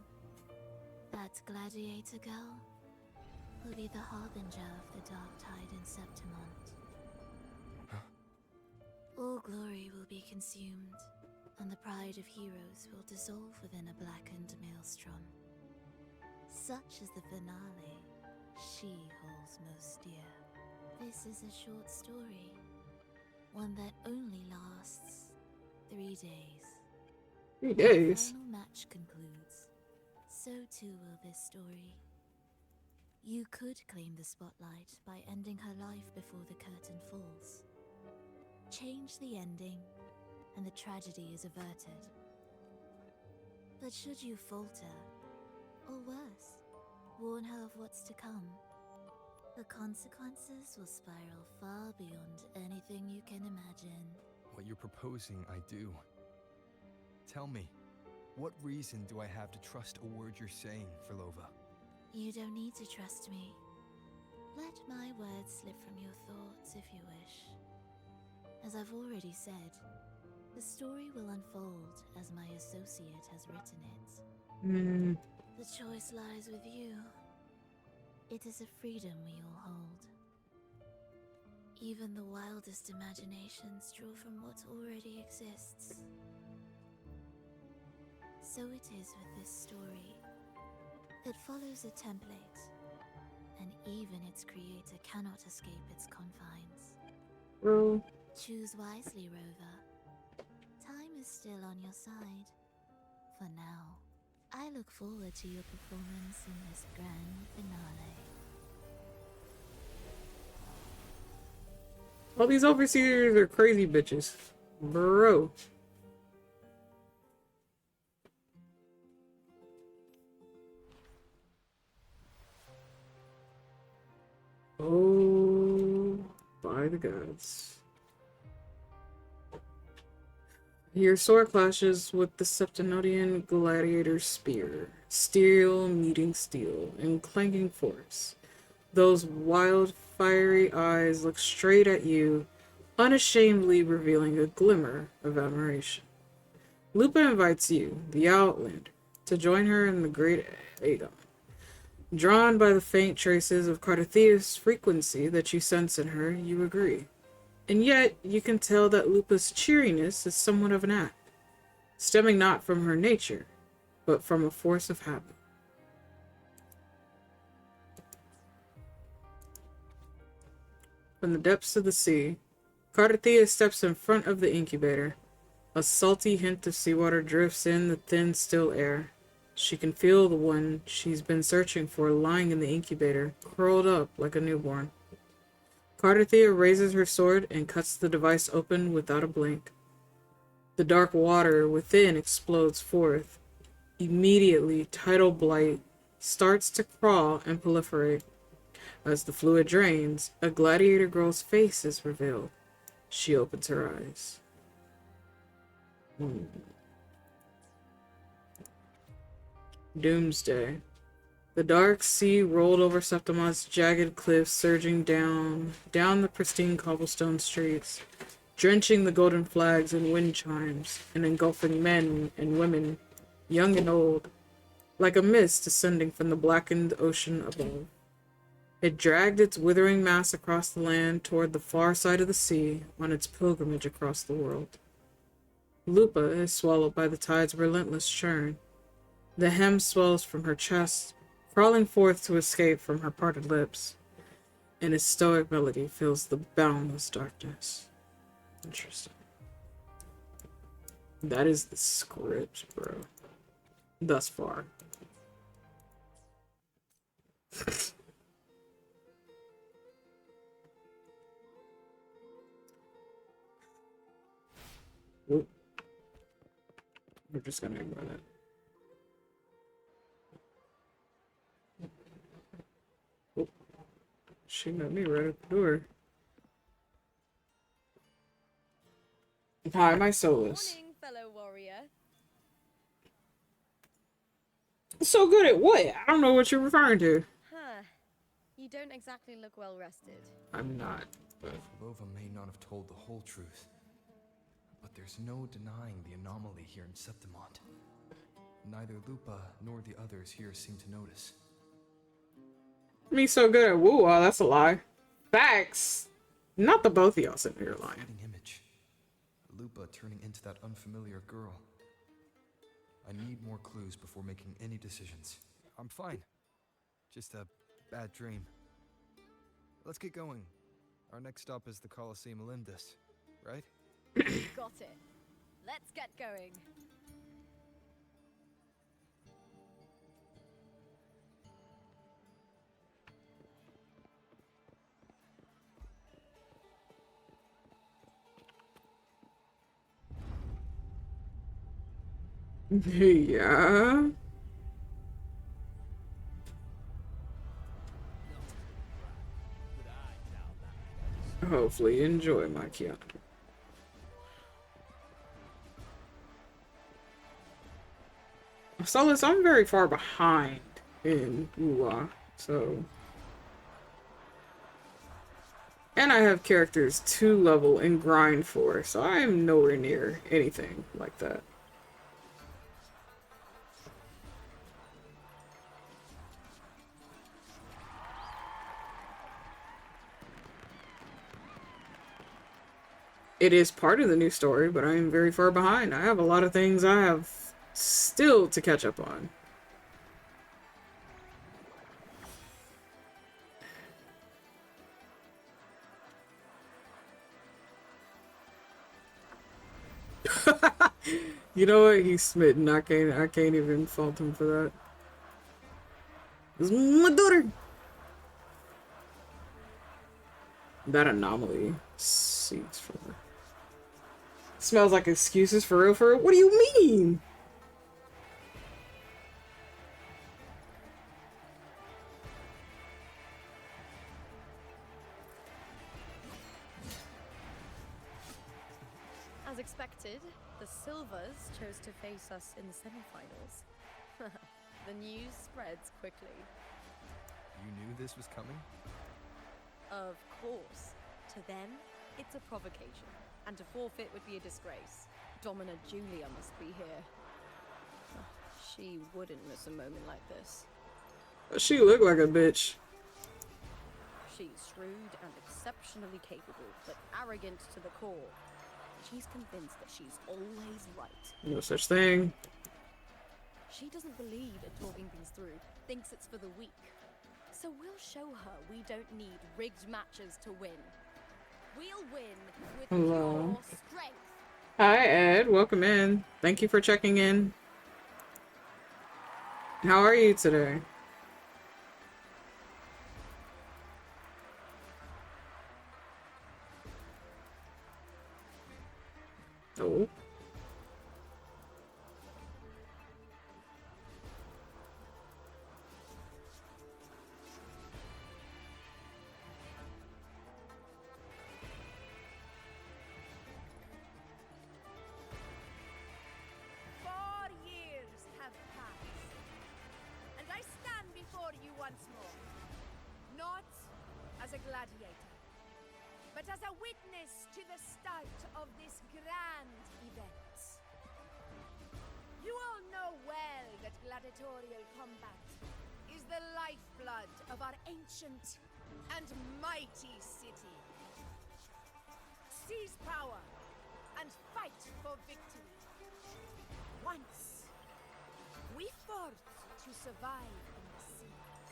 That gladiator girl will be the harbinger of the dark tide in Septimont. All glory will be consumed, and the pride of heroes will dissolve within a blackened maelstrom. Such is the finale she holds most dear. This is a short story, one that only lasts 3 days. 3 days? The final match concludes. So too will this story. You could claim the spotlight by ending her life before the curtain falls. Change the ending, and the tragedy is averted. But should you falter, or worse, warn her of what's to come, the consequences will spiral far beyond anything you can imagine. What you're proposing, I do. Tell me, what reason do I have to trust a word you're saying, Frolova? You don't need to trust me. Let my words slip from your thoughts if you wish. As I've already said, the story will unfold as my associate has written it. The choice lies with you. It is a freedom we all hold. Even the wildest imaginations draw from what already exists. So it is with this story. It follows a template, and even its creator cannot escape its confines. Bro. Choose wisely, Rover. Time is still on your side. For now, I look forward to your performance in this grand finale. All these overseers are crazy bitches. Bro. Oh, by the gods. Your sword clashes with the Septenodian gladiator's spear. Steel meeting steel in clanking force. Those wild, fiery eyes look straight at you, unashamedly revealing a glimmer of admiration. Lupa invites you, the Outlander, to join her in the Great Aegon. Drawn by the faint traces of Cardathea's frequency that you sense in her, you agree. And yet, you can tell that Lupa's cheeriness is somewhat of an act, stemming not from her nature, but from a force of habit. From the depths of the sea, Cardathea steps in front of the incubator. A salty hint of seawater drifts in the thin, still air. She can feel the one she's been searching for lying in the incubator, curled up like a newborn. Cardathea raises her sword and cuts the device open without a blink. The dark water within explodes forth. Immediately, tidal blight starts to crawl and proliferate. As the fluid drains, a gladiator girl's face is revealed. She opens her eyes. Doomsday. The dark sea rolled over Septimon's jagged cliffs, surging down the pristine cobblestone streets, drenching the golden flags and wind chimes, and engulfing men and women, young and old, like a mist descending from the blackened ocean above. It dragged its withering mass across the land toward the far side of the sea on its pilgrimage across the world. Lupa is swallowed by the tide's relentless churn. The hem swells from her chest, crawling forth to escape from her parted lips, and a stoic melody fills the boundless darkness. Interesting. That is the script, bro. Thus far. Oop. We're just gonna ignore that. Oop. She met me right at the door. Hi, my Solus. Morning, fellow warrior. So good at what? I don't know what you're referring to. Huh. You don't exactly look well rested. I'm not. But... Lova may not have told the whole truth, but there's no denying the anomaly here in Septimont. Neither Lupa nor the others here seem to notice. Me so good at AWOOO, that's a lie. Facts. Not the both of y'all sitting here lying. Image. Lupa turning into that unfamiliar girl. I need more clues before making any decisions. I'm fine. Just a bad dream. Let's get going. Our next stop is the Colosseum Olympus, right? Got it. Let's get going. Yeah. Hopefully enjoy my Keanu. Solus, I'm very far behind in AWOOO, so... And I have characters 2 level and grind 4, so I am nowhere near anything like that. It is part of the new story, but I am very far behind. I have a lot of things I have still to catch up on. You know what? He's smitten. I can't even fault him for that. It's my daughter. That anomaly seats for. Smells like excuses for real, for real. What do you mean? As expected, the Silvers chose to face us in the semi-finals. The news spreads quickly. You knew this was coming? Of course. To them, it's a provocation. And to forfeit would be a disgrace. Domina Julia must be here. She wouldn't miss a moment like this. She looked like a bitch. She's shrewd and exceptionally capable, but arrogant to the core. She's convinced that she's always right. No such thing. She doesn't believe in talking things through, thinks it's for the weak. So we'll show her we don't need rigged matches to win. We'll win with Hello. pure strength. Hi, Ed. Welcome in. Thank you for checking in. How are you today? Oh. As a gladiator, but as a witness to the start of this grand event. You all know well that gladiatorial combat is the lifeblood of our ancient and mighty city. Seize power and fight for victory. Once, we fought to survive in the seas.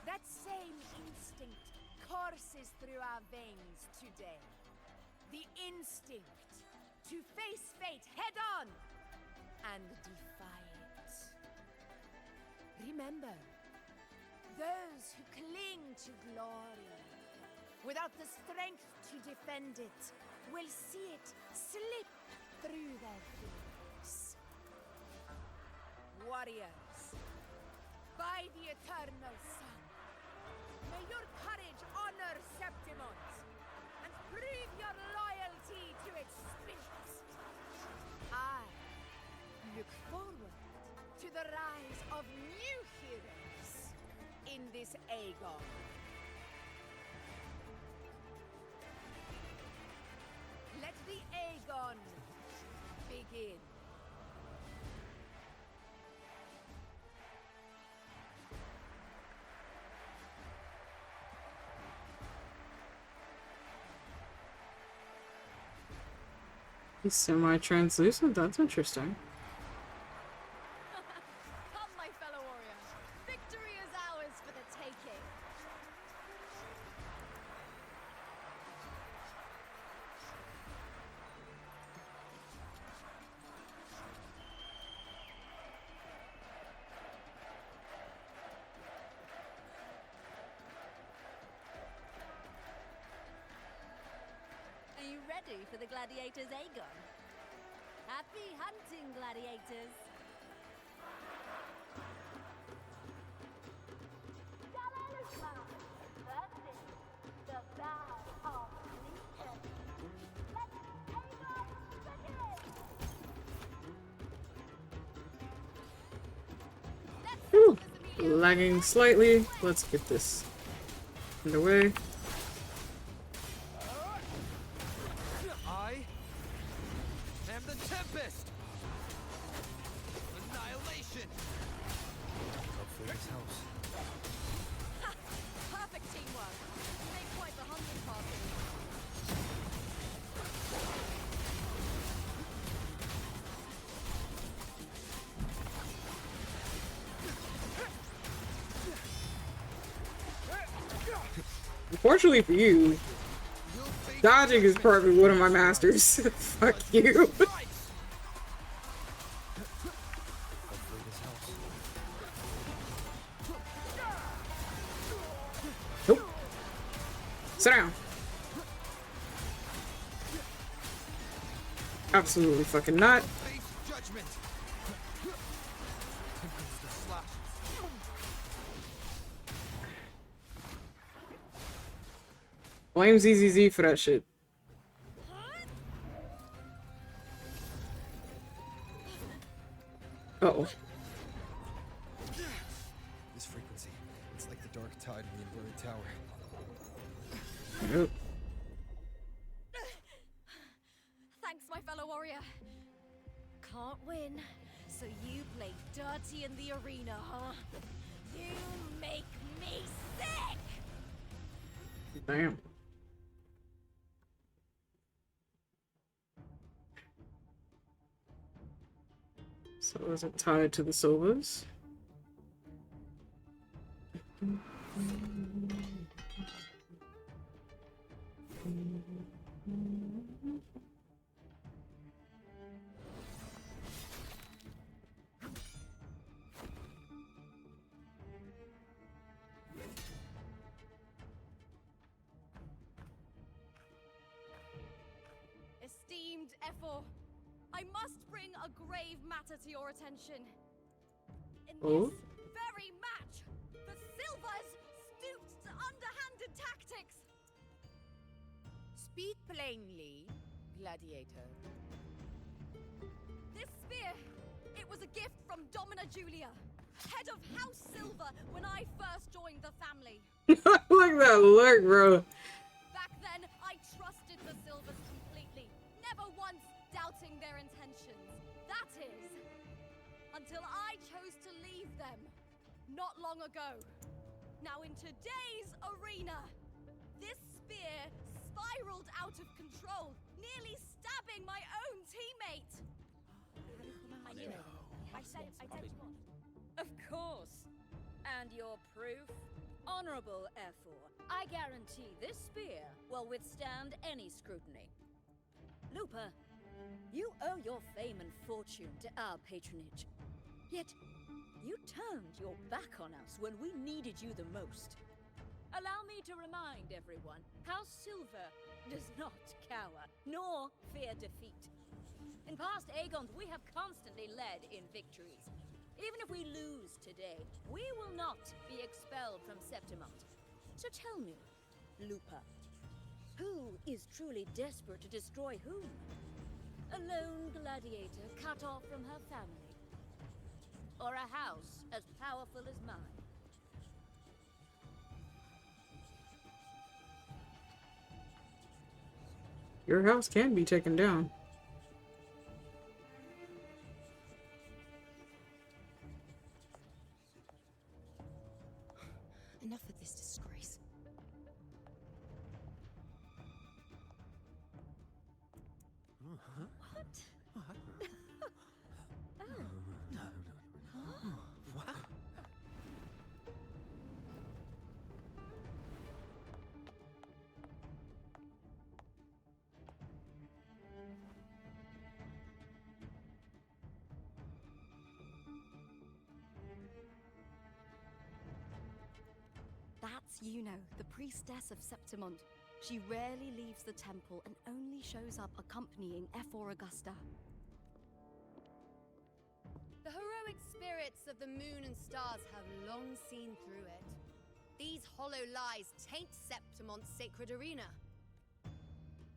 That same instinct courses through our veins today. The instinct to face fate head on and defy it. Remember, those who cling to glory without the strength to defend it will see it slip through their fingers. Warriors, by the eternal sun, may your courage honor Septimont and prove your loyalty to its spirit. I look forward to the rise of new heroes in this Aegon. Let the Aegon begin. He's semi-translucent? That's interesting. Come, my fellow warrior. Victory is ours for the taking. Are you ready for the gladiators, Aegon? Happy hunting, gladiators! Whew. Lagging slightly. Let's get this underway. I am the Tempest! Annihilation! Hopefully this helps. Ha! Perfect teamwork. You made quite the hunting party. Unfortunately for you, dodging is probably one of my masters. Fuck you. Nope. Sit down. Absolutely fucking not. Blame ZZZ for that shit. Uh-oh. This frequency, it's like the dark tide in the inverted tower. Nope. Thanks, my fellow warrior. Can't win, so you play dirty in the arena, huh? You make me sick! Damn. So is it tied to the Silvers? Esteemed Ephor, I must bring a grave matter to your attention. In Oh? this very match, the Silvers stooped to underhanded tactics. Speak plainly, gladiator. This spear, it was a gift from Domina Julia, head of House Silver when I first joined the family. Look at that look, bro. Back then, I trusted the Silvers completely, never once doubting their intentions. That is, until I chose to leave them, not long ago. Now in today's arena, this spear spiraled out of control, nearly stabbing my own teammate. I knew it. I said it was. Of course. And your proof? Honorable Ephor, I guarantee this spear will withstand any scrutiny. Lupa, you owe your fame and fortune to our patronage. Yet, you turned your back on us when we needed you the most. Allow me to remind everyone, House Silver does not cower, nor fear defeat. In past Aegons, we have constantly led in victories. Even if we lose today, we will not be expelled from Septimont. So tell me, Lupa, who is truly desperate to destroy whom? A lone gladiator cut off from her family? Or a house as powerful as mine? Your house can be taken down. Enough of this disgrace. What? That's Yuno, the priestess of Septimont. She rarely leaves the temple and only shows up accompanying Ephor Augusta. The heroic spirits of the moon and stars have long seen through it. These hollow lies taint Septimont's sacred arena.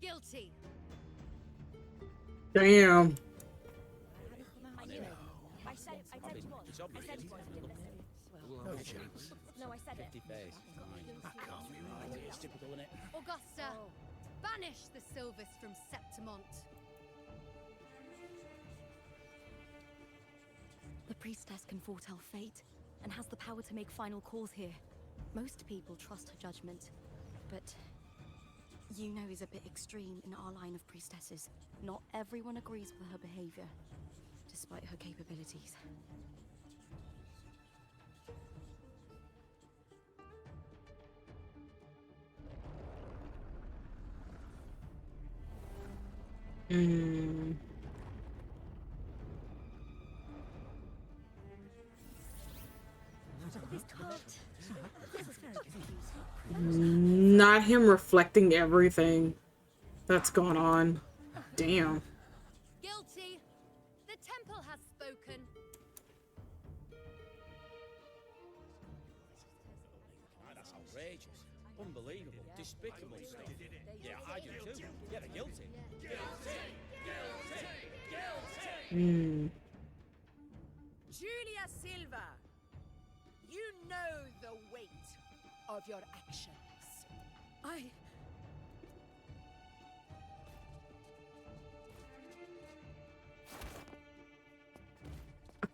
Guilty. Damn. I knew it. I said it was. I said it was. No chance. No, I said it. 50 face. It's typical, isn't it? Augusta, banish the Silvis from Septimont. The priestess can foretell fate and has the power to make final calls here. Most people trust her judgment, but Yuno is a bit extreme in our line of priestesses. Not everyone agrees with her behavior, despite her capabilities. Mm. Not him reflecting everything that's gone on. Damn. Guilty. The temple has spoken. That's outrageous. Unbelievable. Despicable stuff. Yeah, I do too. Yeah, they're guilty. Hmm. Julia Silva, you know the weight of your actions.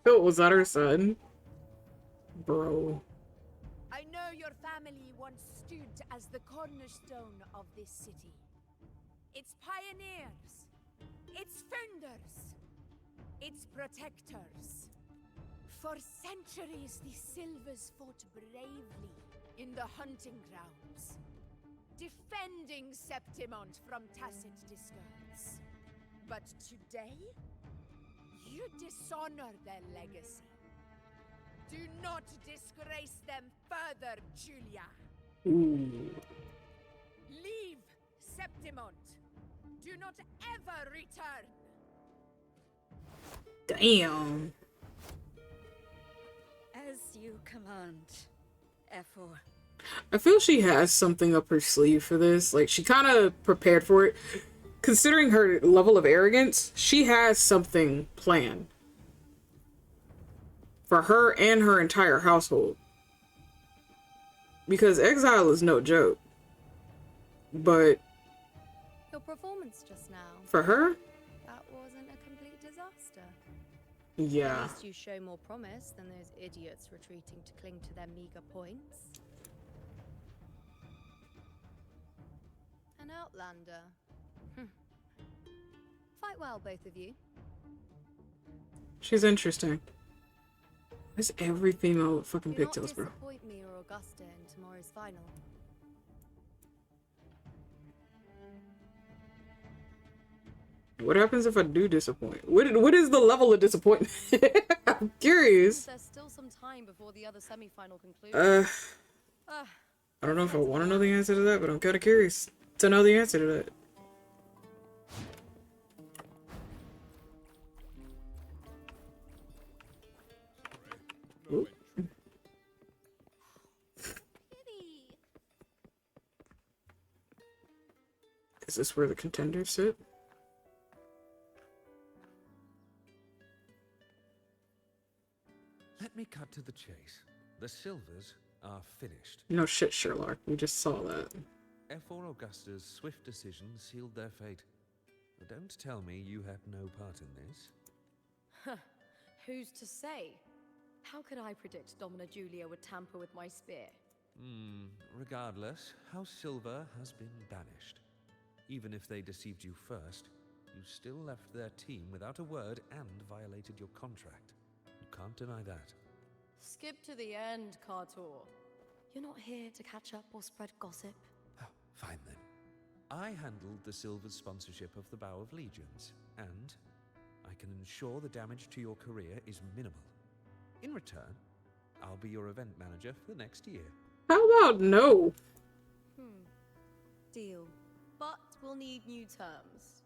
Oh, was that her son? Bro. I know your family once stood as the cornerstone of this city. Its pioneers, its founders, its protectors. For centuries, the Silvers fought bravely in the hunting grounds, defending Septimont from tacit discards. But today, you dishonor their legacy. Do not disgrace them further, Julia. Ooh. Leave Septimont. Do not ever return. Damn. As you command, F4. I feel she has something up her sleeve for this. Like, she kind of prepared for it. Considering her level of arrogance, she has something planned. For her and her entire household. Because exile is no joke. But Your performance just now. for her, That wasn't a complete disaster. yeah. At least you show more promise than those idiots retreating to cling to their meager points. An outlander. Fight well, both of you. She's interesting. Why's every female with fucking Do not pigtails, bro? disappoint me or Augusta in tomorrow's final. What happens if I do disappoint? What is the level of disappointment? I'm curious. There's still some time before the other semi-final concludes. I don't know if I want to know the answer to that, but I'm kind of curious to know the answer to that. Ooh. Is this where the contenders sit? Let me cut to the chase. The Silvers are finished. No shit, Sherlock. We just saw that. F4 Augusta's swift decision sealed their fate. But don't tell me you had no part in this. Huh. Who's to say? How could I predict Domina Julia would tamper with my spear? Regardless, House Silver has been banished. Even if they deceived you first, you still left their team without a word and violated your contract. You can't deny that. Skip to the end, Cartor. You're not here to catch up or spread gossip. Fine then. I handled the Silver's sponsorship of the Bow of Legions, and I can ensure the damage to your career is minimal. In return, I'll be your event manager for the next year. How about no? Deal. But we'll need new terms.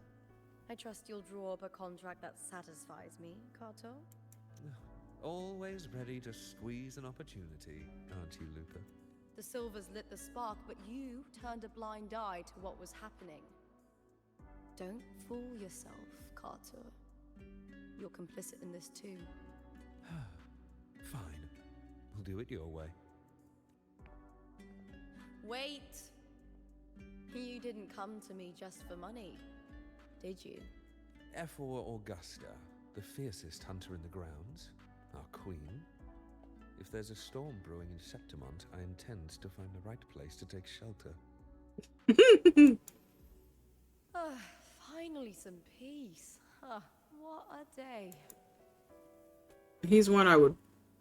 I trust you'll draw up a contract that satisfies me, Carto. Always ready to squeeze an opportunity, aren't you, Luca? The Silvers lit the spark, but you turned a blind eye to what was happening. Don't fool yourself, Carter. You're complicit in this too. Fine. We'll do it your way. Wait! You didn't come to me just for money, did you? F4 Augusta, the fiercest hunter in the grounds, our queen. If there's a storm brewing in Septimont, I intend to find the right place to take shelter. Finally some peace. What a day. He's one I would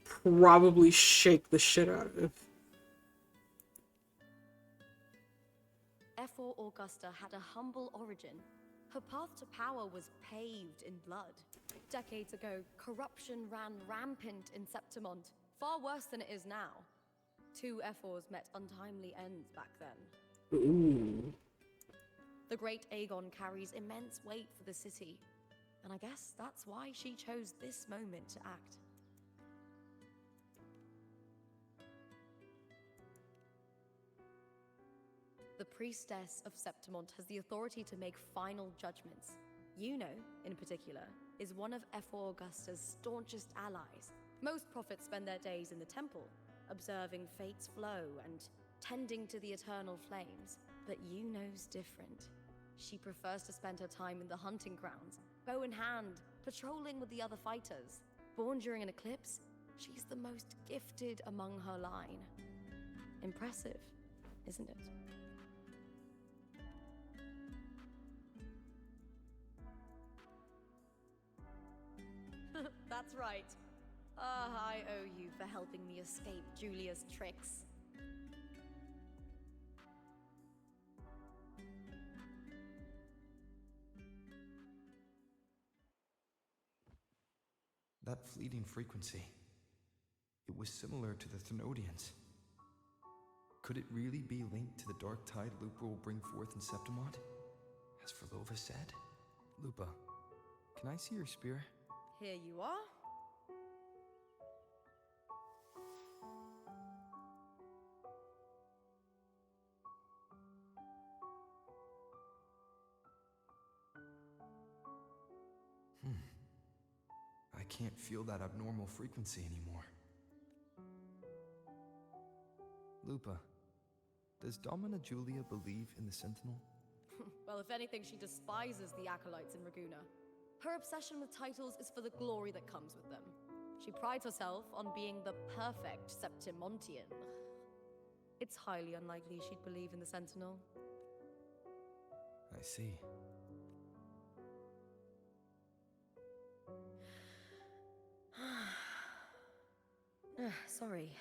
probably shake the shit out of. F4 Augusta had a humble origin, Her path to power was paved in blood. Decades ago, corruption ran rampant in Septimont, far worse than it is now. 2 Ephors met untimely ends back then. Ooh. The great Aegon carries immense weight for the city, and I guess that's why she chose this moment to act. The priestess of Septimont has the authority to make final judgments. Yuno, in particular, is one of Ephor Augusta's staunchest allies. Most prophets spend their days in the temple, observing fate's flow and tending to the eternal flames. But Yuno's different. She prefers to spend her time in the hunting grounds, bow in hand, patrolling with the other fighters. Born during an eclipse, she's the most gifted among her line. Impressive, isn't it? That's right. I owe you for helping me escape Julia's tricks. That fleeting frequency. It was similar to the Thenodians. Could it really be linked to the dark tide Lupa will bring forth in Septimont? As Verlova said? Lupa, can I see your spear? Here you are. I can't feel that abnormal frequency anymore. Lupa, does Domina Julia believe in the Sentinel? Well, if anything, she despises the acolytes in Raguna. Her obsession with titles is for the glory that comes with them. She prides herself on being the perfect Septimontian. It's highly unlikely she'd believe in the Sentinel. I see. Sorry.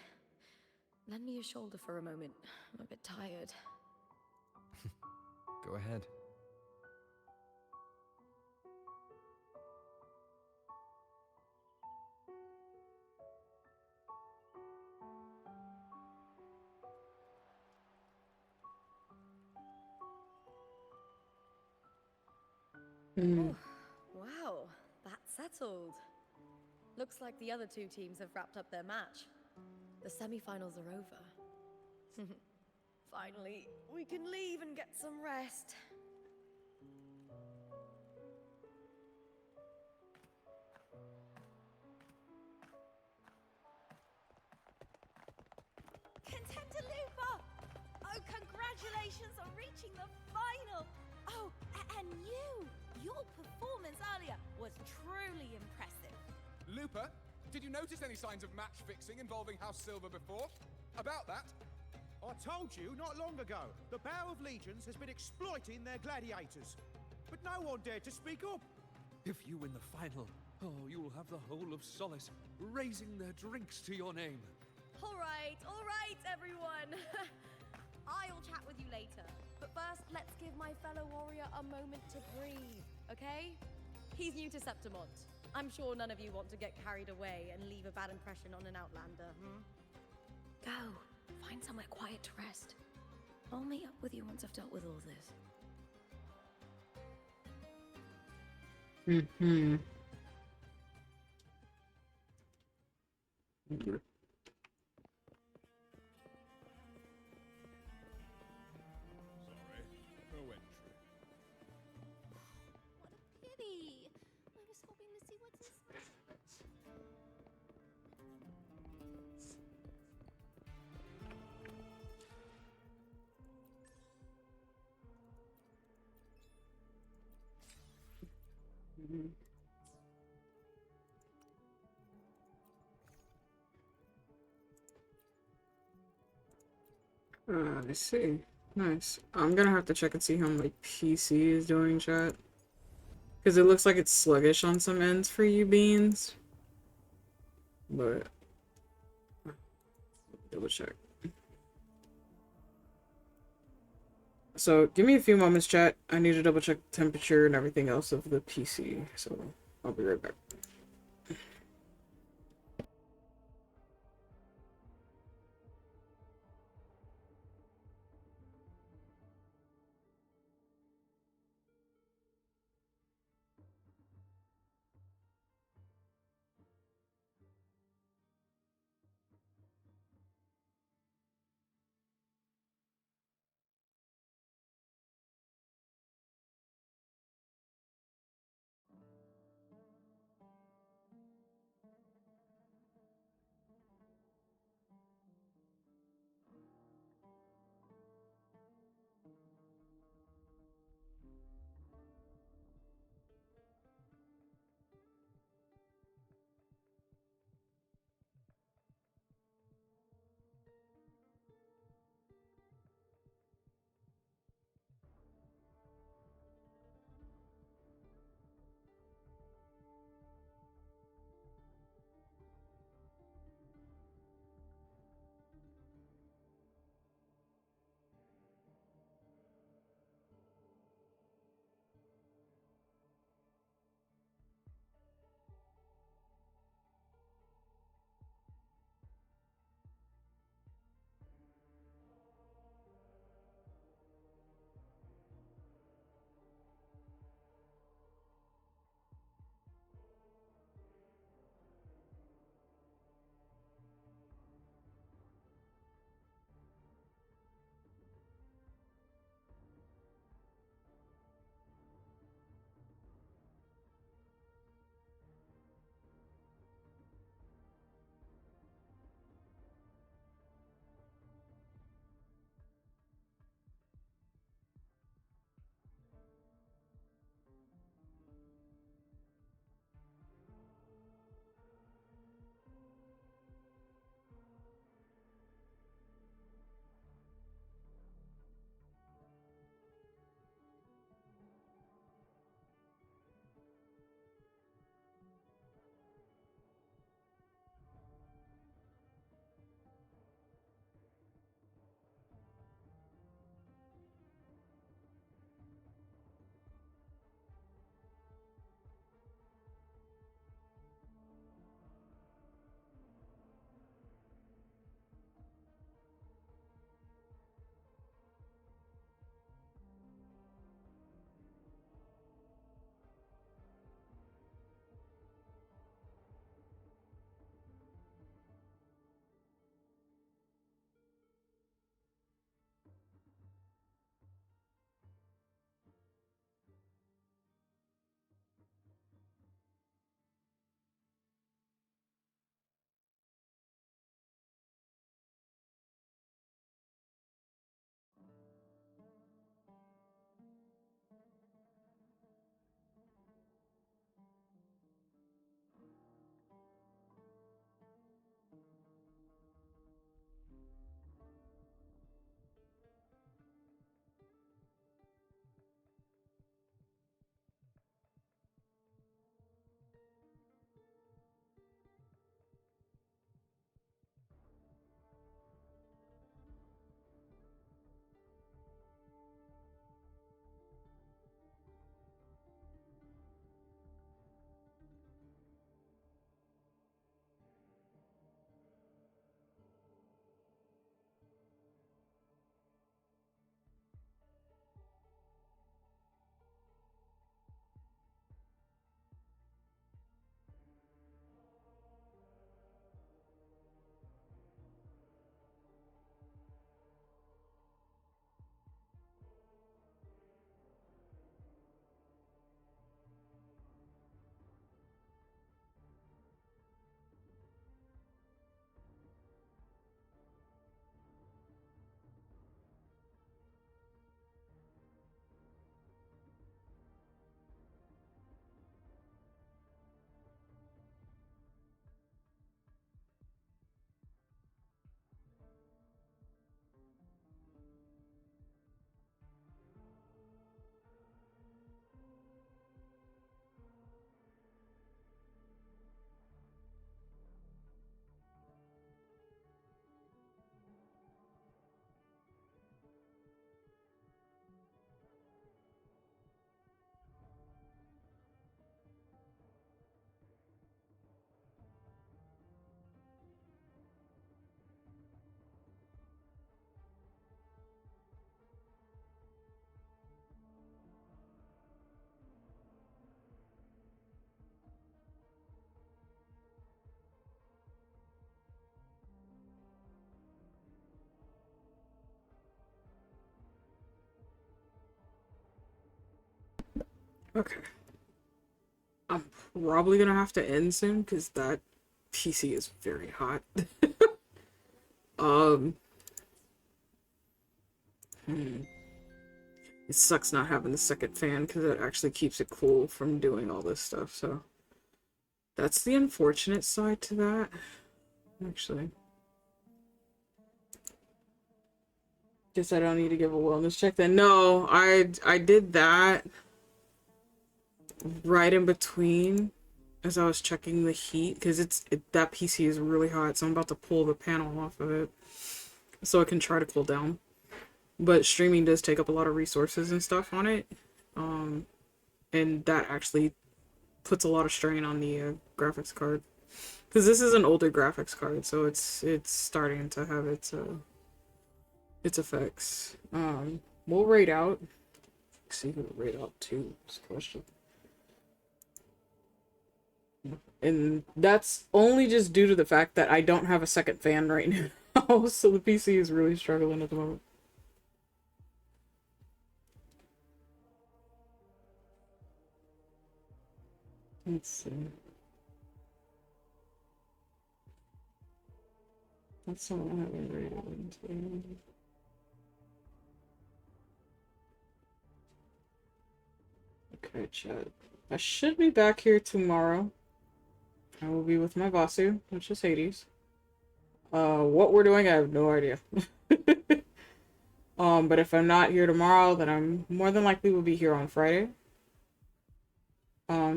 Lend me your shoulder for a moment. I'm a bit tired. Go ahead. Oh, wow, that's settled. Looks like the other 2 teams have wrapped up their match. The semi-finals are over. Finally, we can leave and get some rest. Contender Lupa! Oh, congratulations on reaching the final! Oh, and you! Your performance earlier was truly impressive. Lupa, did you notice any signs of match fixing involving House Silver before? About that? I told you not long ago, the Bow of Legions has been exploiting their gladiators. But no one dared to speak up. If you win the final, oh, you'll have the whole of Solace raising their drinks to your name. All right, everyone. I'll chat with you later. But first, let's give my fellow warrior a moment to breathe, okay? He's new to Septimont. I'm sure none of you want to get carried away and leave a bad impression on an Outlander, Go. Find somewhere quiet to rest. I'll meet up with you once I've dealt with all this. Sorry, no entry. What a pity. I was hoping to see what's inside. I see. Nice. I'm gonna have to check and see how my PC is doing, chat. Because it looks like it's sluggish on some ends for you beans. But double check. So give me a few moments, chat. I need to double check the temperature and everything else of the PC. So I'll be right back. Okay. I'm probably gonna have to end soon because that PC is very hot. um, It sucks not having the second fan because it actually keeps it cool from doing all this stuff, so that's the unfortunate side to that, actually. Guess I don't need to give a wellness check then. No, I did that right in between as I was checking the heat because that PC is really hot, so I'm about to pull the panel off of it so it can try to cool down. But streaming does take up a lot of resources and stuff on it, and that actually puts a lot of strain on the graphics card because this is an older graphics card, so it's starting to have its effects. We'll raid out. Let's see who to raid out to. This question. And that's only just due to the fact that I don't have a second fan right now, so the PC is really struggling at the moment. Let's see. That's someone I haven't raided into. Okay, chat. I should be back here tomorrow. I will be with my Vasu, which is Hades. What we're doing, I have no idea. But if I'm not here tomorrow, then I'm more than likely will be here on Friday.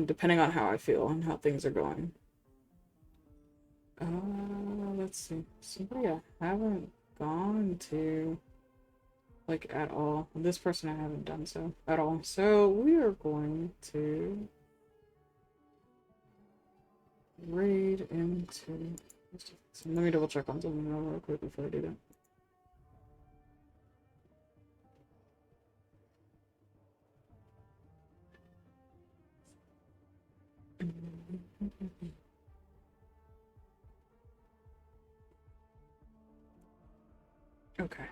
Depending on how I feel and how things are going. Let's see. Somebody I haven't gone to, like, at all. This person I haven't done so at all. So we are going to raid into. So let me double check on something real quick before I do that. Okay.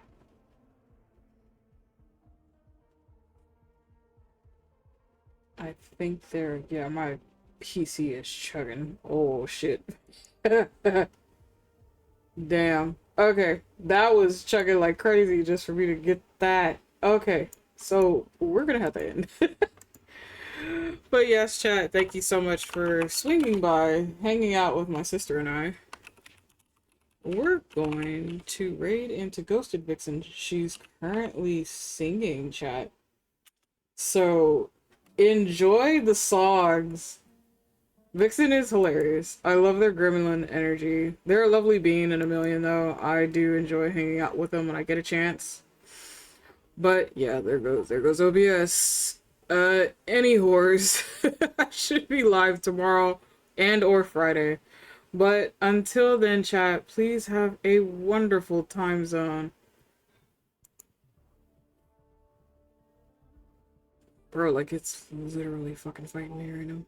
I think yeah, my PC is chugging. Oh shit. Damn. Okay. That was chugging like crazy just for me to get that. Okay. So we're gonna have to end. But yes, chat, thank you so much for swinging by, hanging out with my sister and I. We're going to raid into Ghosted Vixen. She's currently singing, chat. So enjoy the songs. Vixen is hilarious. I love their gremlin energy. They're a lovely being in a million, though. I do enjoy hanging out with them when I get a chance. But yeah, there goes OBS. Any whores. I should be live tomorrow and or Friday. But until then, chat, please have a wonderful time zone. Bro, like, it's literally fucking fighting me right now.